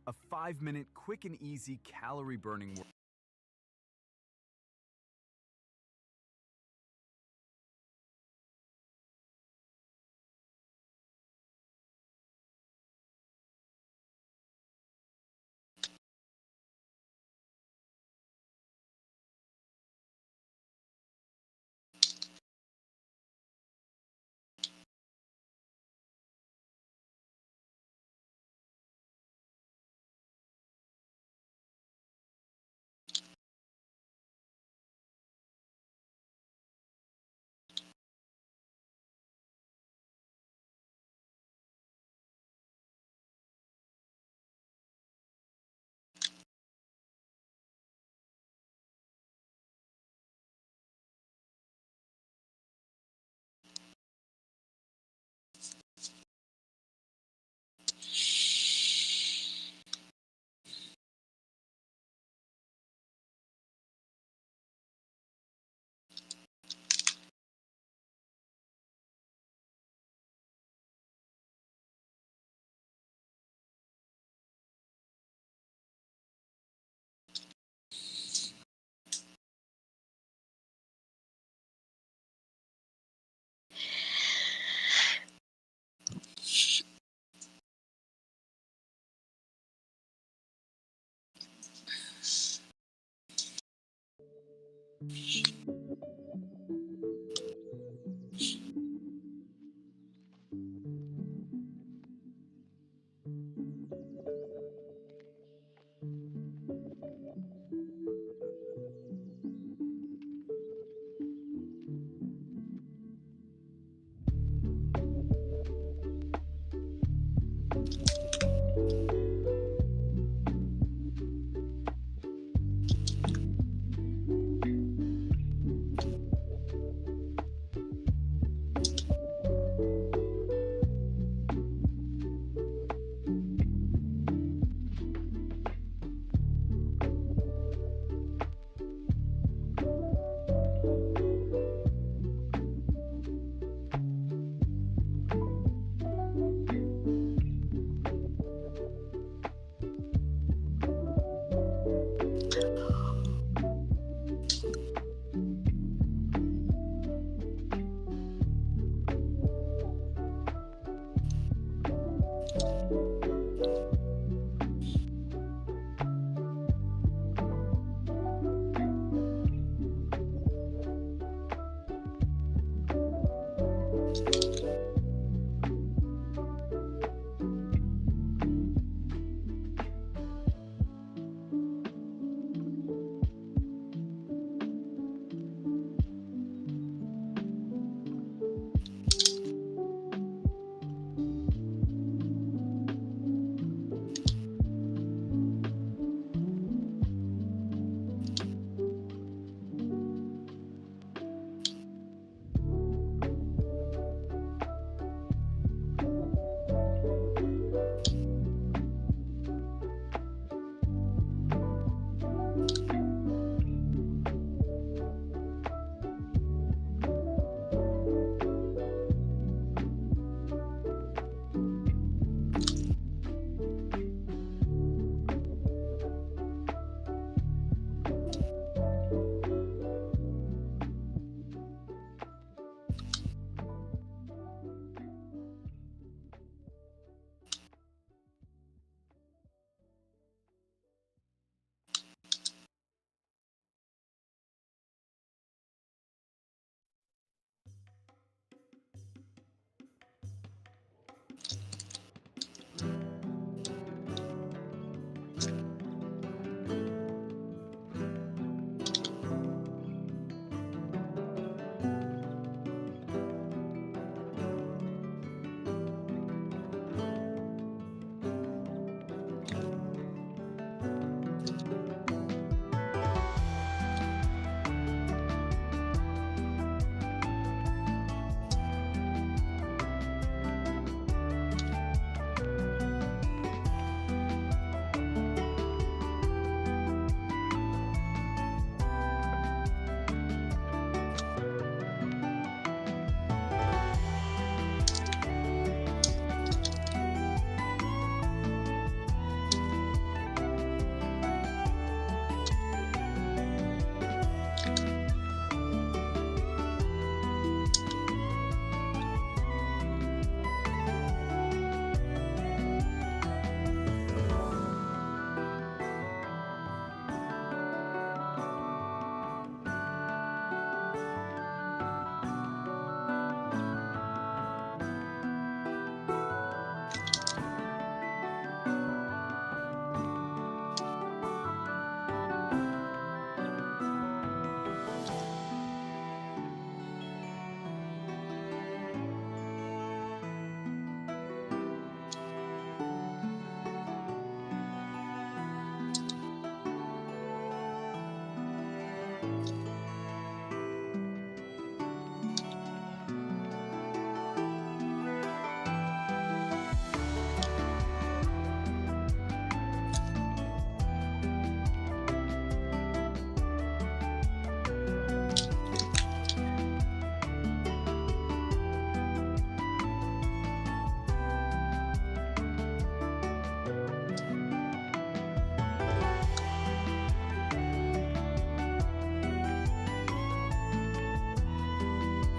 A 5-minute quick and easy calorie burning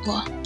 What?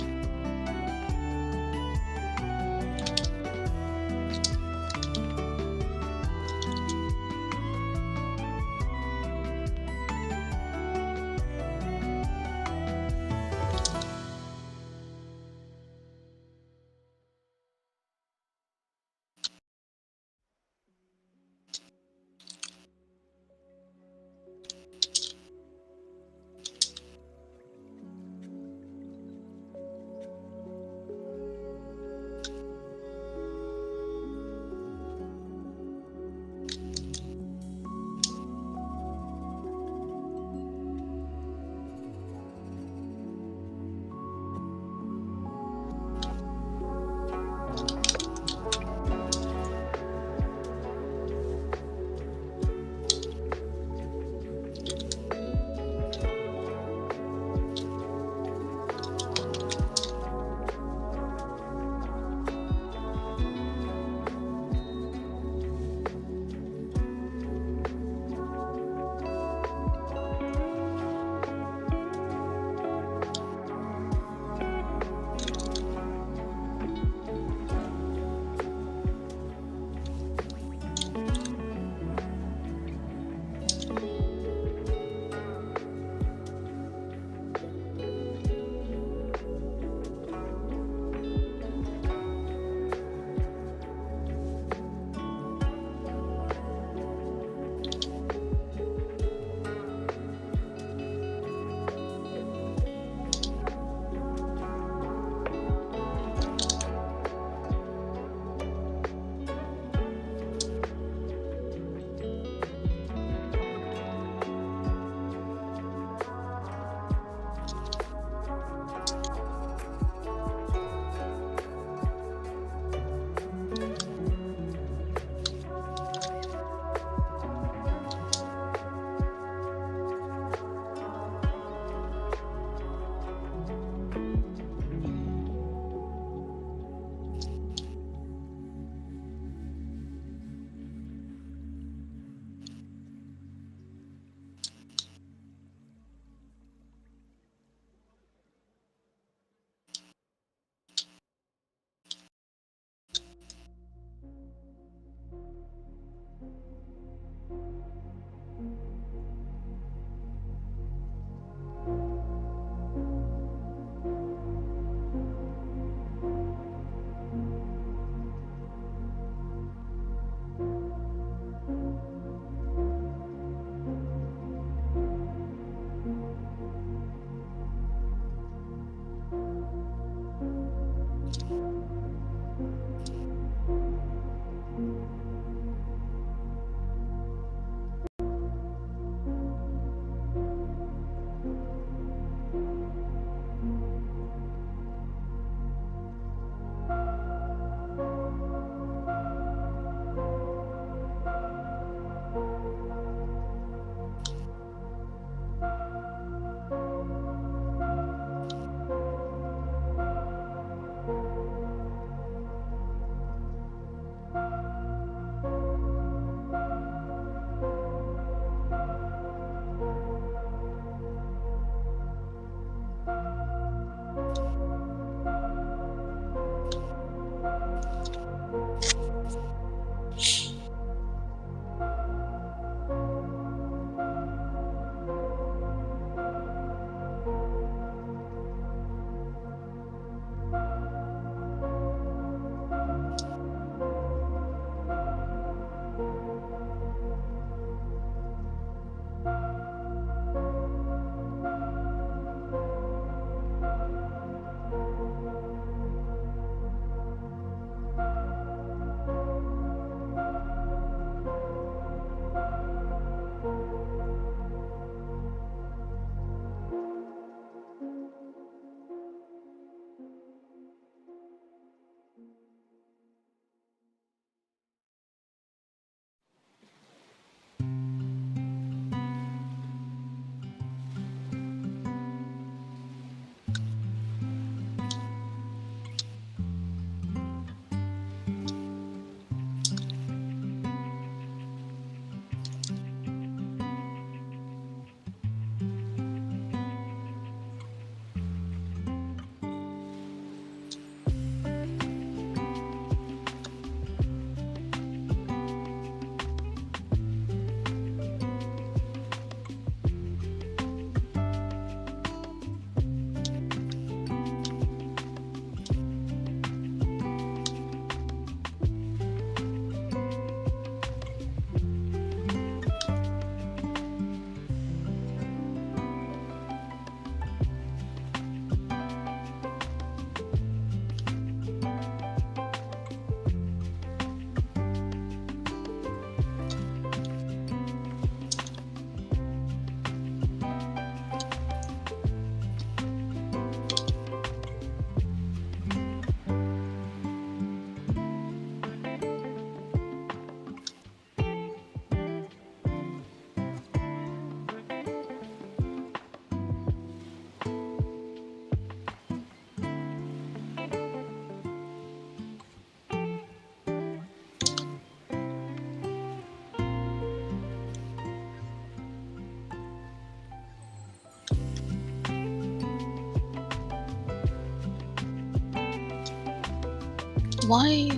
Why?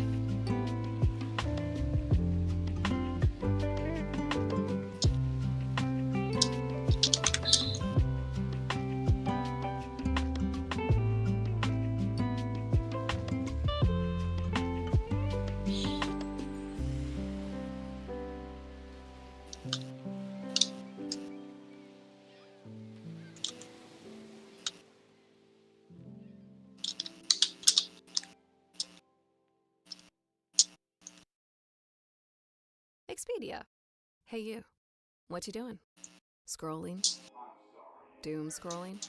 Expedia. Hey you, what you doing? Scrolling? Doom scrolling?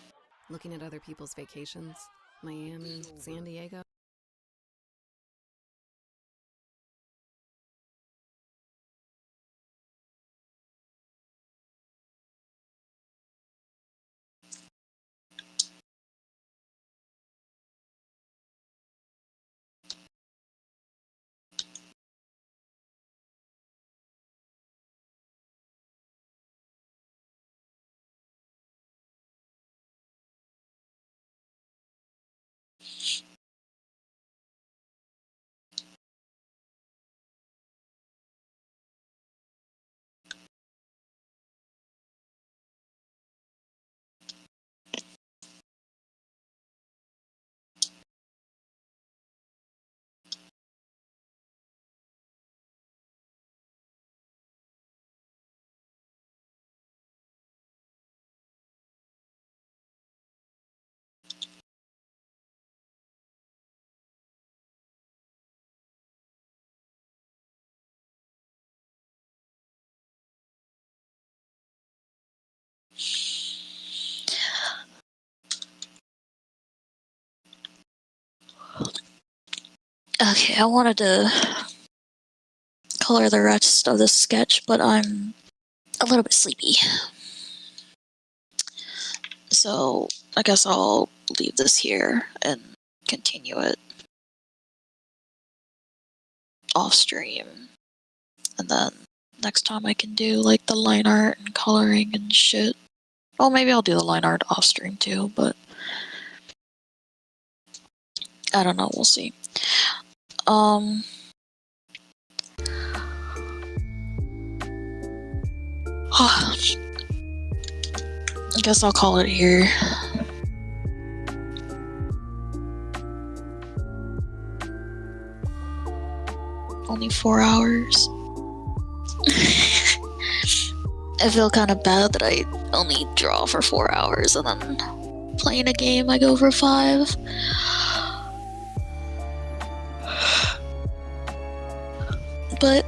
Looking at other people's vacations? Miami, San Diego? Okay, I wanted to color the rest of this sketch, but I'm a little bit sleepy. So I guess I'll leave this here and continue it off stream. And then next time I can do like the line art and coloring and shit. Well, maybe I'll do the line art off stream too, but I don't know, we'll see. I guess I'll call it here. Only 4 hours. I feel kind of bad that I only draw for 4 hours and then playing a game I go for 5. But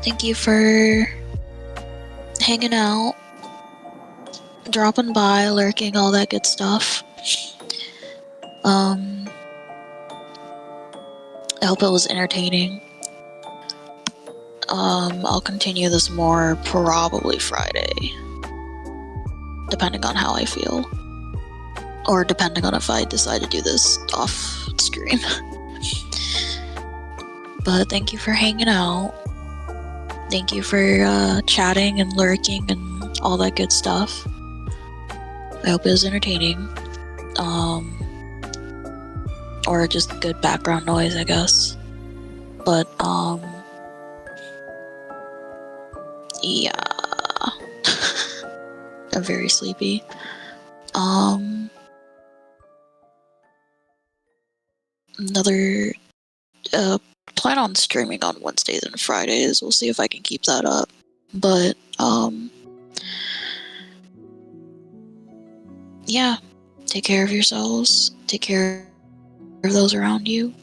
thank you for hanging out, dropping by, lurking, all that good stuff. I hope it was entertaining. I'll continue this more probably Friday, depending on how I feel. Or depending on if I decide to do this off stream. But thank you for hanging out. Thank you for chatting and lurking and all that good stuff. I hope it was entertaining. Or just good background noise, I guess. But, yeah. I'm very sleepy. Another, plan on streaming on Wednesdays and Fridays. We'll see if I can keep that up. But, yeah. Take care of yourselves. Take care of those around you.